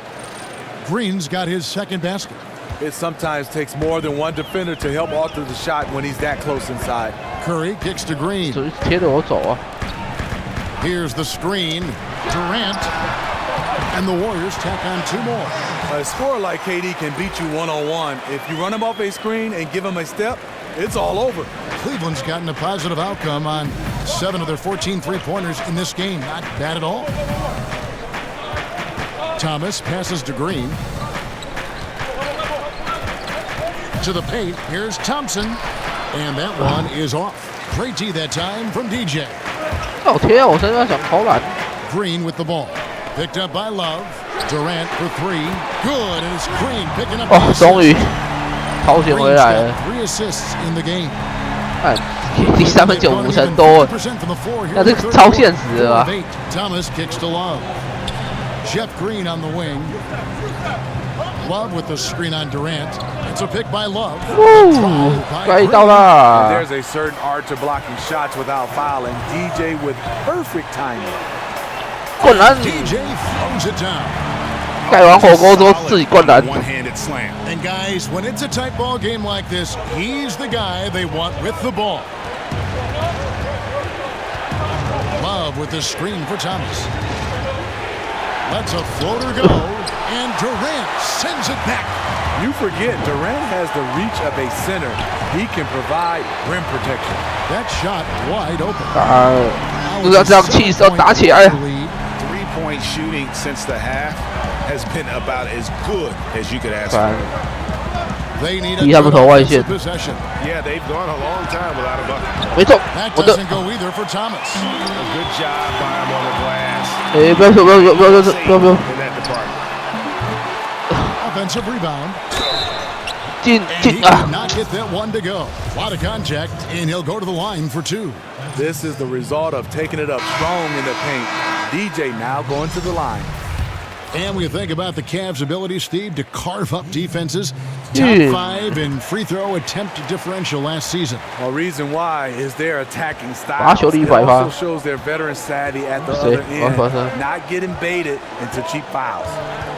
Green's got his second basket. It sometimes takes more than one defender to help alter the shot when he's that close inside. Curry kicks to Green. Here's the screen. Durant. And the Warriors tack on 2 more. A scorer like KD can beat you one-on-one. If you run him off a screen and give him a step, it's all over. Cleveland's gotten a positive outcome on 7 of their 14 three-pointers in this game. Not bad at all. Thomas passes to Green. To the paint, here's Thompson. And that one is off. Great D that time from DJ. 哦天啊，我真的要想投篮。Green with the ball. Picked up by Love. Durant for 3. Good, and it's Green picking up the assist. 终于超前回来了。 3 assists in the game. 看，第3分9五成多，那这个超现实的吧 Thomas kicks to Love. Jeff Green on the wing. Love with the screen on Durant. It's a pick by Love. 该到了。 There's a certain art to blocking shots without fouling. DJ with perfect timing. 灌篮 DJ throws it down. 盖完火锅之后自己灌篮。 And guys, when it's a tight ball game like this, he's the guy they want with the ball. Love with the screen for Thomas. Lets a floater go, and Durant sends it back. You forget, Durant has the reach of a center. He can provide rim protection. That shot wide open. 就要这样气势打起来。 3-point shooting since the half has been about as good as you could ask for. They need a 逼他们投外线。 possession. Yeah, they've gone a long time without a bucket. 没错， That 我的。 doesn't go either for Thomas. A good job by him on the glass. 哎，不要说，不要。 In that department. Offensive rebound. 进 And he 啊 did！not get that one to go. A lot of contact, and he'll go to the line for 2. This is the result of taking it up strong in the paint. DJ now going to the line. And we think about the Cavs' ability, Steve, to carve up defenses. Top 5 in free throw attempt differential last season. Well, reason why is their attacking style. 罚球率100%。 It also shows their veteran savvy at the other end, not getting baited into cheap fouls.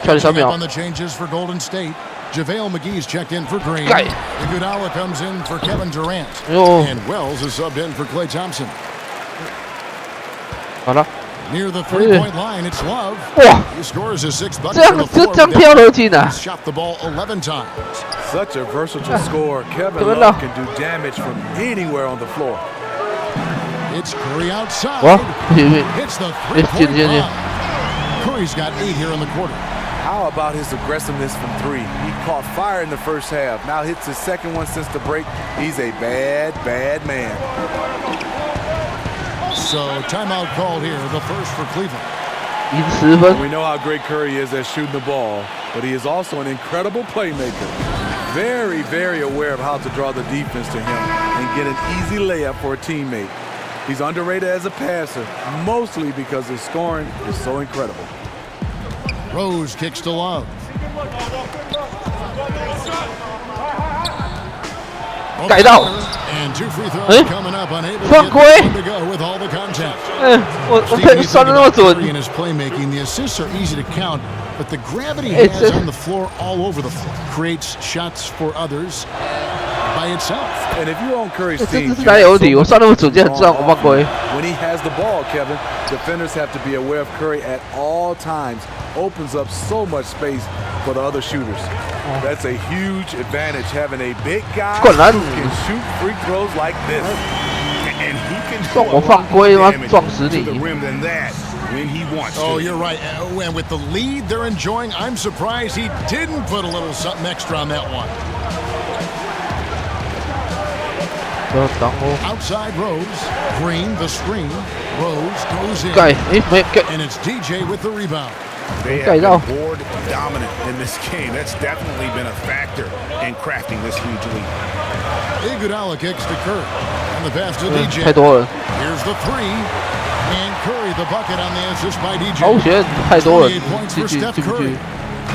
3秒 On the changes for Golden State. JaVale McGee's checked in for Green. Iguodala comes in for Kevin Durant. And Wells is subbed in for Klay Thompson. 好了。 Near the 3-point line, it's Love. 哇 He scores his 6th 这 bucket 样 for the 这 floor. 这样跳得进啊！ He's shot the ball 11 times. Such a versatile scorer. Kevin Love can do damage from anywhere on the floor. It's Curry outside. 哇，不行不行， Hits the 哎，进 3-point 进进 line. Curry's got 8 here in the quarter. How about his aggressiveness from 3? He caught fire in the first half. Now hits his second one since the break. He's a bad, bad man. So timeout called here, the first for Cleveland. 赢10分。 We know how great Curry is at shooting the ball, but he is also an incredible playmaker. Very, very aware of how to draw the defense to him and get an easy layup for a teammate. He's underrated as a passer, mostly because his scoring is so incredible. Rose kicks to Love. 改到。 And 2 free throws coming up, unable to 犯 get 规。 one to go with all the contact. 我 Steve, you 算 think 的那么 about 准。 Curry and his playmaking, the assists are easy to count, but the gravity he has on the floor all over the floor creates shots for others by itself. And if you own Curry's 这 team, 是哪有问题？我算那么准，就很知道我犯规。 when he has the ball, Kevin, defenders have to be aware of Curry at all times. Opens up so much space for the other shooters. That's a huge advantage having a big guy who can shoot free throws like this. And he can 撞我犯规吗？撞死你！ to the rim than that when he wants Oh, to. you're right. And with the lead they're enjoying, I'm surprised he didn't put a little something extra on that one. Outside Rose. Green, the screen. Rose goes in. And it's DJ with the rebound. They have been board dominant in this game. That's definitely been a factor in crafting this huge lead. Iguodala kicks to Curry. And the pass to DJ. 太多了。 Here's the 3. And Curry the bucket on the assist by DJ. 好险，太多了。 28 points for Steph Curry.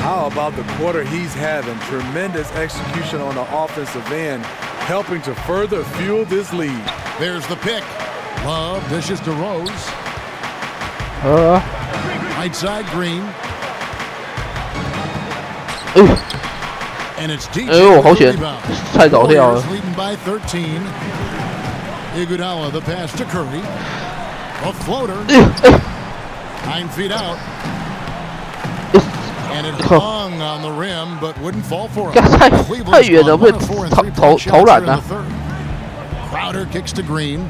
How about the quarter he's having? Tremendous execution on the offensive end, helping to further fuel this lead. There's the pick. Love dishes to Rose. Right side Green. And it's DJ. 哎呦，好险！太早跳了。 Leading by 13. Iguodala the pass to Curry. A floater. 9 feet out. And it hung on the rim, but wouldn't fall for him. 太远了，被投篮了。 Crowder kicks to Green.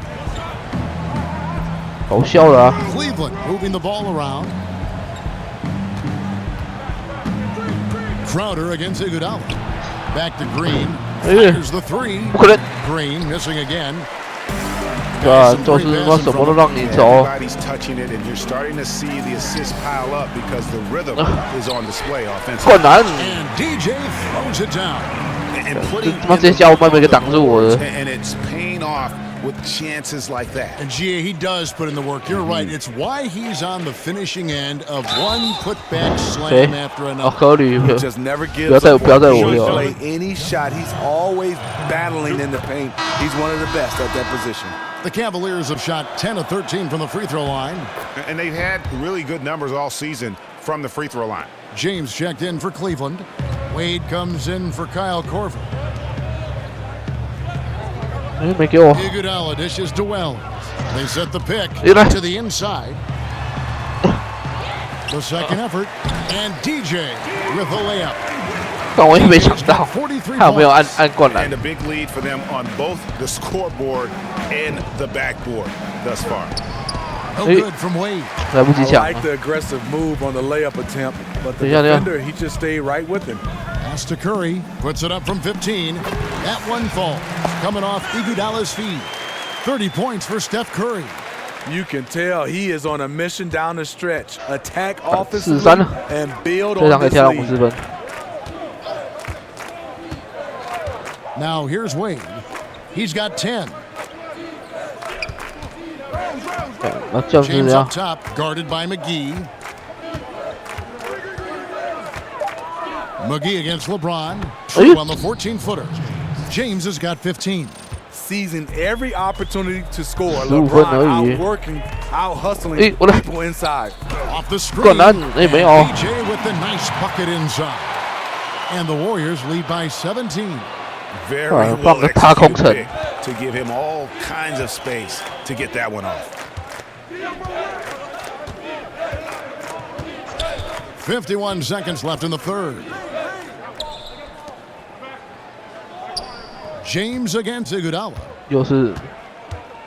搞笑了啊 Cleveland moving the ball around. Crowder against Iguodala. Back to Green. Fires the three. 不可能。 Green missing again. 对啊，就是说什么都让你走。 Everybody's touching it, and you're starting to see the assists pile up because the rhythm is on display offensively. 灌篮。 And DJ throws it down. 他妈直接叫我妹妹给挡住我了。 And it's paying off with chances like that. And GA, he does put in the work. You're right. It's why he's on the finishing end of one putback slam after another. 科里 just never 不要再我了。 play any shot. He's always battling in the paint. He's one of the best at that position. The Cavaliers have shot 10 of 13 from the free throw line. And they've had really good numbers all season from the free throw line. James checked in for Cleveland. Wade comes in for Kyle Korver. 没给我。 Iguodala dishes to Wells. They set the pick to the inside. The second effort, and DJ with a layup. 但我也没想到，他有没有按灌篮 And a big lead for them on both the scoreboard and the backboard thus far. No good from Wade. 来不及抢。 I like the aggressive move on the layup attempt, but the defender, he just stayed right with him. Pass to Curry, puts it up from 15. That one falls, coming off Iguodala's feet. 30 points for Steph Curry. You can tell he is on a mission down the stretch. Attack offensively and build on this lead. Now here's Wade. He's got 10. James up top, guarded by McGee. McGee against LeBron. True on the 14-footer. James has got 15. Seizing every opportunity to score. LeBron outworking, out-hustling people inside. Off the screen. DJ with the nice bucket inside. And the Warriors lead by 17. Very well executed pick to give him all kinds of space to get that one off. 51 seconds left in the third. James against Iguodala. 又是，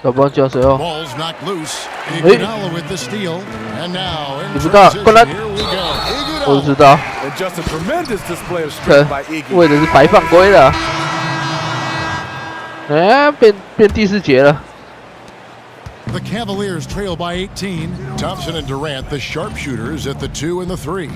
要不然叫谁哦？ Ball's knocked loose. Iguodala with the steal, and now in 你知道灌篮？ here we go. 我知道。 And just a tremendous display of strength by Iggy. 为的是白犯规了。哎，变第4节了。 The Cavaliers trail by 18. Thompson and Durant, the sharpshooters, at the 2 and the 3.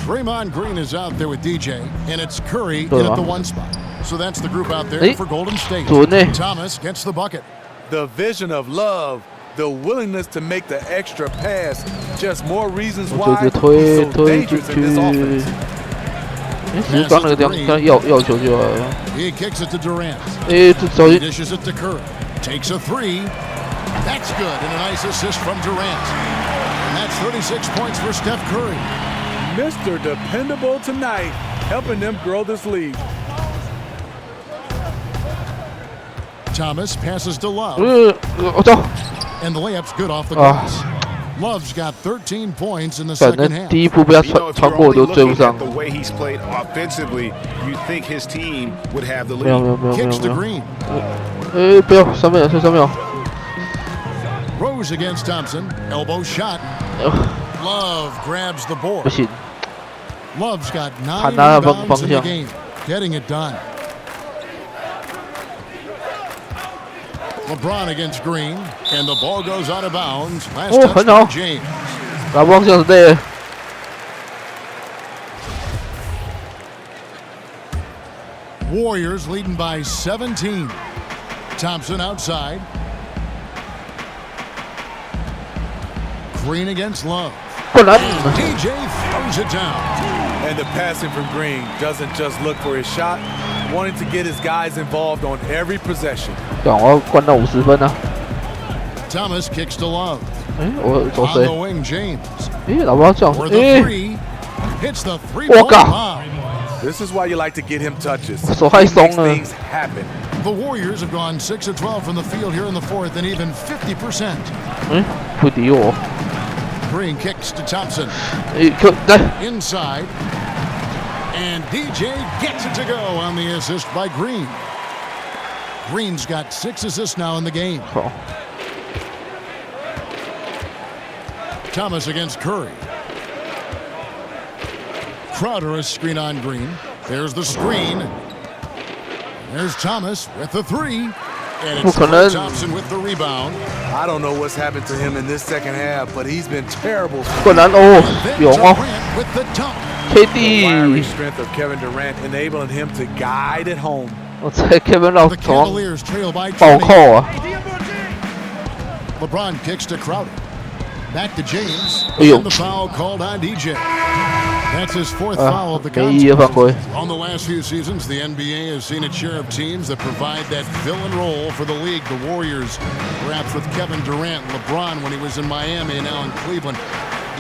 Draymond Green is out there with DJ, and it's Curry in at the 1 spot. So that's the group out there for Golden State. Thomas gets the bucket. The vision of love, the willingness to make the extra pass, just more reasons why he's so dangerous in this offense. He kicks it to Durant. 这手 He dishes it to Curry. Takes a 3. That's good, and a nice assist from Durant. And that's 36 points for Steph Curry. Mr. Dependable tonight, helping them grow this lead. Thomas passes to Love. And the layup's good off the glass. Love's got 13 points in the second half. 第一步不要超过我都追不上。 The way he's played offensively, you think his team would have the lead. 没有。 Kicks to Green. 不要3秒，剩3秒。 Rose against Thompson. Elbow shot. Love grabs the board. 不行。 Love's got 9 rebounds in the game. Getting it done. LeBron against Green, and the ball goes out of bounds. Last touch by James. 打不像是对。 Warriors leading by 17. Thompson outside. Green against Love. And DJ throws it down. And the passing from Green doesn't just look for his shot, wanting to get his guys involved on every possession. 我要灌到50分啊！ Thomas kicks to Love. 我走 On 谁 the？ wing, James. 老婆这样， For the three. Hits the 我 3-point 靠！ bomb. This is why you like to get him touches. 手太松 He 了 makes。things happen. The Warriors have gone 6 of 12 from the field here in the fourth and even 50%. 不敌我。 Green kicks to Thompson. 来 Inside. And DJ gets it to go on the assist by Green. Green's got 6 assists now in the game. Thomas against Curry. Crowder a screen on Green. There's the screen. There's Thomas with the three. And it's Clay Thompson with the rebound. I don't know what's happened to him in this second half, but he's been terrible. 困难哦，有哦 With the dunk. The ，KD， wiry strength of Kevin Durant enabling him to guide it home. 我猜 Kevin 老 The 从 Cavaliers trail by 暴 20. 扣啊！ LeBron kicks to Crowder. Back to James. Ayo. And the foul called on DJ. That's his fourth Ah, foul of the 没意义的犯规。 contest. On the last few seasons, the NBA has seen its share of teams that provide that villain role for the league. The Warriors, perhaps with Kevin Durant, LeBron when he was in Miami, and now in Cleveland.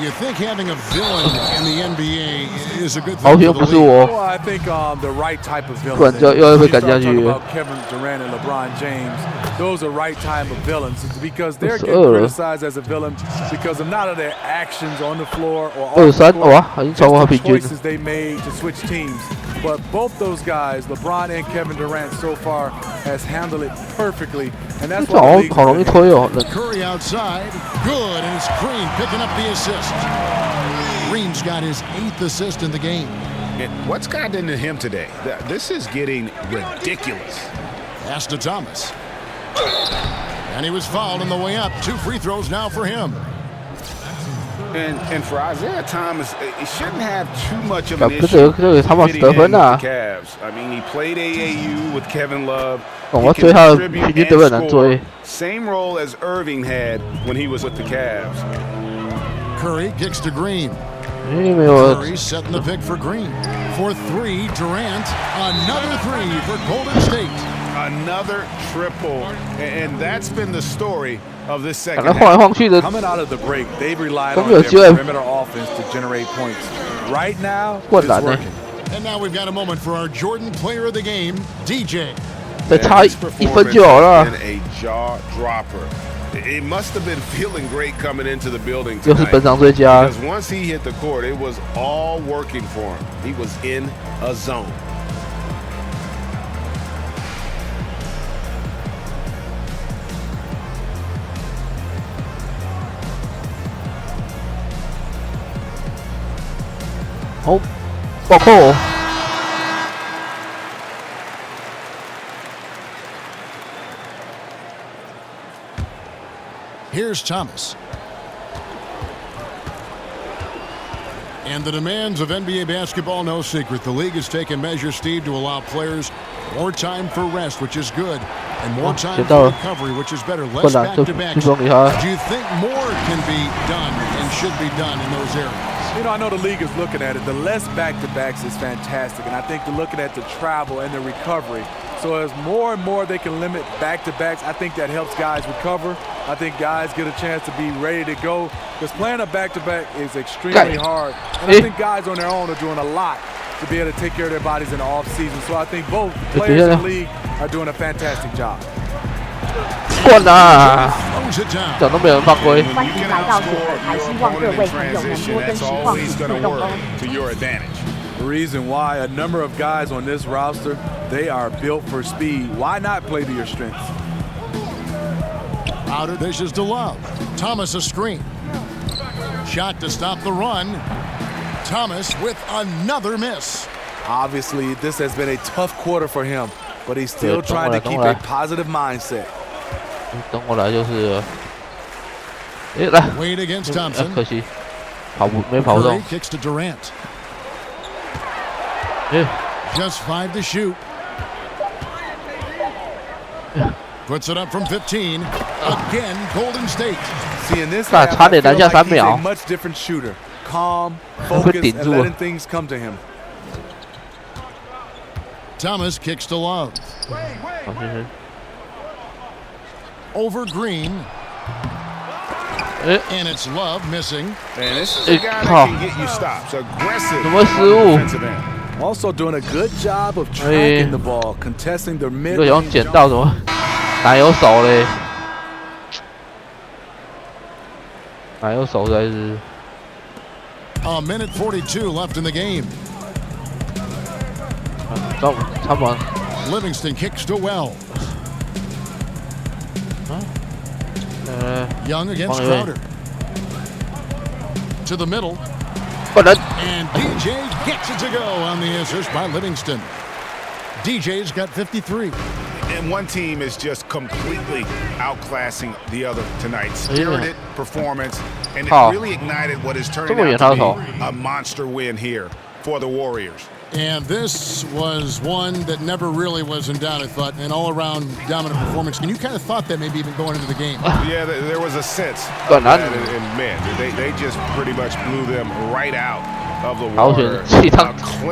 You think having a villain in the NBA is a good 好 thing 险 for 不 the 是 league? 我。 Well, I think the right type of 不然 villain. 就又会 You 赶 start 下去 talking。about Kevin Durant and LeBron James. Those are right type of villains because they're getting 22了 criticized as a villain because of not of their actions on the floor or off 23 the court, 哇，已经超过他 just 平 the 均了。 choices they made to switch teams. But both those guys, LeBron and Kevin Durant, so far has handled it perfectly, and that's 这 why 好 the 像 league 好容易推哦。 Curry outside. Good. And it's Green picking up the assist. Green's got his 8th assist in the game. And what's gotten into him today? This is getting ridiculous. Pass to Thomas. And he was fouled on the way up. 2 free throws now for him. And for Isaiah Thomas, it shouldn't have too much of 这 an 个 issue 这个他妈 fitting 得 in 分 with 啊 the！ Cavs. I mean, he played AAU with Kevin Love. 我 He 追 can 他的 distribute 平均 and 得分难 score. 追。 Same role as Irving had when he was with the Cavs. Curry kicks to Green. 没有 Curry setting the pick for Green. For 3, Durant. Another 3 for Golden State. Another triple. And that's been the story of this 反 second 正晃来 half. 晃去的， Coming out of the break, they've relied 都 on 没有 their 机会 perimeter offense to generate points. Right now, 灌 it's 篮呢 working.。 And now we've got a moment for our Jordan player of the game, DJ. 再差 His 1分就好 performance 了 has。been a jaw dropper. It must have been feeling great coming into the building 又是 tonight. 本场最佳 Because，once he hit the court, it was all working for him. He was in a zone. Oh, 暴扣！ Here's Thomas. And the demands of NBA basketball, no secret. The league has taken measures, Steve, to allow players more time for rest, which is good, and more time for recovery, which is better. Less back-to-backs. Do you think more can be done and should be done in those areas? You know, I know the league is looking at it. The less back-to-backs is fantastic, and I think they're looking at the travel and the recovery. So as more and more they can limit back-to-backs, I think that helps guys recover. I think guys get a chance to be ready to go because playing a back-to-back is extremely hard. And I think guys on their own are doing a lot to be able to take care of their bodies in the off-season. So I think both players in the league are doing a fantastic job. 灌啊！讲都没有人犯规。欢迎来到左耳台，希望各位朋友能多跟实况组互动哦。 To your advantage. The reason why a number of guys on this roster, they are built for speed. Why not play to your strengths? Outer dishes to Love. Thomas a screen. Shot to stop the run. Thomas with another miss. Obviously, this has been a tough quarter for him, but he's still trying to keep a positive mindset. 等我来就是，哎，来 Wade against Thompson. 可惜跑步没跑动 Curry。kicks to Durant. 哎， Just 5 to shoot. Puts it up from 15. Again, Golden State. See, in this 差 half, 差 I 点 feel 篮下 like 3 he's a 秒， much different shooter. Calm, 会 focused, 顶 and 住。 letting things come to him. Thomas kicks to Love. 好，谢谢。 Over Green. And it's Love missing. And this is a guy that can get you stops. Aggressive. 怎么失误？ Also doing a good job of tracking the ball, contesting the mid. 这个用捡到怎么哪有手嘞？哪有手才是？ A minute 42 left in the game. 差不多。 Livingston kicks to Wells. Young against Crowder. To the middle. And DJ gets it to go on the assist by Livingston. DJ's got 53. And one team is just completely outclassing the other tonight. Spirited performance, and it really ignited what is turning out to be a monster win here for the Warriors. And this was one that never really was in doubt, I thought, an all-around dominant performance. And you kind of thought that maybe even going into the game. Yeah, there was a sense. And man, they just pretty much blew them right out of the water. 这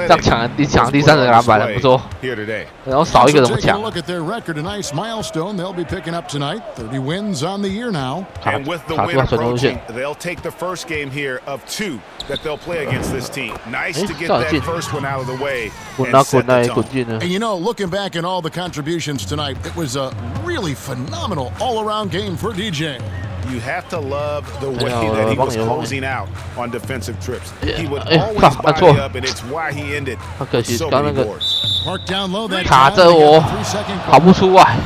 样抢第三个篮板很不错。 Here today. 然后少一个怎么 Taking a 抢？ look at their record, a nice milestone they'll be picking up tonight. 30 wins on the year now. And with the win approaching, they'll take the first game here of 2 that they'll play against this team. Nice to get that first one out of the way and set the tone. And you know, looking back at all the contributions tonight, it was a really phenomenal all-around game for DJ. You have to love the way that he was closing out on defensive trips. He would always body up, and it's why he ended so many boards. Mark down low that 卡 time. 着 They 我 got a 3-second 跑不出来。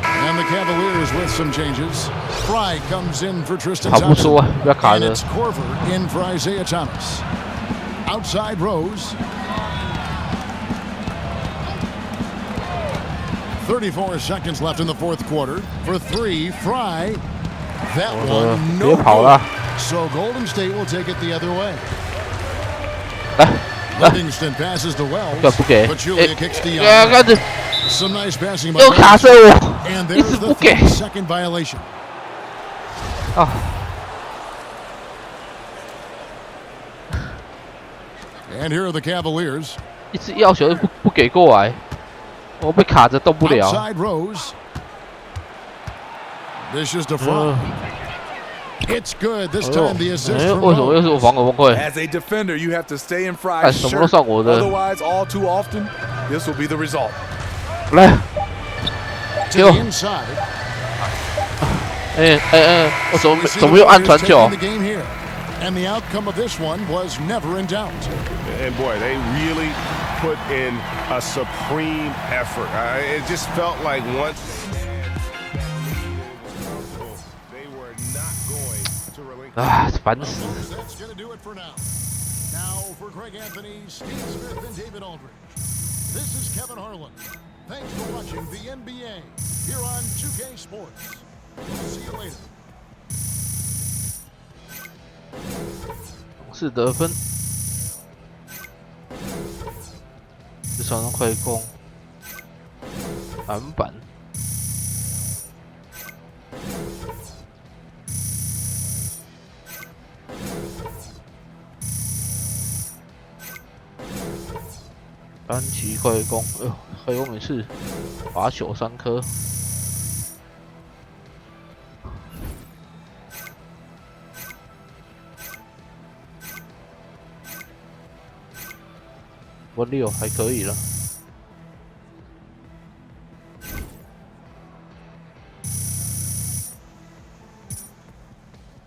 And the Cavaliers with some changes. Fry comes in for Tristan 跑不出 Thompson. 来，不要卡 And 着。 it's Corver in for Isaiah Thomas. Outside Rose. 34 seconds left in the fourth quarter. For 3, Fry. That one, no good. So Golden State will take it the other way. Livingston passes to Wells. But Julia kicks to Young. Some nice passing by Wells. And there's the 3-second violation. And here are the Cavaliers. 一直要球不给过来，我被卡着动不了。 Outside Rose. This is the front. It's good. This time the assist from 为什么又是我防守崩溃？ As a defender, you have to stay in Fry's 什么都 shirt. 算我的。 Otherwise, all too often, this will be the result. 来， To the inside. 我怎么又按传球？ The game here. And the outcome of this one was never in doubt. And boy, they really put in a supreme effort. It just felt like once they were not going to relinquish. 啊，烦死！ That's going to do it for now. Now for Greg Anthony, Steve Smith, and David Aldridge. This is Kevin Harlan. Thanks for watching the NBA here on 2K Sports. We'll see you later. 是得分，这场上快攻，篮板。单旗快攻，快攻每次罚球3颗。 6还可以了。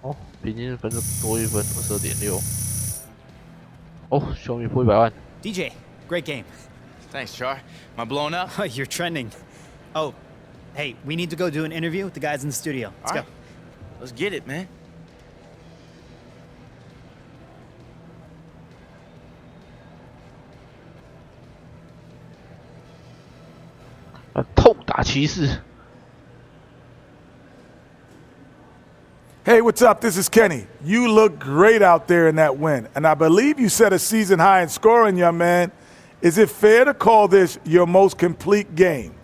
哦，平均分多1分，22.6。哦，球迷破100万。DJ, great game. Thanks, Char. Am I blowing up? You're trending. Oh, hey, we need to go do an interview with the guys in the studio. Let's go. Let's get it, man. 痛打骑士。 Hey, what's up? This is Kenny. You look great out there in that win, and I believe you set a season high in scoring, young man. Is it fair to call this your most complete game?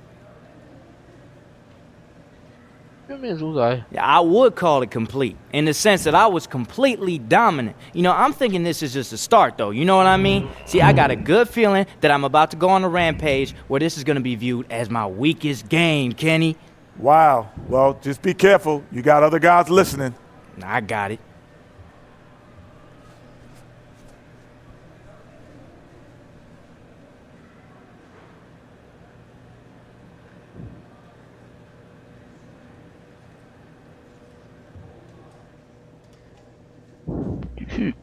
Yeah, I would call it complete in the sense that I was completely dominant. You know, I'm thinking this is just a start, though. You know what I mean? See, I got a good feeling that I'm about to go on a rampage where this is going to be viewed as my weakest game, Kenny. Wow. Well, just be careful. You got other guys listening. I got it. Shoot.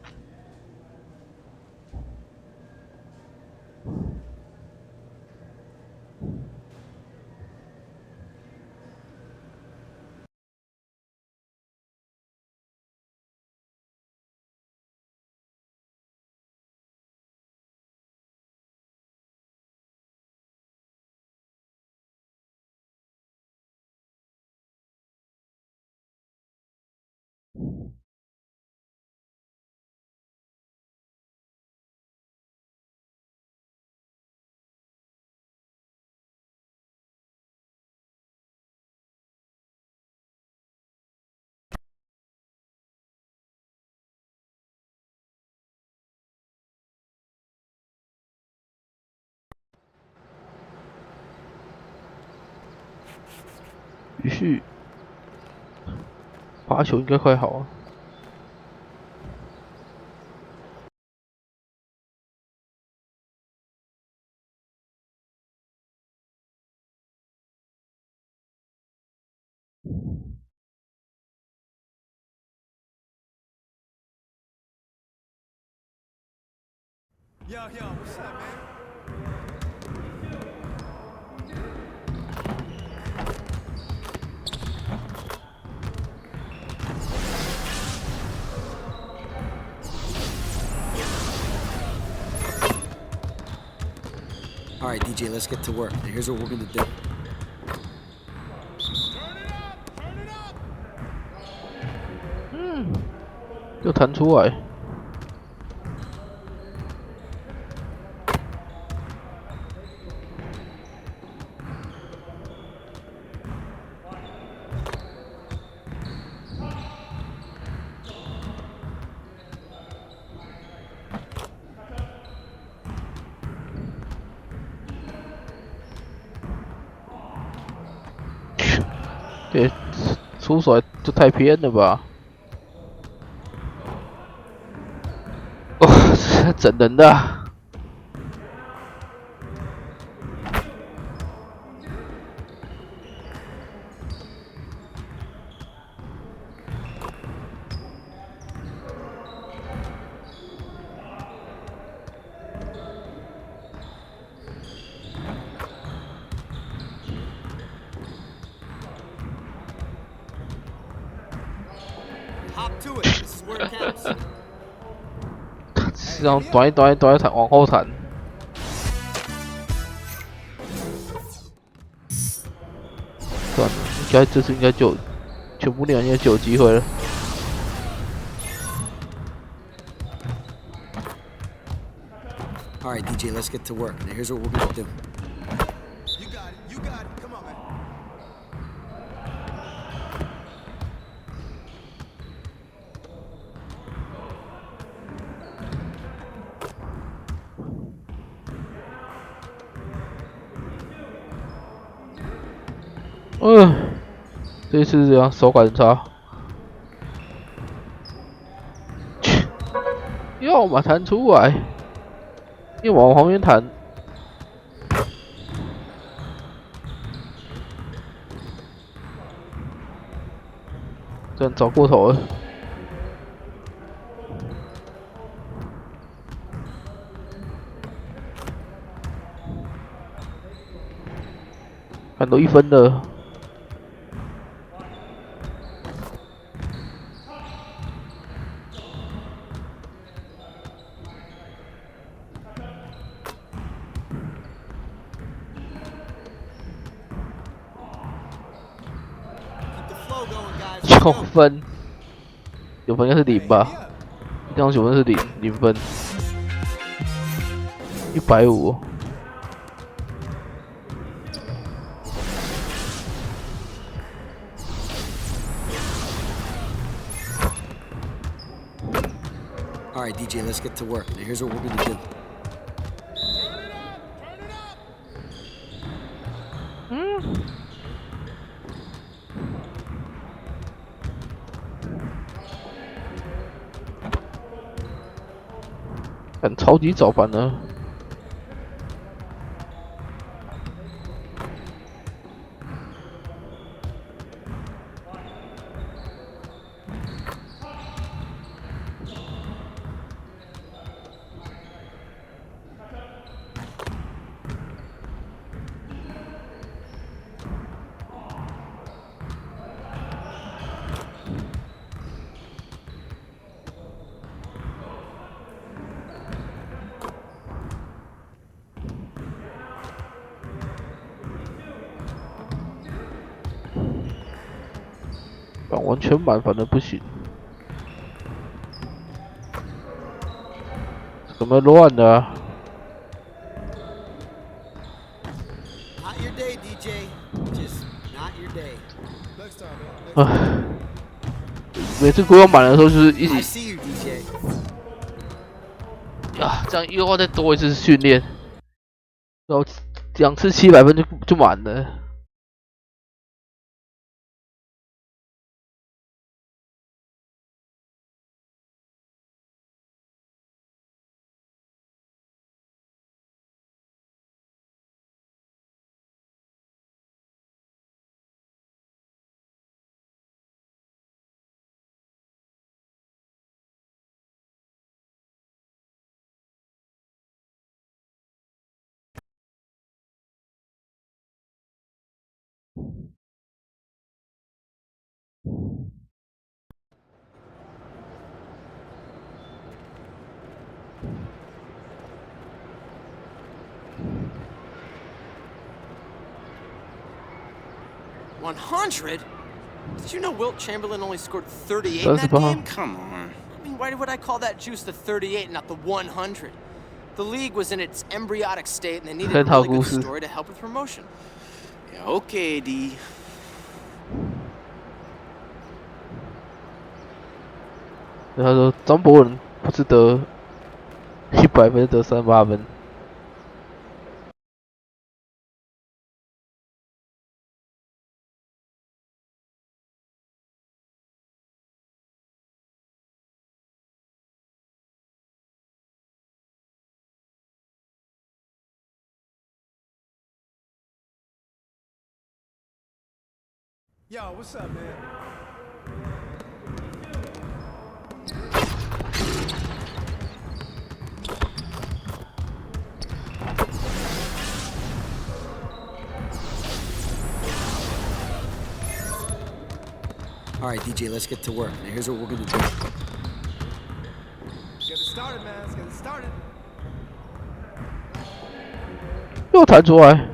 于是，罚球应该快好了。Yo, what's up, man? All right, DJ, let's get to work. Now, here's what we're gonna do. 又弹出来。对，出手就太偏了吧！哇，这整人的、啊。Hop to it. This is where it counts. 这样短一弹，往后弹。算了，这次应该就全部练应该就有机会了。All right, DJ, let's get to work. Now, here's what we're gonna do. You got it. You got it. Come on, man. 어, 这次是这样，手感差。要嘛弹出来，又往旁边弹。这样找过头了。看都1分了。9分，有分应该是0吧？这样9分是0分，150。All right, DJ, let's get to work. Now, here's what we're gonna do. 超级早班呢。完全满反正不行，怎么乱的啊？ Not your day, DJ. Just not your day. 唉，每次规划满的时候就是一 I 起 see you, DJ. 啊，这样又要再多一次训练，然后2次700分就满了。 100? Did you know Wilt Chamberlain only scored 38 in that game? Come on. I mean, why would I call that juice the 38 and not the 100? The league was in its embryonic state and they needed a really good story to help with promotion. Yeah, okay, D. 他说张伯伦不是得100分，得38分。 Yo, what's up, man? All right, DJ, let's get to work. Now, here's what we're gonna do. Let's get it started, man. Let's get it started. 又弹出来。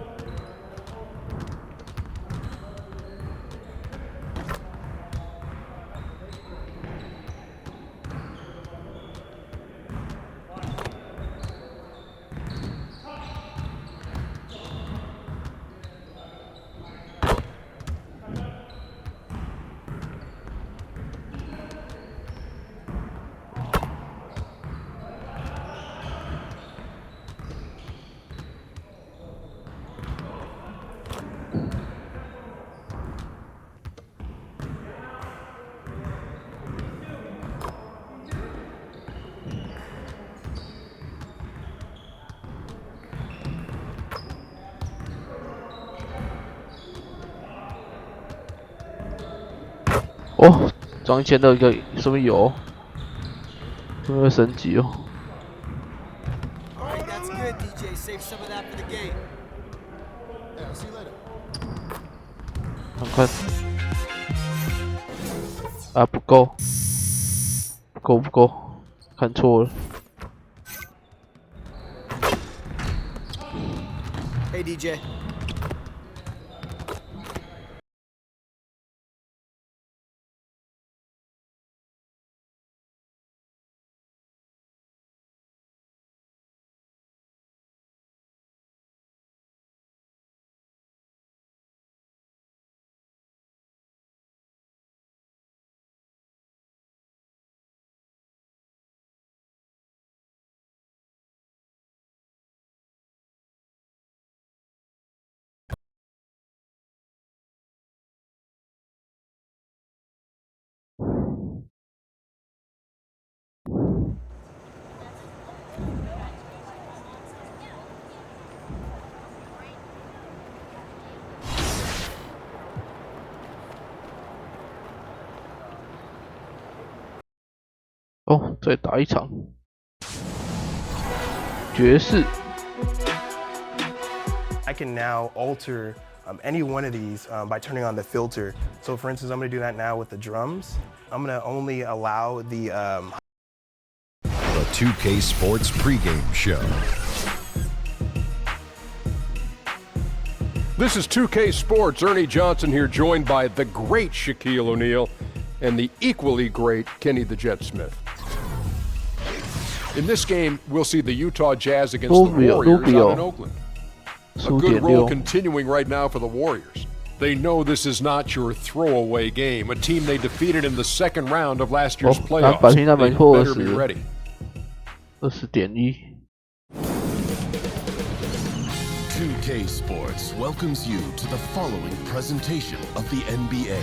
哦，装1000的一个说明有，会不会升级哦？ All right, that's good, DJ. Save some of that for the game. Yeah, I'll see you later. 看看，啊不够，不够，看错了。 Hey, DJ. 哦，再打一场爵士。I can now alter any one of these by turning on the filter. So for instance, I'm going to do that now with the drums. I'm going to only allow the 2K Sports pregame show. This is 2K Sports. Ernie Johnson here, joined by the great Shaquille O'Neal and the equally great Kenny the Jet Smith. In this game, we'll see the Utah Jazz against the Warriors out in Oakland. A good roll continuing right now for the Warriors. They know this is not your throwaway game, a team they defeated in the second round of last year's playoffs. They better be ready. 20.1 2K Sports welcomes you to the following presentation of the NBA.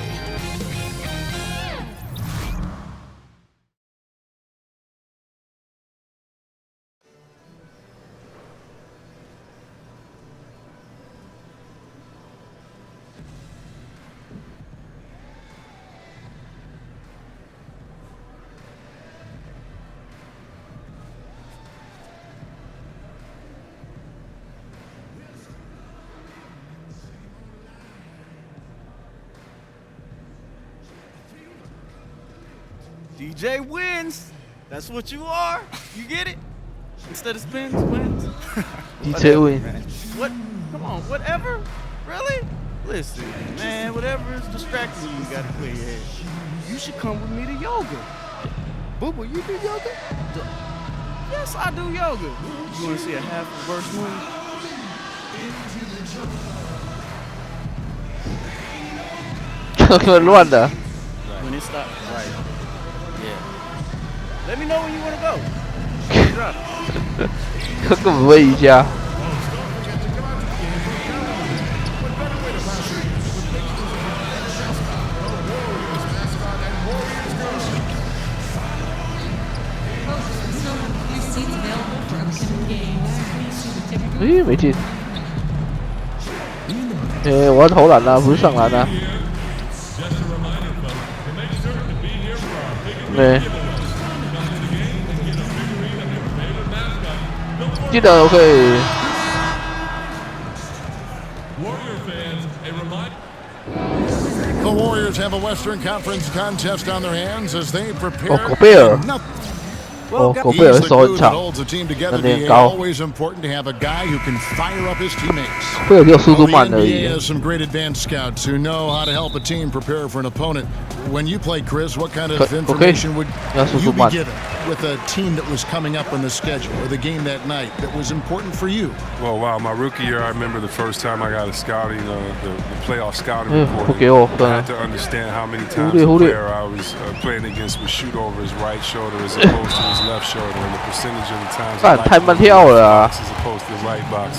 DJ wins. That's what you are. You get it? Instead of spins, wins. DJ wins. What? Come on, whatever? Really? Listen, man, whatever is distracting you, you gotta clear your head. You should come with me to yoga. Boo boo, you do yoga? Yes, I do yoga. You wanna see a half reverse move? When it stops, right. Yeah. Let me know when you want to go. Drop. 根本不会瑜伽。咦，没进。我要投篮啊，不是上篮啊。对。记得我可以。The Warriors have a Western Conference contest on their hands as they prepare. 狗贝尔。哦，狗贝尔手很长，那边高。Always important to have a guy who can fire up his teammates. 贝尔只有速度慢而 The 已。 NBA has some great advanced scouts who know how to help a team prepare for an opponent. When you played, Chris, what kind of information would you be given with a team that was coming up on the schedule or the game that night that was important for you? Well, wow, my rookie year, I remember the first time I got a scouting, the playoff scouting report. I had to understand how many times the player I was playing against would shoot over his right shoulder as opposed to his left shoulder, and the percentage of the times the box as opposed to the right box.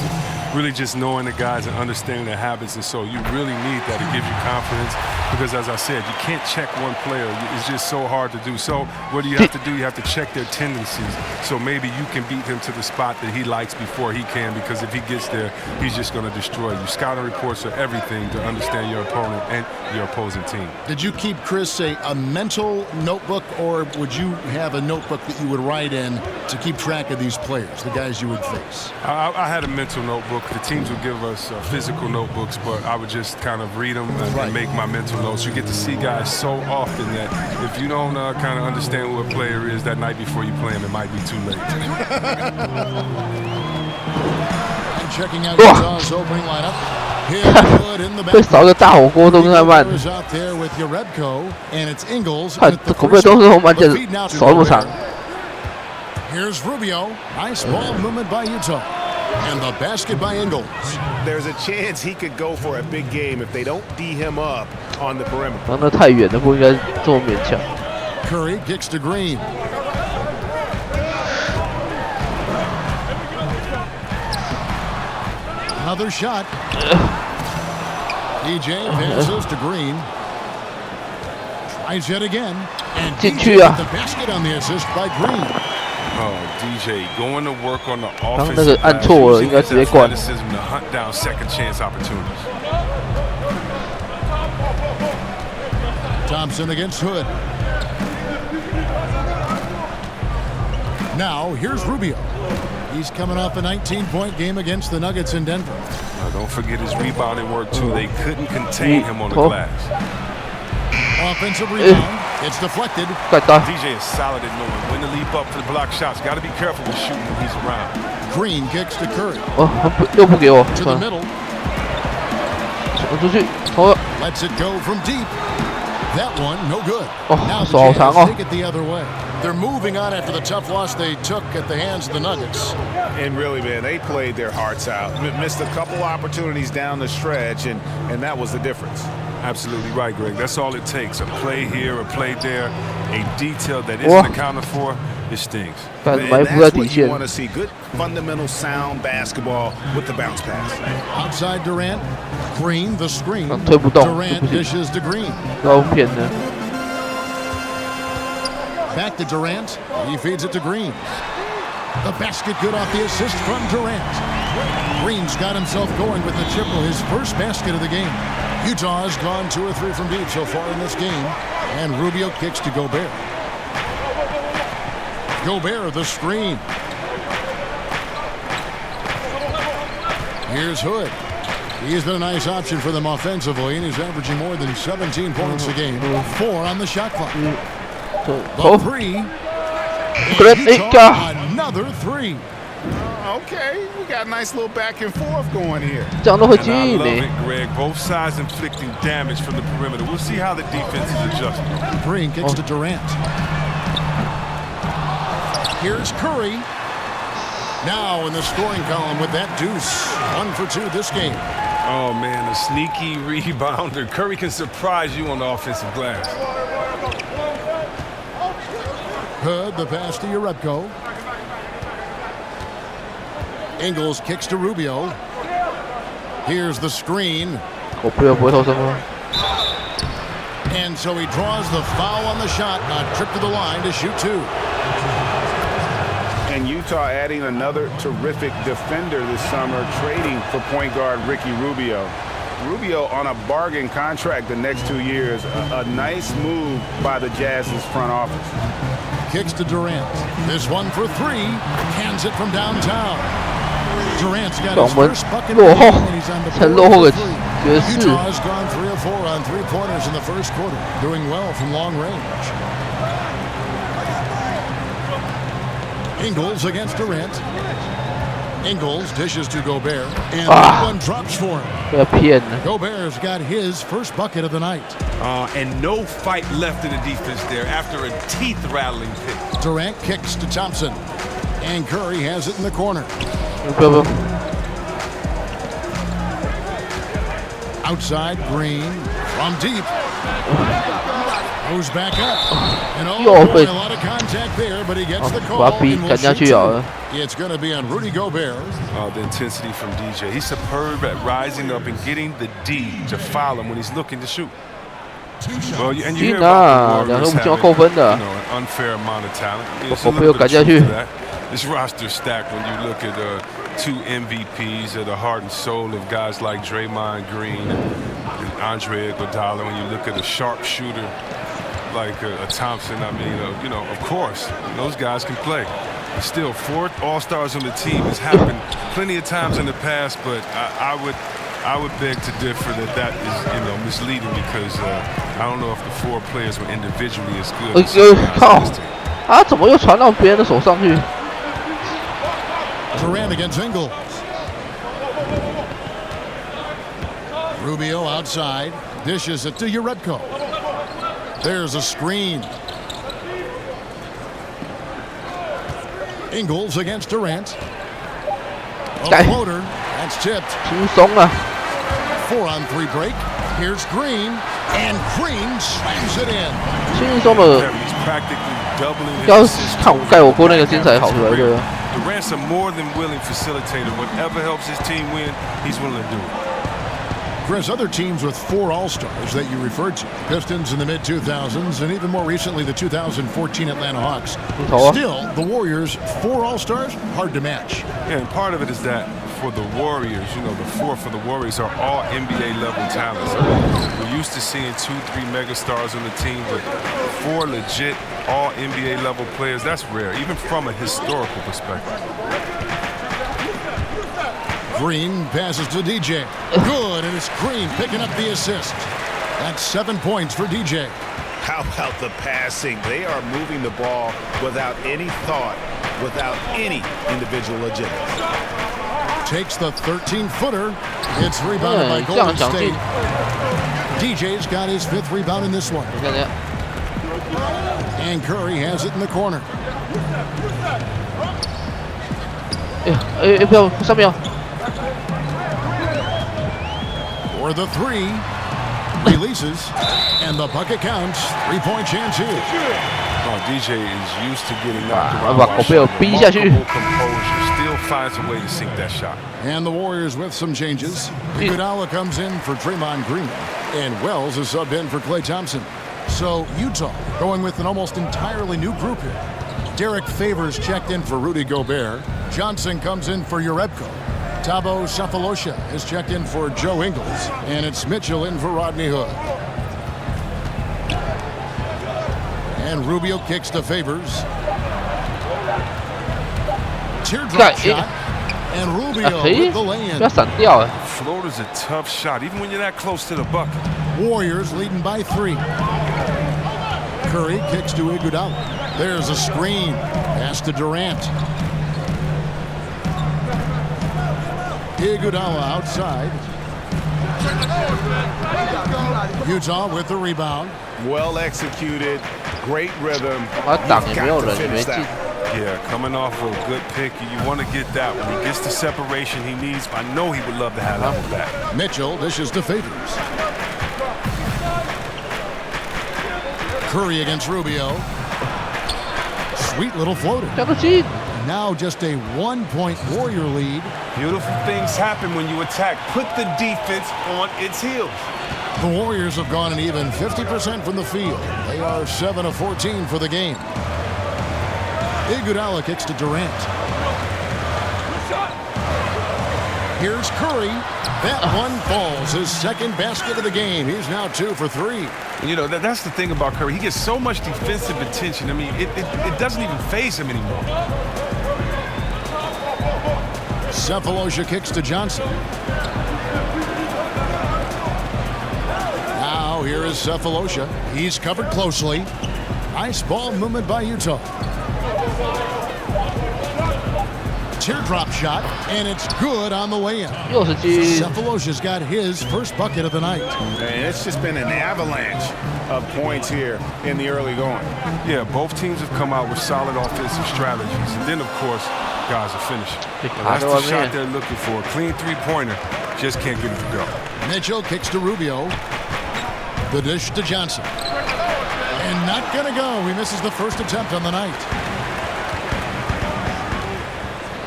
Really just knowing the guys and understanding their habits, and so you really need that. It gives you confidence because, as I said, you can't check one player. It's just so hard to do. So what do you have to do? You have to check their tendencies. So maybe you can beat him to the spot that he likes before he can, because if he gets there, he's just going to destroy you. Scouting reports are everything to understand your opponent and your opposing team. Did you keep, Chris, a mental notebook, or would you have a notebook that you would write in to keep track of these players, the guys you would face? I had a mental notebook. The teams would give us physical notebooks, but I would just kind of read them and make my mental notes. You get to see guys so often that if you don't kind of understand who a player is that night before you play him, it might be too late. And checking out Utah's opening lineup. 被扫个大火锅都跟他慢。看这口碑都是红板剑，手那么长。 Here's Rubio. Nice ball movement by Utah. And the basket by Ingles. There's a chance he could go for a big game if they don't D him up on the perimeter. 那太远了，不应该这么勉强。 Curry kicks to Green. Another shot. DJ passes to Green. Tries yet again. And DJ with the basket on the assist by Green. Oh, DJ going to work on the 刚那个按错了，应该直接灌。 to hunt down second chance opportunities. Thompson against Hood. Now, here's Rubio. He's coming off a 19-point game against the Nuggets in Denver. Now, don't forget his rebounding work, too. They couldn't contain him on the glass. Offensive rebound. It's deflected. DJ is solid at knowing when to leap up for the block shots. Got to be careful with shooting when he's around. Green kicks to Curry. 又不给我， To the middle. 传出去，投了。 Lets it go from deep. That one, no good. 哦， Now 手好长 the 哦。 Jazz take it the other way. They're moving on after the tough loss they took at the hands of the Nuggets. And really, man, they played their hearts out. Missed a couple opportunities down the stretch, and that was the difference. Absolutely right, Greg. That's all it takes. A play here, a play there, a detail that isn't accounted for. It stings. And that's what you want to see. Good, fundamental, sound basketball with the bounce pass. Outside Durant. Green, the screen. 推不动， Durant dishes to Green. 高骗的。 Back to Durant. He feeds it to Green. The basket good off the assist from Durant. Green's got himself going with the triple, his first basket of the game. Utah has gone 2 or 3 from deep so far in this game. And Rubio kicks to Gobert. Gobert, the screen. Here's Hood. He's been a nice option for them offensively, and he's averaging more than 17 points a game. 4 on the shot clock. The 3. Utah, another 3. Okay, we got a nice little back and forth going here. And I love it, Greg. Both sides inflicting damage from the perimeter. We'll see how the defense is adjusting. Green kicks to Durant. Here's Curry. Now in the scoring column with that deuce. 1 for 2 this game. Oh, man, a sneaky rebounder. Curry can surprise you on the offensive glass. Hood, the pass to Urebko. Ingles kicks to Rubio. Here's the screen. And so he draws the foul on the shot. A trip to the line to shoot 2. And Utah adding another terrific defender this summer, trading for point guard Ricky Rubio. Rubio on a bargain contract the next 2 years. A nice move by the Jazz's front office. Kicks to Durant. This one for 3. Cans it from downtown. Durant's got his first bucket and he's on the board for 3. Utah has gone 3 of 4 on 3-pointers in the first quarter, doing well from long range. Ingles against Durant. Ingles dishes to Gobert, and that one drops for him. Gobert's got his first bucket of the night. And no fight left in the defense there after a teeth-rattling pick. Durant kicks to Thompson, and Curry has it in the corner. Outside, Green from deep. Goes back up. And a lot of contact there, but he gets the call. And we'll it's going to be on Rudy Gobert. The intensity from DJ. He's superb at rising up and getting the D to foul him when he's looking to shoot. Well, and you hear about the Warriors having, an unfair amount of talent. It's a little bit of truth to that. This roster's stacked when you look at 2 MVPs that are the heart and soul of guys like Draymond Green and Andre Iguodala. When you look at a sharpshooter like a Thompson, I mean, of course, those guys can play. But still, 4 All-Stars on the team has happened plenty of times in the past, but I would beg to differ that is, misleading because I don't know if the 4 players were individually as good. 他怎么又传到别人的手上去？ Durant against Ingles. Rubio outside, dishes it to Urebko. There's a screen. Ingles against Durant. A floater. That's tipped. 4 on 3 break. Here's Green. And Green slams it in. 轻松的。要看我盖我锅那个精彩好出来对吧？ Durant's a more than willing facilitator. Whatever helps his team win, he's willing to do it. Chris, other teams with 4 All-Stars that you referred to, Pistons in the mid-2000s, and even more recently the 2014 Atlanta Hawks. Still, the Warriors, 4 All-Stars, hard to match. Yeah, and part of it is that for the Warriors, you know, the 4 for the Warriors are all NBA level talents. We're used to seeing 2, 3 megastars on the team, but 4 legit all NBA level players, that's rare, even from a historical perspective. Green passes to DJ. Good, and it's Green picking up the assist. That's 7 points for DJ. How about the passing? They are moving the ball without any thought, without any individual agility. Takes the 13-footer. It's rebounded by Golden State. DJ's got his 5th rebound in this one. And Curry has it in the corner. For the 3. Releases, and the bucket counts. 3-point chance here. Oh, DJ is used to getting knocked around. Composure, still finds a way to sink that shot. And the Warriors with some changes. Iguodala comes in for Draymond Green, and Wells is subbed in for Klay Thompson. So Utah going with an almost entirely new group here. Derek Favors checked in for Rudy Gobert. Johnson comes in for Jerebko. Thabo Sefolosha is checked in for Joe Ingles, and it's Mitchell in for Rodney Hood. And Rubio kicks to Favors. Teardrop shot, and Rubio with the lay-in. Floater's a tough shot, even when you're that close to the bucket. Warriors leading by 3. Curry kicks to Iguodala. There's a screen. Pass to Durant. Iguodala outside. Utah with the rebound. Well executed, great rhythm. You've got to finish that. Yeah, coming off a good pick, you want to get that. When he gets the separation he needs, I know he would love to have that one back. Mitchell dishes to Favors. Curry against Rubio. Sweet little floater. Now just a 1-point Warrior lead. Beautiful things happen when you attack. Put the defense on its heels. The Warriors have gone an even 50% from the field. They are 7 of 14 for the game. Iguodala kicks to Durant. Here's Curry. That one falls. His 2nd basket of the game. He's now 2 for 3. You know, that's the thing about Curry. He gets so much defensive attention. I mean, it doesn't even faze him anymore. Sefolosha kicks to Johnson. Now here is Sefolosha. He's covered closely. Nice ball movement by Utah. Teardrop shot, and it's good on the lay-in. Sefolosha's got his first bucket of the night. And it's just been an avalanche of points here in the early going. Yeah, both teams have come out with solid offensive strategies. And then, of course, guys are finishing. That's the shot they're looking for. A clean 3-pointer. Just can't get it to go. Mitchell kicks to Rubio. The dish to Johnson. And not going to go. He misses the first attempt on the night.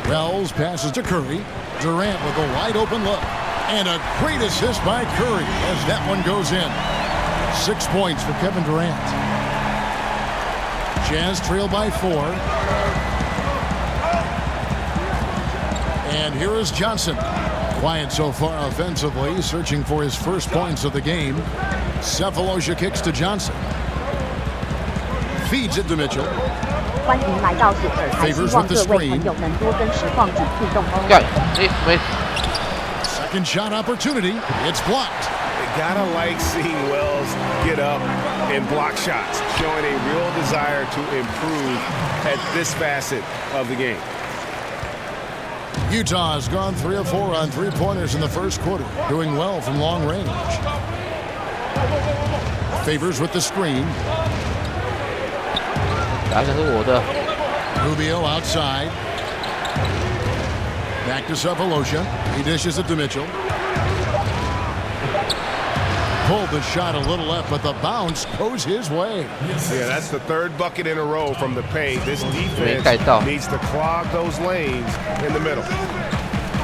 Wells passes to Curry. Durant with a wide open look. And a great assist by Curry as that one goes in. 6 points for Kevin Durant. Jazz trail by 4. And here is Johnson. Quiet so far offensively, searching for his first points of the game. Sefolosha kicks to Johnson. Feeds it to Mitchell. 欢迎来到索尔台，希望各位朋友能多跟实况主互动哦。Second shot opportunity. It's blocked. You gotta like seeing Wells get up and block shots, showing a real desire to improve at this facet of the game. Utah has gone 3 of 4 on 3-pointers in the first quarter, doing well from long range. Favors with the screen. Rubio outside. Back to Sefolosha. He dishes it to Mitchell. Pulled the shot a little left, but the bounce goes his way. Yeah, that's the 3rd bucket in a row from the paint. This defense needs to clog those lanes in the middle.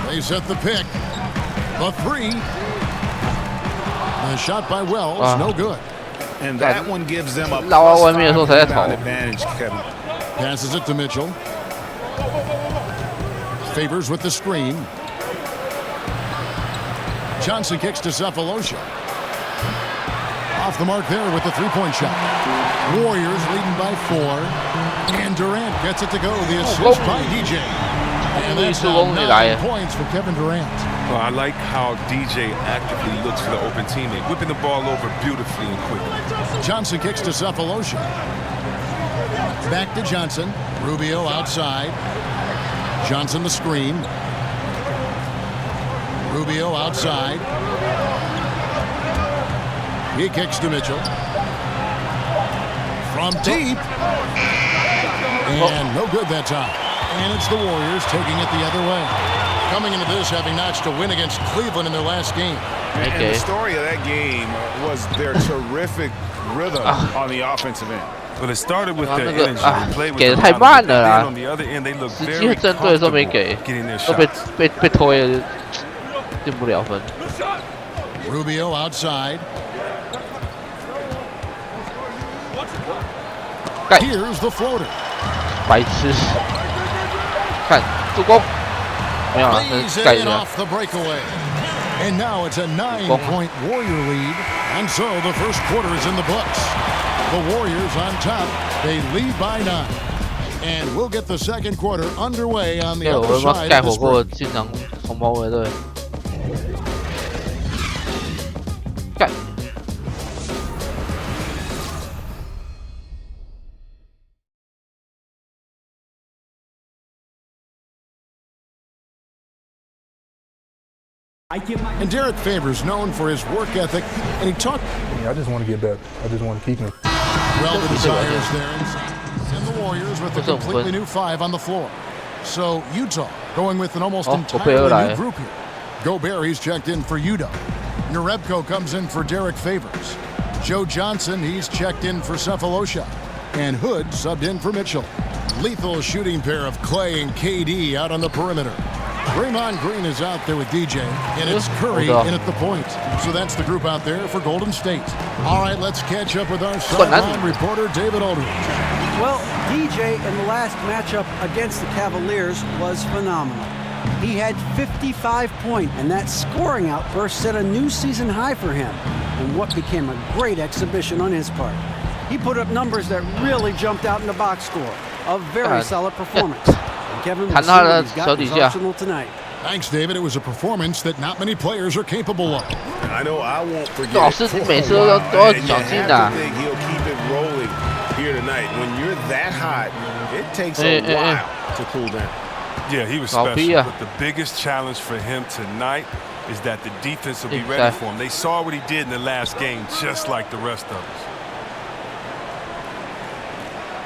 They set the pick. The 3. The shot by Wells, no good. And that one gives them a +5 advantage, Kevin. Passes it to Mitchell. Favors with the screen. Johnson kicks to Cephalosha. Off the mark there with the three-point shot. Warriors leading by 4. And Durant gets it to go. The assist by DJ. And that's now 9 points for Kevin Durant. Well, I like how DJ actively looks for the open teammate, whipping the ball over beautifully and quickly. Johnson kicks to Cephalosha. Back to Johnson. Rubio outside. Johnson the screen. Rubio outside. He kicks to Mitchell. From deep. And no good that time. And it's the Warriors taking it the other way. Coming into this, having notched a win against Cleveland in their last game. And the story of that game was their terrific rhythm on the offensive end. Well, it started with their energy. They played with 给的太慢了啦！ on the other end, they look 直 very 接针对的时候没 comfortable 给， getting their 都被 shots. 被推了，进不了分。 Rubio outside. Here's the floater. 白痴！看助攻，没有了，那是盖一 Lays it 下 off。the breakaway. And now it's a 9-point Warrior lead. And so the first quarter is in the books. The Warriors on top. They lead by 9. And we'll get the second quarter underway on the 对，我 other 他妈 side 盖 of 火 this 锅 break. 经常红包围队。盖。 And Derek Favors known for his work ethic, and he talked. I just want to get better. I just want to keep him. Well, the desires there inside. And the Warriors with a completely new 5 on the floor. So Utah going with an almost entirely new group here. Gobert, he's checked in for Udo. Nerebko comes in for Derek Favors. Joe Johnson, he's checked in for Cephalosha. And Hood subbed in for Mitchell. Lethal shooting pair of Clay and KD out on the perimeter. Draymond Green is out there with DJ, and it's Curry in at the point. So that's the group out there for Golden State. All right, let's catch up with our sideline reporter, David Aldridge. Well, DJ in the last matchup against the Cavaliers was phenomenal. He had 55 points, and that scoring outburst set a new season high for him in what became a great exhibition on his part. He put up numbers that really jumped out in the box score. A very solid performance. Kevin, we'll see what he's got in his arsenal tonight. Thanks, David. It was a performance that not many players are capable of. I know I won't forget. 老师，你每次都要小心的。 I think he'll keep it rolling here tonight. When you're that hot, it takes a while to cool down. Yeah, he was special. But the biggest challenge for him tonight is that the defense will be ready for him. They saw what he did in the last game, just like the rest of us.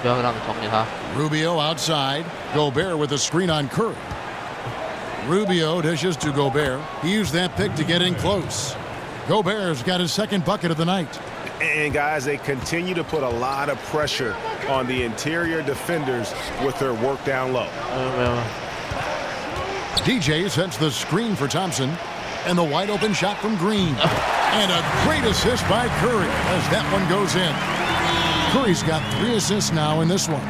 不要让你传给他。 Rubio outside. Gobert with a screen on Curry. Rubio dishes to Gobert. He used that pick to get in close. Gobert's got his second bucket of the night. And guys, they continue to put a lot of pressure on the interior defenders with their work down low. DJ sets the screen for Thompson. And the wide open shot from Green. And a great assist by Curry as that one goes in. Curry's got 3 assists now in this one.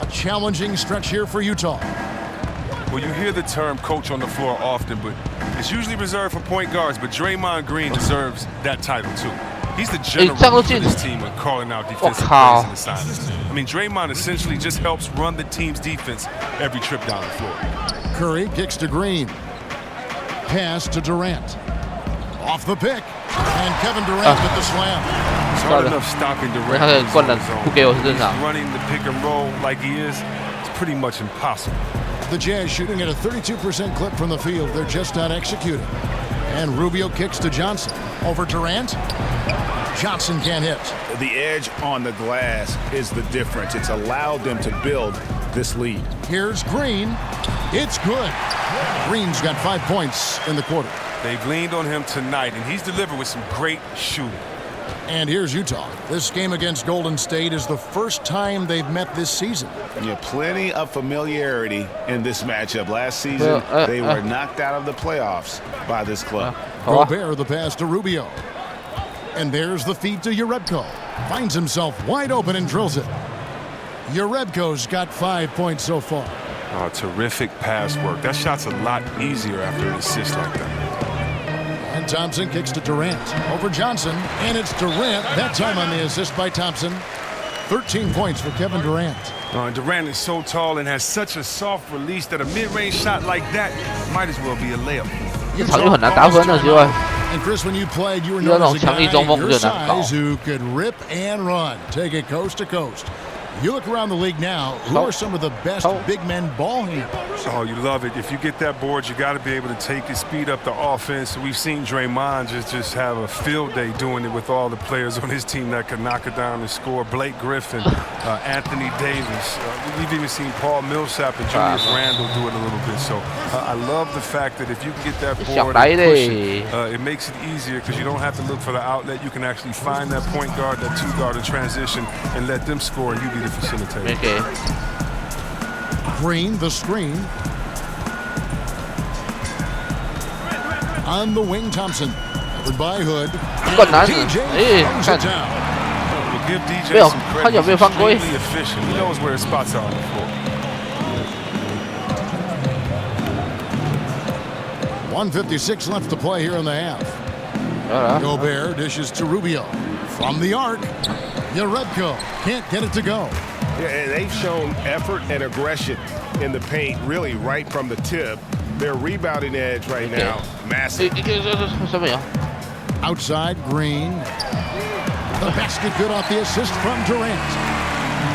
A challenging stretch here for Utah. Well, you hear the term coach on the floor often, but it's usually reserved for point guards. But Draymond Green deserves that title, too. He's the general for this team when calling out defensive plays and assignments. I mean, Draymond essentially just helps run the team's defense every trip down the floor. Curry kicks to Green. Pass to Durant. Off the pick. And Kevin Durant with the slam. It's hard enough stopping Durant. He's running the pick and roll like he is. It's pretty much impossible. The Jazz shooting at a 32% clip from the field. They're just not executing. And Rubio kicks to Johnson. Over Durant. Johnson can't hit. The edge on the glass is the difference. It's allowed them to build this lead. Here's Green. It's good. Green's got 5 points in the quarter. They've leaned on him tonight, and he's delivered with some great shooting. And here's Utah. This game against Golden State is the first time they've met this season. Yeah, plenty of familiarity in this matchup. Last season, they were knocked out of the playoffs by this club. Gobert the pass to Rubio. And there's the feed to Jerebko. Finds himself wide open and drills it. Jerebko's got 5 points so far. Oh, terrific pass work. That shot's a lot easier after an assist like that. And Thompson kicks to Durant. Over Johnson, and it's Durant. That time on the assist by Thompson. 13 points for Kevin Durant. Durant is so tall and has such a soft release that a mid-range shot like that might as well be a layup. 这场就很难打分了，结果 And Chris, when you played, you were known as a guy your size who could rip and run, take it coast to coast. You look around the league now, who are some of the best big men ball handlers? Oh, you love it. If you get that board, you got to be able to take it, speed up the offense. We've seen Draymond just have a field day doing it with all the players on his team that could knock it down and score. Blake Griffin, Anthony Davis. We've even seen Paul Millsap and Julius Randle do it a little bit. So I love the fact that if you can get that board and push it, it makes it easier because you don't have to look for the outlet. You can actually find that point guard, that two guard in transition, and let them score, and you be the facilitator. Okay. Green, the screen. On the wing, Thompson. Covered by Hood. DJ throws it down. We'll give DJ some credit. He's extremely efficient. He knows where his spots are on the floor. 1:56 left to play here in the half. Gobert dishes to Rubio. From the arc, Yaredko can't get it to go. Yeah, and they've shown effort and aggression in the paint, really right from the tip. Their rebounding edge right now, massive. Outside, Green. The basket good off the assist from Durant.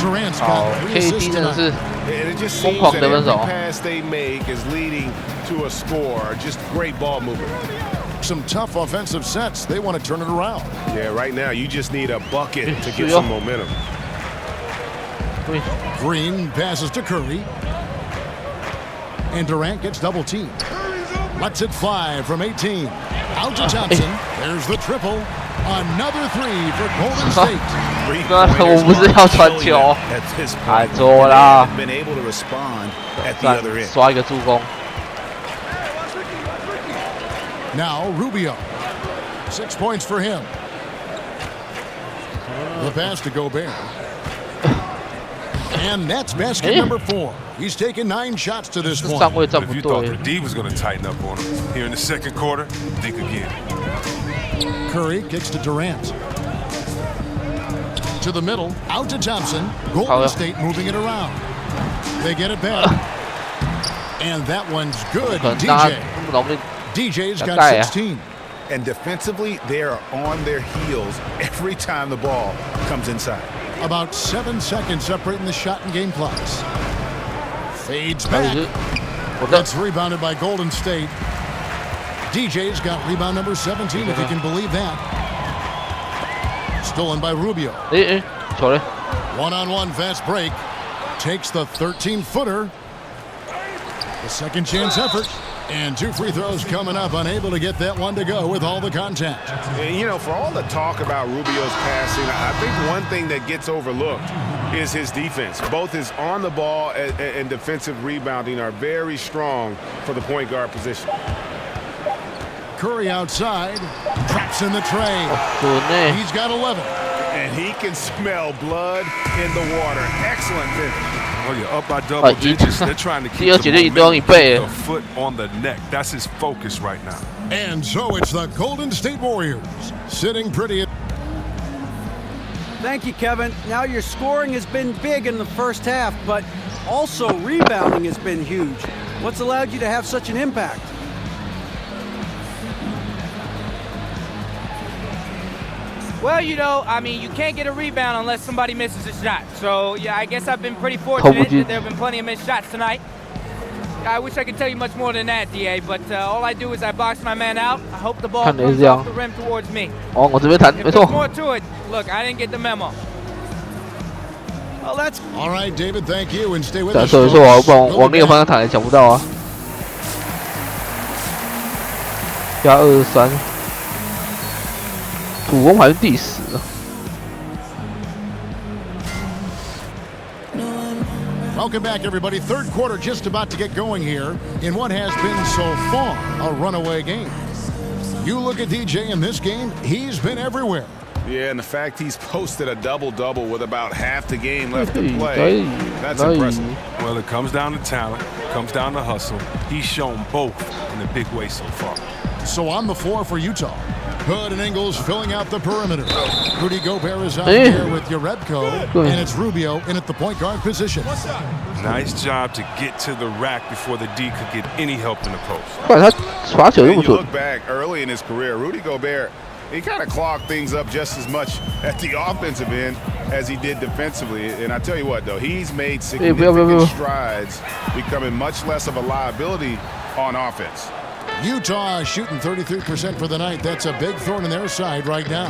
Durant's got 3 assists tonight. And it just seems that every pass they make is leading to a score. Just great ball movement. Some tough offensive sets. They want to turn it around. Yeah, right now you just need a bucket to get some momentum. Green passes to Curry. And Durant gets double teamed. Lets it fly from 18. Out to Thompson. There's the triple. Another 3 for Golden State. 我不是要传球，太多啦！刷一个助攻。Now Rubio. 6 points for him. The pass to Gobert. And that's basket number 4. He's taken 9 shots to this point. If you thought the D was going to tighten up on him here in the second quarter, think again. Curry kicks to Durant. To the middle, out to Thompson. Golden State moving it around. They get it back. And that one's good. DJ's got 16. And defensively, they are on their heels every time the ball comes inside. About 7 seconds separating the shot and game clocks. Fades back. That's rebounded by Golden State. DJ's got rebound number 17, if you can believe that. Stolen by Rubio. One-on-one fast break. Takes the 13-footer. The second chance effort. And 2 free throws coming up, unable to get that one to go with all the contact. And, you know, for all the talk about Rubio's passing, I think one thing that gets overlooked is his defense. Both his on the ball and defensive rebounding are very strong for the point guard position. Curry outside, traps in the tray. He's got 11. And he can smell blood in the water. Excellent finish. Oh, you're up by double digits. They're trying to keep the foot on the neck. That's his focus right now. And so it's the Golden State Warriors sitting pretty. Thank you, Kevin. Now your scoring has been big in the first half, but also rebounding has been huge. What's allowed you to have such an impact? Well, you know, I mean, you can't get a rebound unless somebody misses a shot. So, yeah, I guess I've been pretty fortunate that there have been plenty of missed shots tonight. I wish I could tell you much more than that, DA, but all I do is I box my man out. I hope the ball comes off the rim towards me. If there's more to it, look, I didn't get the memo. Well, that's all right, David. Thank you, and stay with us. 所以说往那个方向躺也抢不到啊。加23。主攻还是第10啊。Welcome back, everybody. Third quarter just about to get going here in what has been so far a runaway game. You look at DJ in this game, he's been everywhere. Yeah, and the fact he's posted a double-double with about half the game left to play, that's impressive. Well, it comes down to talent, it comes down to hustle. He's shown both in a big way so far. So on the floor for Utah, Hood and Ingles filling out the perimeter. Rudy Gobert is out there with Yarebko, and it's Rubio in at the point guard position. Nice job to get to the rack before the D could get any help in the post. You look back early in his career, Rudy Gobert, he kind of clogged things up just as much at the offensive end as he did defensively. And I tell you what, though, he's made significant strides, becoming much less of a liability on offense. Utah shooting 33% for the night. That's a big thorn in their side right now.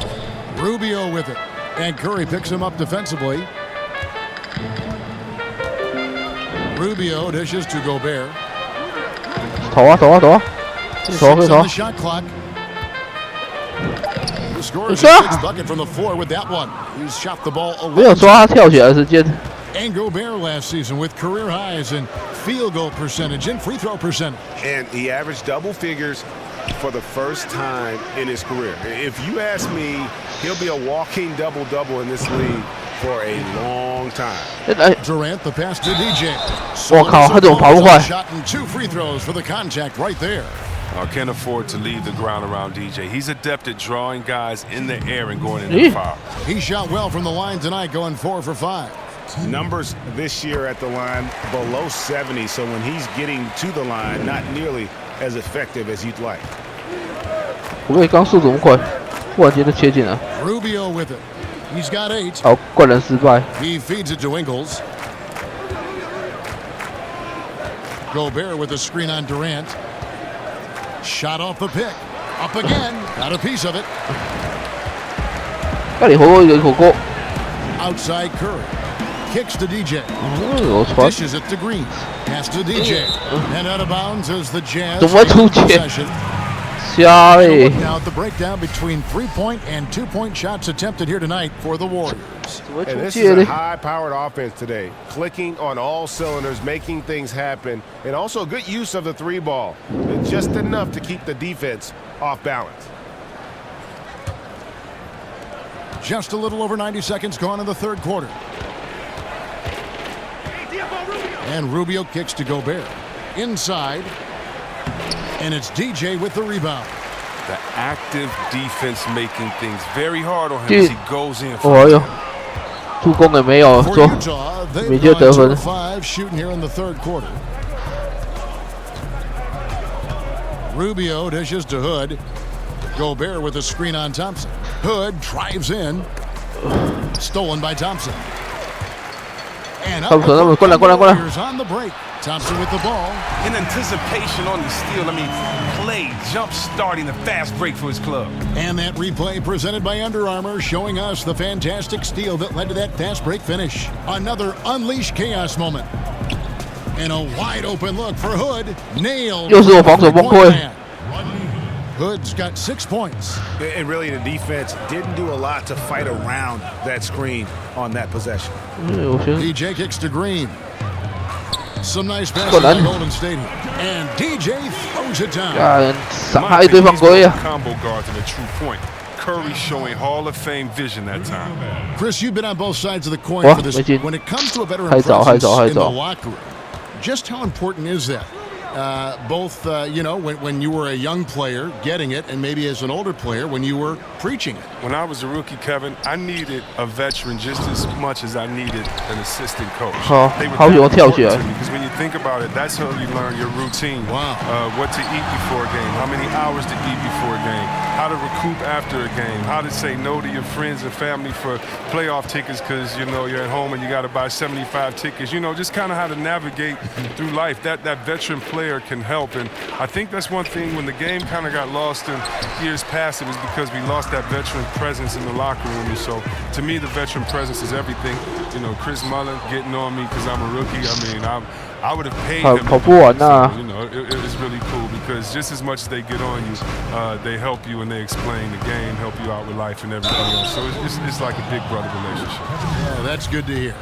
Rubio with it. And Curry picks him up defensively. Rubio dishes to Gobert. Six on the shot clock. The scorer is a 6 bucket from the floor with that one. He's shot the ball 11. And Gobert last season with career highs in field goal percentage and free throw percentage. And he averaged double figures for the first time in his career. If you ask me, he'll be a walking double-double in this league for a long time. Durant, the pass to DJ. 我靠，他怎么跑不快？ Shot and 2 free throws for the contact right there. I can't afford to leave the ground around DJ. He's adept at drawing guys in the air and going into the foul. He shot well from the line tonight, going 4 for 5. Numbers this year at the line below 70, so when he's getting to the line, not nearly as effective as you'd like. 不会，刚速度这么快，忽然间就切进了。 Rubio with it. He's got 8. 好，灌篮失败。 He feeds it to Ingles. Gobert with a screen on Durant. Shot off the pick. Up again. Got a piece of it. 那里火锅。 Outside Curry. Kicks to DJ. Dishes it to Green. Pass to DJ. And out of bounds as the Jazz. 怎么出界？瞎嘞！ Now the breakdown between 3-point and 2-point shots attempted here tonight for the Warriors. And this is a high-powered offense today, clicking on all cylinders, making things happen, and also good use of the 3-ball, just enough to keep the defense off balance. Just a little over 90 seconds gone in the third quarter. And Rubio kicks to Gobert. Inside. And it's DJ with the rebound. The active defense making things very hard on him as he goes in. 哦哟，助攻也没有做，没就得分。 5 shooting here in the third quarter. Rubio dishes to Hood. Gobert with a screen on Thompson. Hood drives in. Stolen by Thompson. And up the Warriors on the break. Thompson with the ball. In anticipation on the steal, play jump starting the fast break for his club. And that replay presented by Under Armour showing us the fantastic steal that led to that fast break finish. Another unleashed chaos moment. And a wide open look for Hood. Nailed. 又是我防守崩溃。 Hood's got 6 points. And really, the defense didn't do a lot to fight around that screen on that possession. DJ kicks to Green. Some nice passes by Golden State here. And DJ throws it down. Combo guards and a true point. Curry showing Hall of Fame vision that time. Chris, you've been on both sides of the coin for this. When it comes to a veteran presence in the locker room, just how important is that? Both, you know, when you were a young player getting it, and maybe as an older player when you were preaching it. When I was a rookie, Kevin, I needed a veteran just as much as I needed an assistant coach. Because when you think about it, that's how you learn your routine. Wow. What to eat before a game, how many hours to eat before a game, how to recoup after a game, how to say no to your friends and family for playoff tickets because, you know, you're at home and you got to buy 75 tickets. You know, just kind of how to navigate through life. That veteran player can help, and I think that's one thing when the game kind of got lost in years past, it was because we lost that veteran presence in the locker room. And so to me, the veteran presence is everything. You know, Chris Mullin getting on me because I'm a rookie. I mean, I would have paid him. So, you know, it was really cool because just as much as they get on you, they help you and they explain the game, help you out with life and everything else. So it's like a big brother relationship. Yeah, that's good to hear.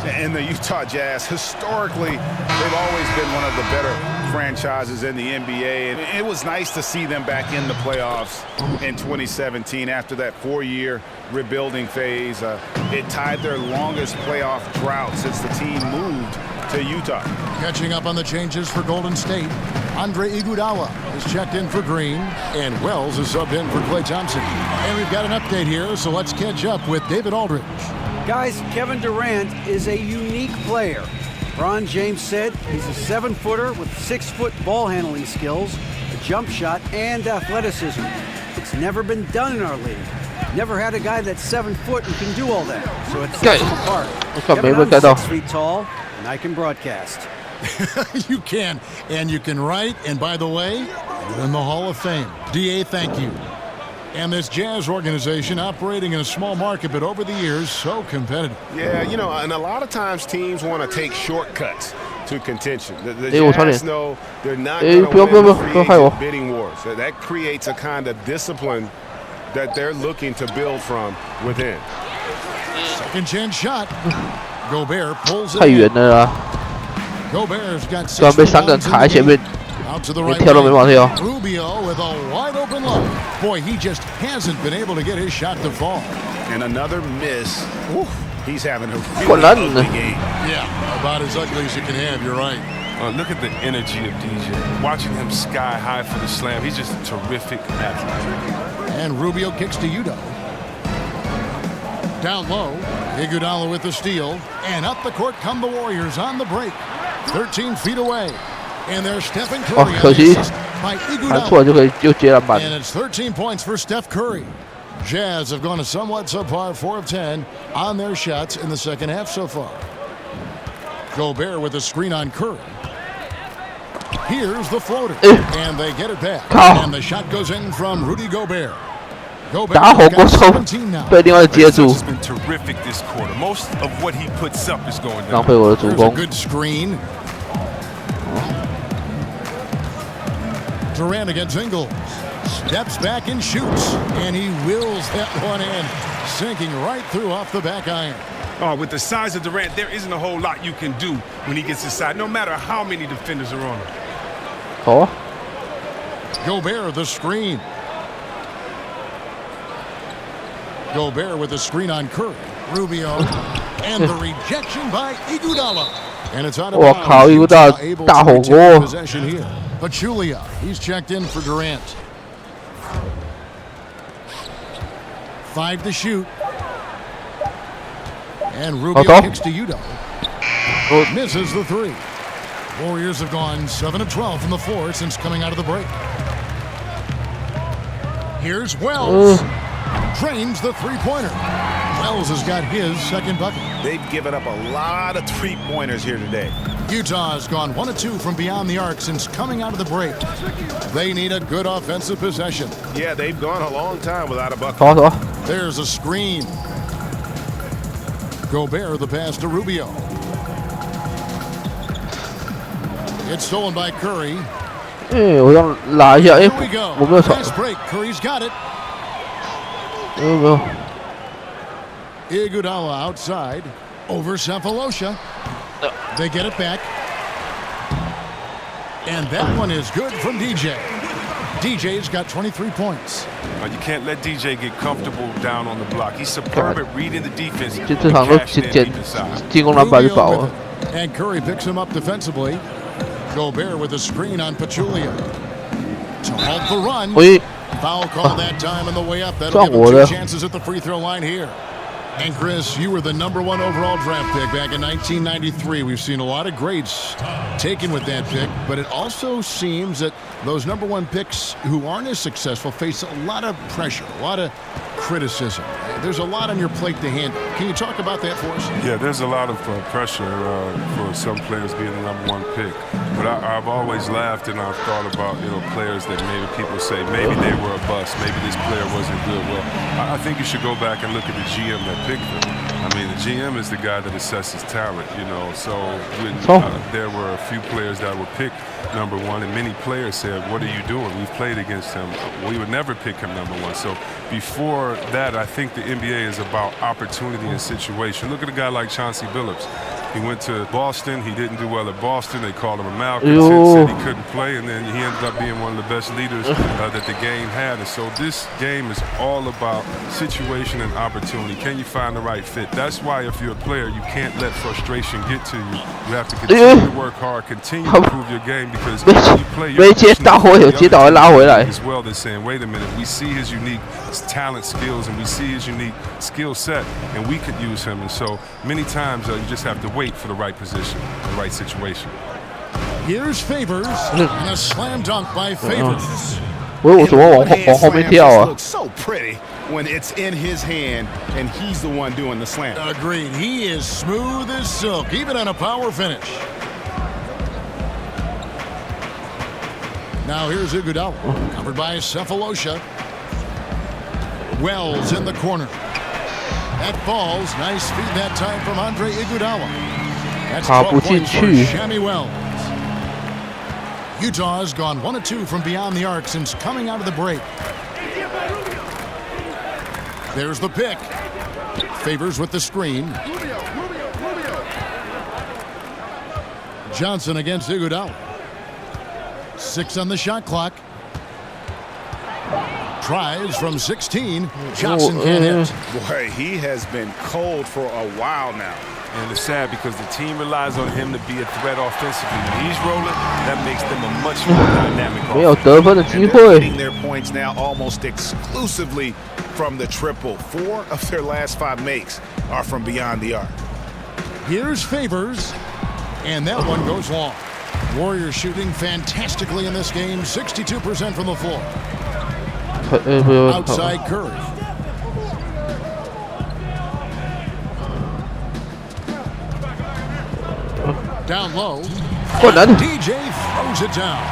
And the Utah Jazz, historically, they've always been one of the better franchises in the NBA. And it was nice to see them back in the playoffs in 2017 after that 4-year rebuilding phase. It tied their longest playoff drought since the team moved to Utah. Catching up on the changes for Golden State, Andre Iguodala is checked in for Green, and Wells is subbed in for Klay Thompson. And we've got an update here, so let's catch up with David Aldridge. Guys, Kevin Durant is a unique player. LeBron James said he's a 7-footer with 6-foot ball handling skills, a jump shot, and athleticism. It's never been done in our league. Never had a guy that's 7 foot and can do all that. So it sets him apart. Kevin, I'm 6 feet tall, and I can broadcast. You can, and you can write, and by the way, you're in the Hall of Fame. DA, thank you. And this Jazz organization operating in a small market, but over the years, so competitive. Yeah, you know, and a lot of times teams want to take shortcuts to contention. The Jazz know they're not going to win the free agent bidding wars. That creates a kind of discipline that they're looking to build from within. Second chance shot. Gobert pulls it 太远了啦。 Gobert's got 突然被3个人卡在前面，连跳都没办法跳。 Rubio with a wide open look. Boy, he just hasn't been able to get his shot to fall. And another miss. Ooh, he's having a really ugly game. Yeah, about as ugly as you can have. You're right. Look at the energy of DJ. Watching him sky high for the slam. He's just a terrific athlete. And Rubio kicks to Udo. Down low, Iguodala with the steal. And up the court come the Warriors on the break. 13 feet away. And they're Stephen Curry by Iguodala. And it's 13 points for Steph Curry. Jazz have gone a somewhat subpar 4 of 10 on their shots in the second half so far. Gobert with a screen on Curry. Here's the floater. And they get it back. And the shot goes in from Rudy Gobert. 打火锅中被另外接住。Been terrific this quarter. Most of what he puts up is going down. 浪费我的助攻。 Good screen. Durant against Ingles. Steps back and shoots. And he wills that one in. Sinking right through off the back iron. Oh, with the size of Durant, there isn't a whole lot you can do when he gets inside, no matter how many defenders are on him. Oh. Gobert the screen. Gobert with a screen on Curry. Rubio. And the rejection by Iguodala. And it's out of bounds. Dahl able to take possession here. Pachulia, he's checked in for Durant. 5 to shoot. And Rubio kicks to Udo. Misses the 3. Warriors have gone 7 of 12 from the floor since coming out of the break. Here's Wells. Drains the three-pointer. Wells has got his second bucket. They've given up a lot of three-pointers here today. Utah has gone 1 of 2 from beyond the arc since coming out of the break. They need a good offensive possession. Yeah, they've gone a long time without a bucket. There's a screen. Gobert the pass to Rubio. It's stolen by Curry. 我要拉一下，我没有传。 Fast break. Curry's got it. 没有。 Iguodala outside. Over Cephalosha. They get it back. And that one is good from DJ. DJ's got 23 points. You can't let DJ get comfortable down on the block. He's superb at reading the defense. 这场都进攻篮板就饱了。 And Curry picks him up defensively. Gobert with a screen on Pachulia. To halt the run. Foul call that time on the way up. That'll give him 2 chances at the free throw line here. And Chris, you were the #1 overall draft pick back in 1993. We've seen a lot of grades taken with that pick, but it also seems that those #1 picks who aren't as successful face a lot of pressure, a lot of criticism. There's a lot on your plate to handle. Can you talk about that for us? Yeah, there's a lot of pressure for some players being the #1 pick. But I've always laughed and I've thought about, players that maybe people say maybe they were a bust, maybe this player wasn't good. Well, I think you should go back and look at the GM that picked them. I mean, the GM is the guy that assesses talent, So there were a few players that were picked #1, and many players said, "What are you doing? We've played against him. We would never pick him #1." So before that, I think the NBA is about opportunity and situation. Look at a guy like Chauncey Billups. He went to Boston. He didn't do well at Boston. They called him a malcontent, said he couldn't play, and then he ended up being one of the best leaders that the game had. And so this game is all about situation and opportunity. Can you find the right fit? That's why if you're a player, you can't let frustration get to you. You have to continue to work hard, continue to improve your game, because when you play, you're as well. They're saying, wait a minute, we see his unique talent, skills, and we see his unique skill set, and we could use him. And so many times you just have to wait for the right position, the right situation. Here's Favors and a slam dunk by Favors. 我怎么往后面跳啊 looks so pretty when it's in his hand and he's the one doing the slam. Agreed. He is smooth as silk, even on a power finish. Now here's Iguodala, covered by Cephalosha. Wells in the corner. That falls. Nice feed that time from Andre Iguodala. That's 12 points for Shammy Wells. Utah has gone 1 of 2 from beyond the arc since coming out of the break. There's the pick. Favors with the screen. Johnson against Iguodala. 6 on the shot clock. Tries from 16. Johnson can't hit. Boy, he has been cold for a while now. And it's sad because the team relies on him to be a threat offensively. When he's rolling, that makes them a much more dynamic offense. And they're getting their points now almost exclusively from the triple. 4 of their last 5 makes are from beyond the arc. Here's Favors, and that one goes long. Warriors shooting fantastically in this game, 62% from the floor. Outside Curry. Down low. DJ throws it down.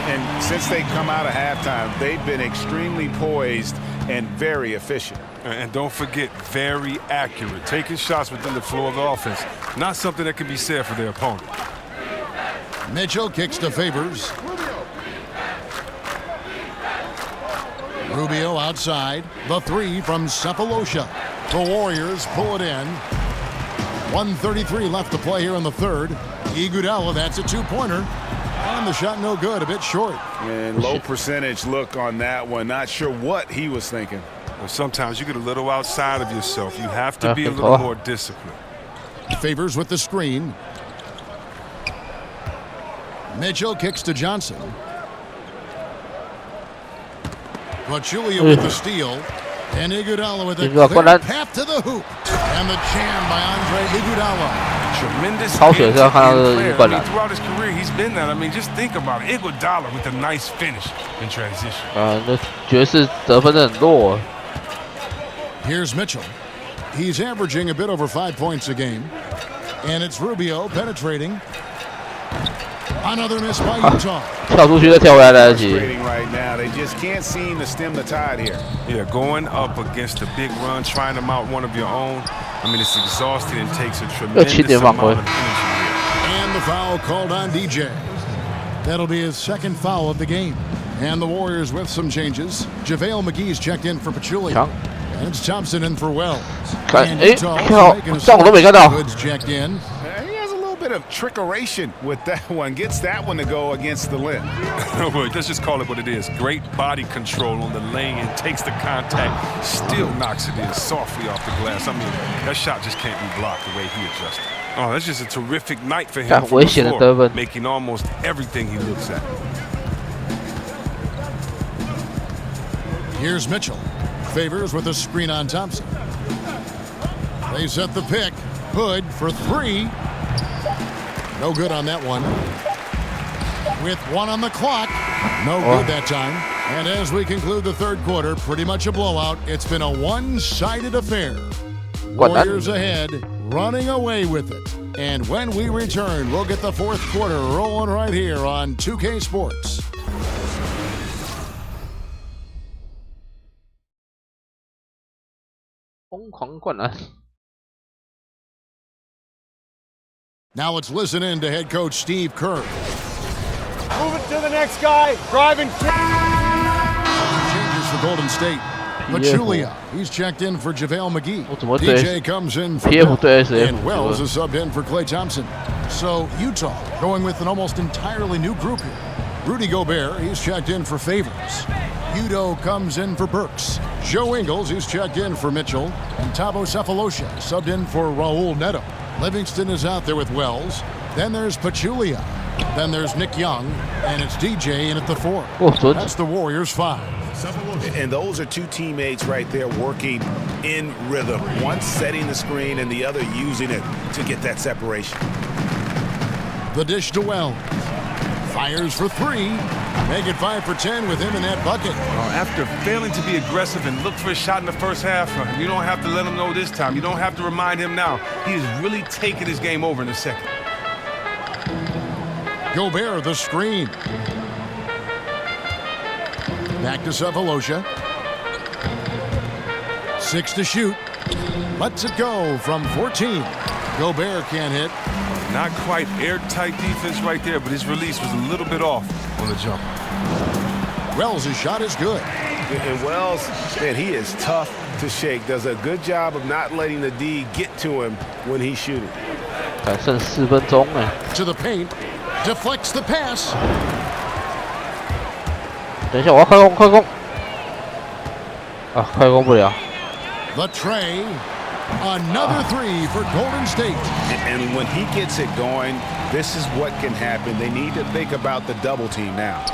And since they come out of halftime, they've been extremely poised and very efficient. And don't forget, very accurate. Taking shots within the floor of the offense. Not something that can be said for their opponent. Mitchell kicks to Favors. Rubio outside. The 3 from Cephalosha. The Warriors pull it in. 1:33 left to play here in the third. Iguodala, that's a 2-pointer. And the shot no good, a bit short. And low percentage look on that one. Not sure what he was thinking. Well, sometimes you get a little outside of yourself. You have to be a little more disciplined. Favors with the screen. Mitchell kicks to Johnson. Pachulia with the steal. And Iguodala with a clear path to the hoop. And the jam by Andre Iguodala. Tremendous player. Throughout his career, he's been that. I mean, just think about it. Iguodala with a nice finish in transition. 那爵士得分很弱。 Here's Mitchell. He's averaging a bit over 5 points a game. And it's Rubio penetrating. Another miss by Utah. 跳出去再跳回来来得及。 Right now, they just can't seem to stem the tide here. Yeah, going up against a big run, trying to mount one of your own. I mean, it's exhausting and takes a tremendous amount of energy. And the foul called on DJ. That'll be his 2nd foul of the game. And the Warriors with some changes. JaVale McGee's checked in for Pachulia. And it's Thompson in for Wells. And Utah making a Woods checked in. Bit of trickeration with that one. Gets that one to go against the limb. Let's just call it what it is. Great body control on the lane, takes the contact, still knocks it in softly off the glass. I mean, that shot just can't be blocked the way he adjusted. Oh, that's just a terrific night for him from the floor, making almost everything he looks at. Here's Mitchell. Favors with a screen on Thompson. They set the pick. Hood for 3. No good on that one. With 1 on the clock. No good that time. And as we conclude the 3rd quarter, pretty much a blowout. It's been a one-sided affair. Warriors ahead, running away with it. And when we return, we'll get the 4th quarter rolling right here on 2K Sports. Now let's listen in to head coach Steve Kerr. Move it to the next guy. Driving. Changes for Golden State. Pachulia, he's checked in for JaVale McGee. DJ comes in for Bill, and Wells is subbed in for Klay Thompson. So Utah going with an almost entirely new group here. Rudy Gobert, he's checked in for Favors. Udo comes in for Burks. Joe Ingles, he's checked in for Mitchell. And Thabo Sefolosha subbed in for Raul Neto. Livingston is out there with Wells. Then there's Pachulia. Then there's Nick Young. And it's DJ in at the 4. That's the Warriors 5. And those are two teammates right there working in rhythm. One setting the screen and the other using it to get that separation. The dish to Wells. Fires for 3. Make it 5 for 10 with him in that bucket. After failing to be aggressive and look for a shot in the first half, you don't have to let him know this time. You don't have to remind him now. He is really taking his game over in the second. Gobert, the screen. Back to Sefolosha. 6 to shoot. Lets it go from 14. Gobert can't hit. Not quite airtight defense right there, but his release was a little bit off on the jump. Wells' shot is good. And Wells, man, he is tough to shake. Does a good job of not letting the D get to him when he's shooting. 还剩4分钟哎。To the paint, deflects the pass. 等一下，我要快攻，快攻！啊，快攻不了。The tray. Another 3 for Golden State. And when he gets it going, this is what can happen. They need to think about the double team now.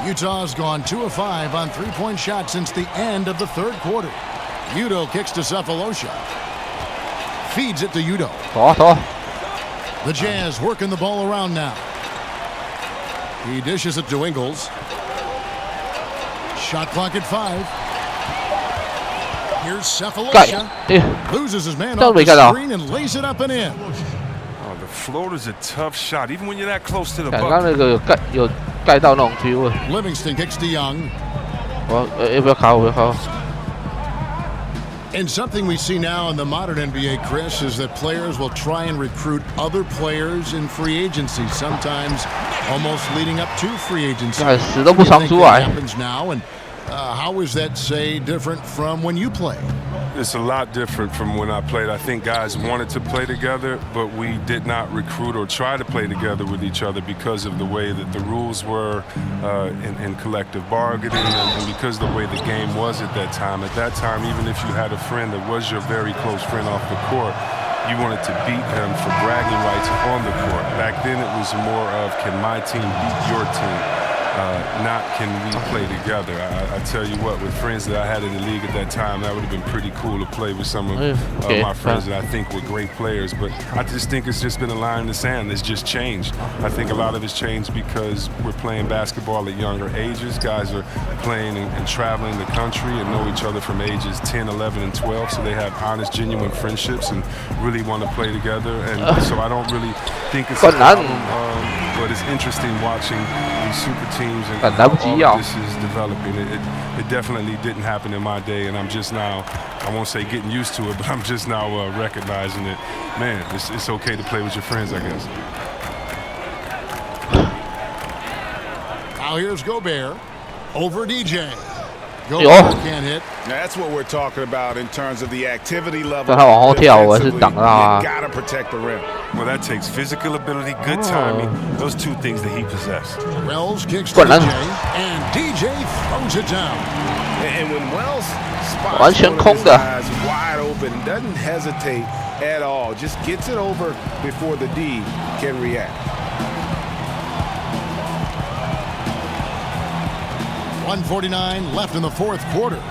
Utah's gone 2 of 5 on 3-point shots since the end of the 3rd quarter. Udo kicks to Sefolosha. Feeds it to Udo. The Jazz working the ball around now. He dishes it to Ingles. Shot clock at 5. Here's Sefolosha. Loses his man off the screen and lays it up and in. Oh, the floater's a tough shot, even when you're that close to the bucket. 刚刚那个有盖到那种 feel。 Livingston kicks to Young. 要不要卡？我要卡。 And something we see now in the modern NBA, Chris, is that players will try and recruit other players in free agency, sometimes almost leading up to free agency. 死都不传出来。 happens now, and how is that, say, different from when you play? It's a lot different from when I played. I think guys wanted to play together, but we did not recruit or try to play together with each other because of the way that the rules were in collective bargaining and because the way the game was at that time. At that time, even if you had a friend that was your very close friend off the court, you wanted to beat him for bragging rights on the court. Back then, it was more of, can my team beat your team? Not can we play together. I tell you what, with friends that I had in the league at that time, that would have been pretty cool to play with some of my friends that I think were great players. But I just think it's just been a line in the sand. It's just changed. I think a lot of it's changed because we're playing basketball at younger ages. Guys are playing and traveling the country and know each other from ages 10, 11, and 12. So they have honest, genuine friendships and really want to play together. And so I don't really think it's a problem. But it's interesting watching these super teams and how all this is developing. It definitely didn't happen in my day, and I'm just now, I won't say getting used to it, but I'm just now recognizing that, man, it's okay to play with your friends, I guess. Now here's Gobert over DJ. Gobert can't hit. That's what we're talking about in terms of the activity level. 他往后跳，我是挡到啊。 You gotta protect the rim. Well, that takes physical ability, good timing, those two things that he possessed. Wells kicks to DJ, and DJ throws it down. And when Wells spots one of his guys wide open, doesn't hesitate at all, just gets it over before the D can react. 1:49 left in the 4th quarter.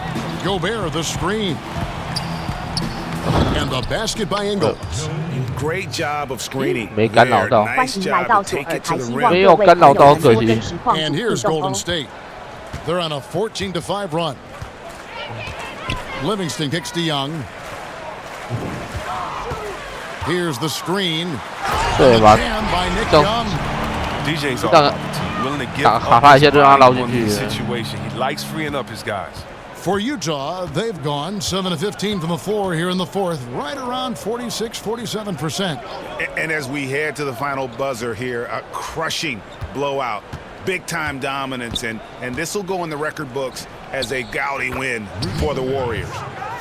Gobert the screen. And the basket by Ingles. Great job of screening. 没干扰到。 Nice job to take it to the rim. 没有干扰到，可惜。 And here's Golden State. They're on a 14-5 run. Livingston kicks to Young. Here's the screen. 对吧？ by Nick Young. DJ's all about the team, willing to give up the situation. He likes freeing up his guys. For Utah, they've gone 7 of 15 from the floor here in the 4th, right around 46-47%. And as we head to the final buzzer here, a crushing blowout, big-time dominance, and this will go in the record books as a gaudy win for the Warriors.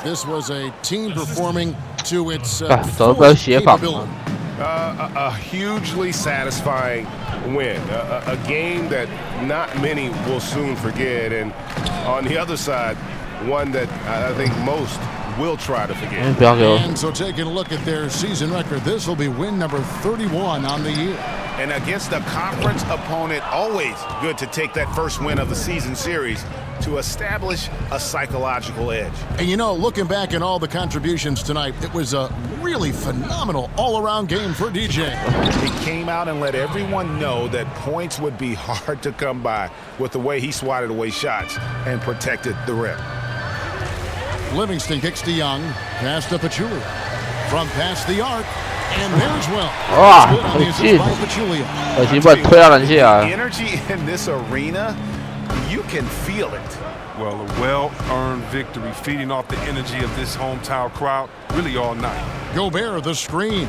This was a team performing to its fullest capability. A hugely satisfying win, a game that not many will soon forget, and on the other side, one that I think most will try to forget. And so taking a look at their season record, this will be win number 31 on the year. And against a conference opponent, always good to take that first win of the season series to establish a psychological edge. And you know, looking back at all the contributions tonight, it was a really phenomenal all-around game for DJ. He came out and let everyone know that points would be hard to come by with the way he swatted away shots and protected the rim. Livingston kicks to Young, pass to Pachulia. From past the arc, and there's Will. The energy in this arena, you can feel it. Well, a well-earned victory, feeding off the energy of this hometown crowd really all night. Gobert, the screen.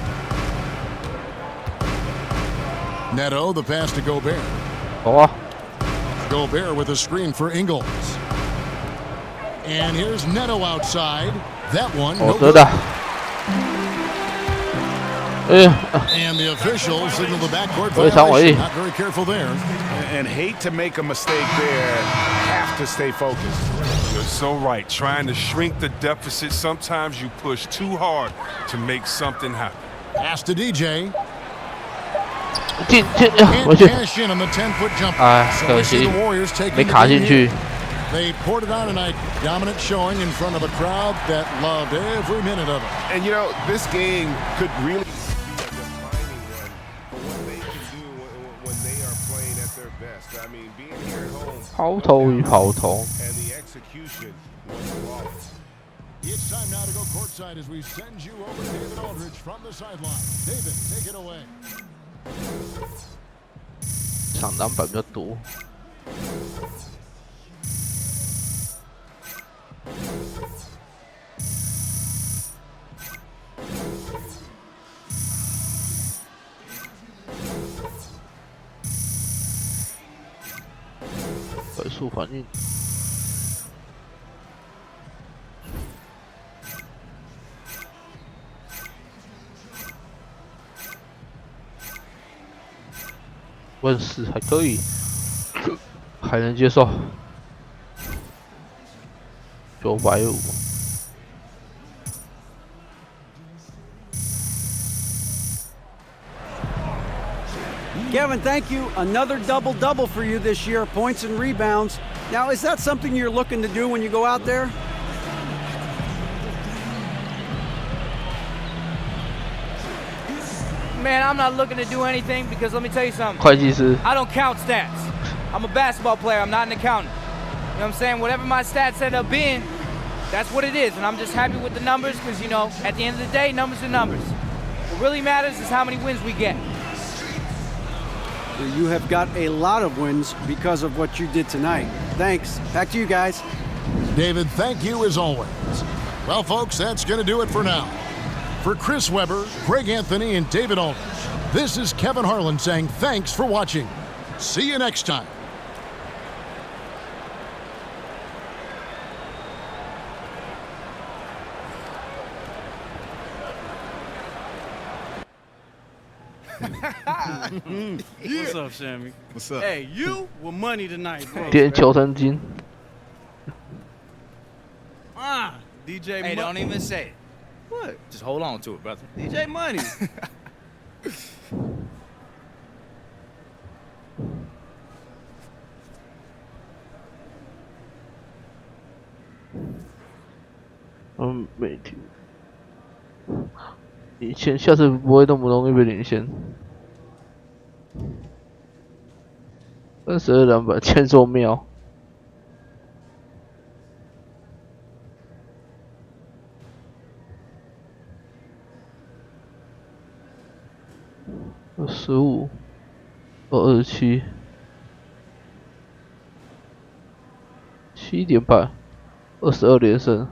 Neto, the pass to Gobert. Gobert with a screen for Ingles. And here's Neto outside. That one. No good. And the officials signal the backcourt violation. Not very careful there. And hate to make a mistake there. Have to stay focused. You're so right. Trying to shrink the deficit, sometimes you push too hard to make something happen. Pass to DJ. Can't cash in on the 10-foot jumper. So we see the Warriors taking the lead here. They poured it on tonight. Dominant showing in front of a crowd that loved every minute of it. And you know, this game could really be a defining one for what they can do when they are playing at their best. I mean, being here at home and the execution was flawless. It's time now to go courtside as we send you over to David Aldridge from the sideline. David, take it away. 抢篮板比较多。快速反应。问世还可以，还能接受。950。Kevin, thank you. Another double-double for you this year, points and rebounds. Now, is that something you're looking to do when you go out there? Man, I'm not looking to do anything because let me tell you something. 会计师。I don't count stats. I'm a basketball player. I'm not an accountant. You know what I'm saying? Whatever my stats end up being, that's what it is. And I'm just happy with the numbers because, you know, at the end of the day, numbers are numbers. What really matters is how many wins we get. You have got a lot of wins because of what you did tonight. Thanks. Back to you guys. David, thank you as always. Well, folks, that's going to do it for now. For Chris Webber, Greg Anthony, and David Aldridge, this is Kevin Harlan saying thanks for watching. See you next time. What's up, Shammy? What's up? Hey, you were money tonight, bro. 点求生金。DJ. Hey, don't even say it. What? Just hold on to it, brother. DJ Money.每天。以前下次不会那么容易被领先。32篮板，欠揍妙。25， 27， 7点半，22连胜。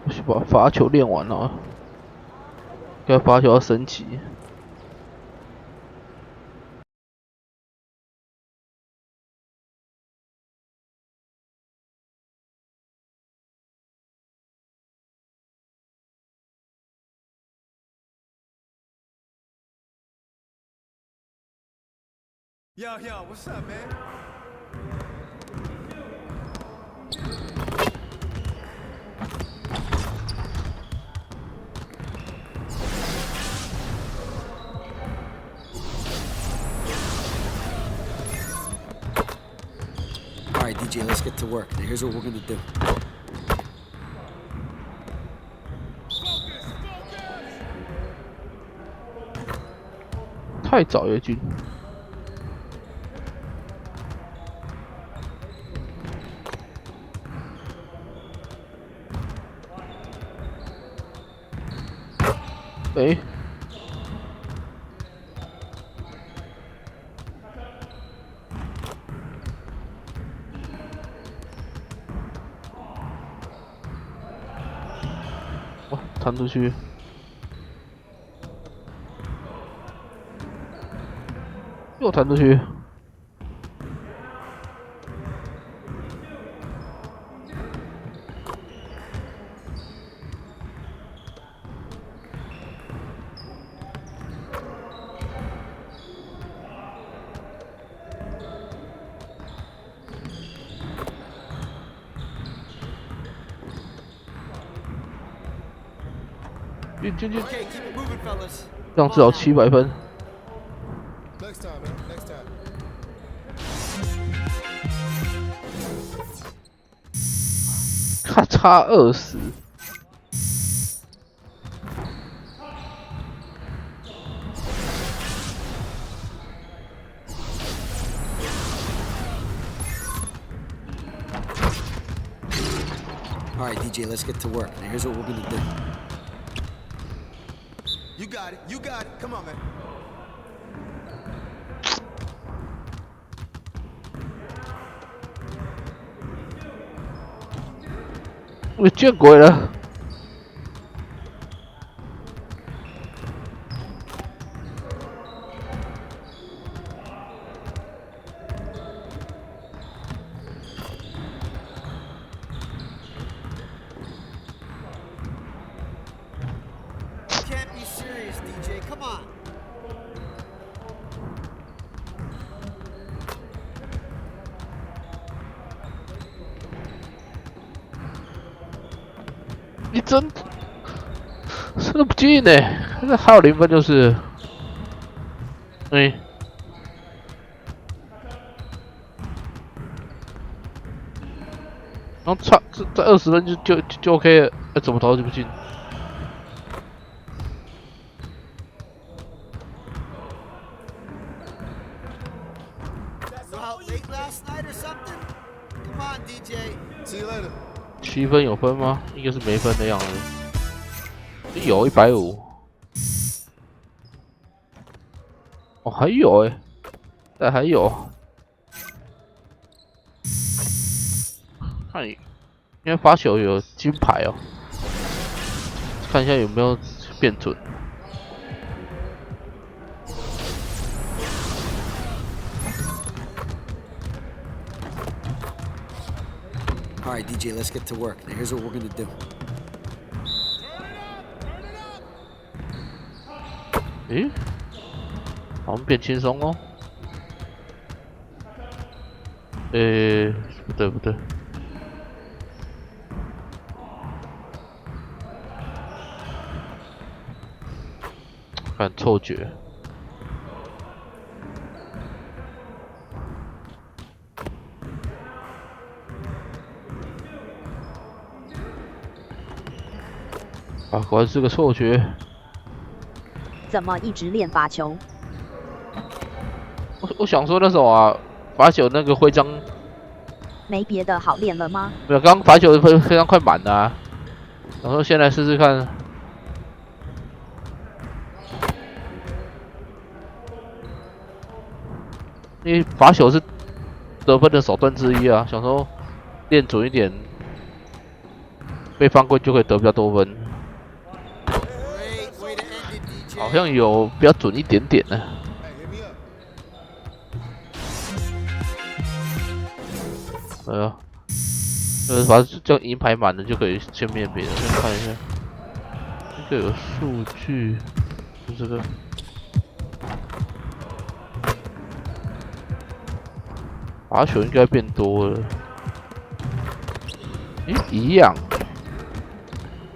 我去把罚球练完了，该罚球要升级。Yo, what's up, man? All right, DJ, let's get to work. Now, here's what we're gonna do. 太早越军。哎。哇，弹出去。 又弹出去，进，这样至少700分。 差20。All right, DJ, let's get to work. Now, here's what we're gonna do. You got it. You got it. Come on, man. 我见鬼了！你真的不进呢、那还有0分就是，哎、然后差在20分就 OK 了，怎么投就不进？ 7分有分吗？应该是没分的样子。有150。哦，还有哎，但还有。看，因为发球有金牌哦，看一下有没有变准。 All right, DJ, let's get to work. Now, here's what we're gonna do. 诶，好像变轻松哦。不对不对。看错觉。 啊，果然是个错觉。怎么一直练罚球？我想说那种啊，罚球那个徽章没别的好练了吗？没有，刚罚球的徽章快满了、啊，然后先来试试看。因为罚球是得分的手段之一啊，想说练准一点，被犯规就可以得比较多分。好像有比较准一点点呢。把这样银牌满了就可以先面别的，先看一下，这个有数据，就这个。罚球应该变多了，一样，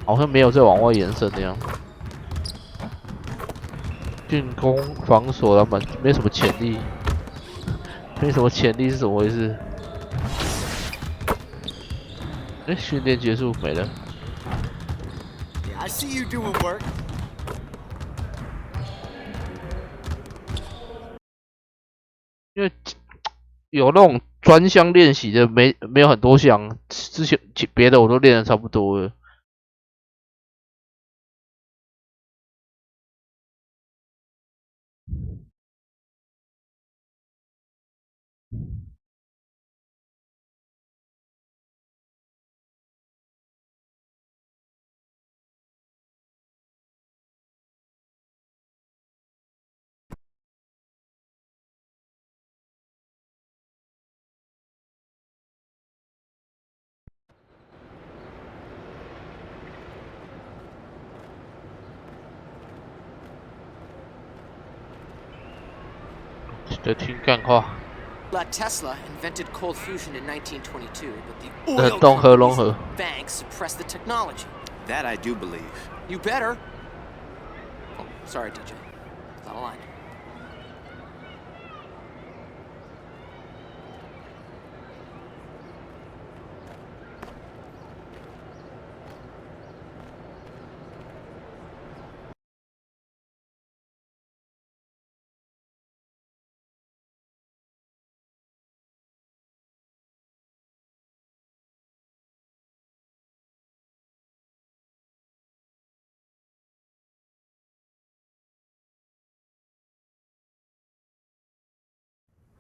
好像没有再往外延伸那样。进攻、防守他们没什么潜力，没什么潜力是怎么回事？训练结束没了。I see you doing work. 因为有那种专项练习的没有很多项，之前别的我都练的差不多了。在听干话。Tesla invented cold fusion in 1922, but the oil 东河融合 banks suppressed the technology. That I do believe. You better. Oh, sorry, DJ. Out of line.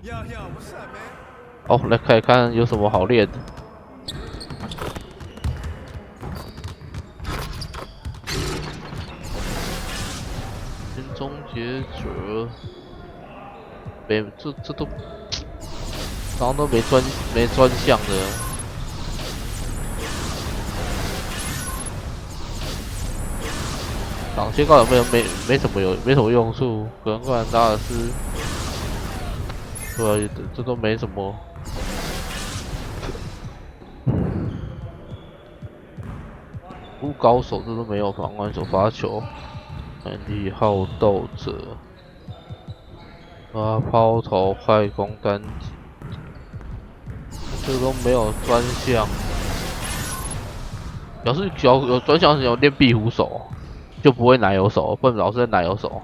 Yo, what's up, man? 哦，来看看有什么好练的。新终结者，这都，然后都没专项的。挡切高有没什么用处，可能灌篮大师。对啊，这都没什么。不高手这都没有，防完手罚球，能力好斗者，抛投快攻单击，这都没有专项。要是有专项，有练壁虎手，就不会奶油手，不然老是在奶油手。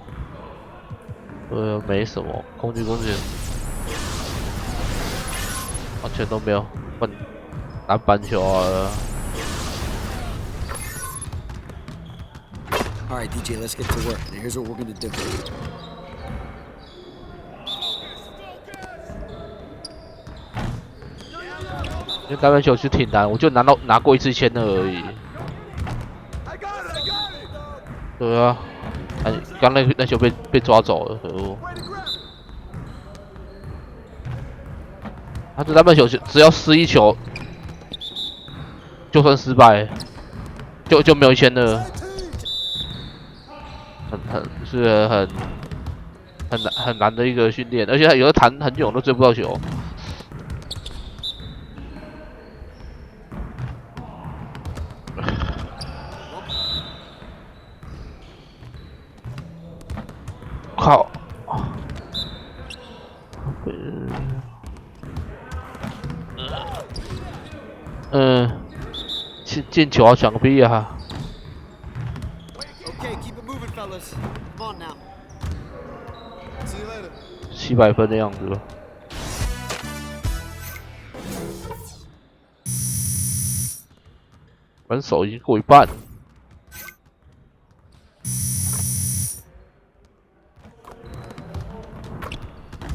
没什么攻击。完全都没有，篮板球啊。All right, DJ, let's get to work. Now here's what we're gonna do. 因为篮板球其实挺难，我就拿过一次签的而已。对啊，刚那球被抓走了，可恶。他这篮板球只要失一球，就算失败，就没有签了，很难的一个训练，而且他有的弹很久都追不到球。靠！进球啊，抢个屁啊Okay, keep it moving, fellas. Come on now. See you later. 700分的样子吧。分手已经过一半。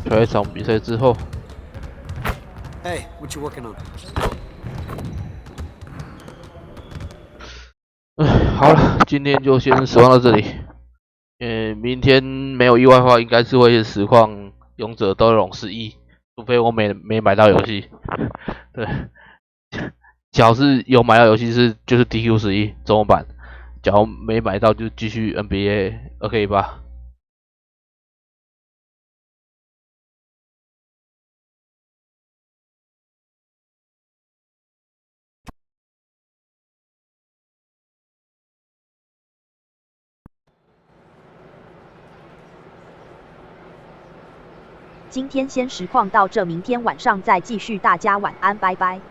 下一场比赛之后。Hey, what you working on? 好了，今天就先实况到这里。明天没有意外的话，应该是会实况勇者斗龙11，除非我没买到游戏。对，假如是有买到游戏就是 DQ11 中文版，假如没买到就继续 NBA 2K18。今天先实况到这，明天晚上再继续，大家晚安，拜拜。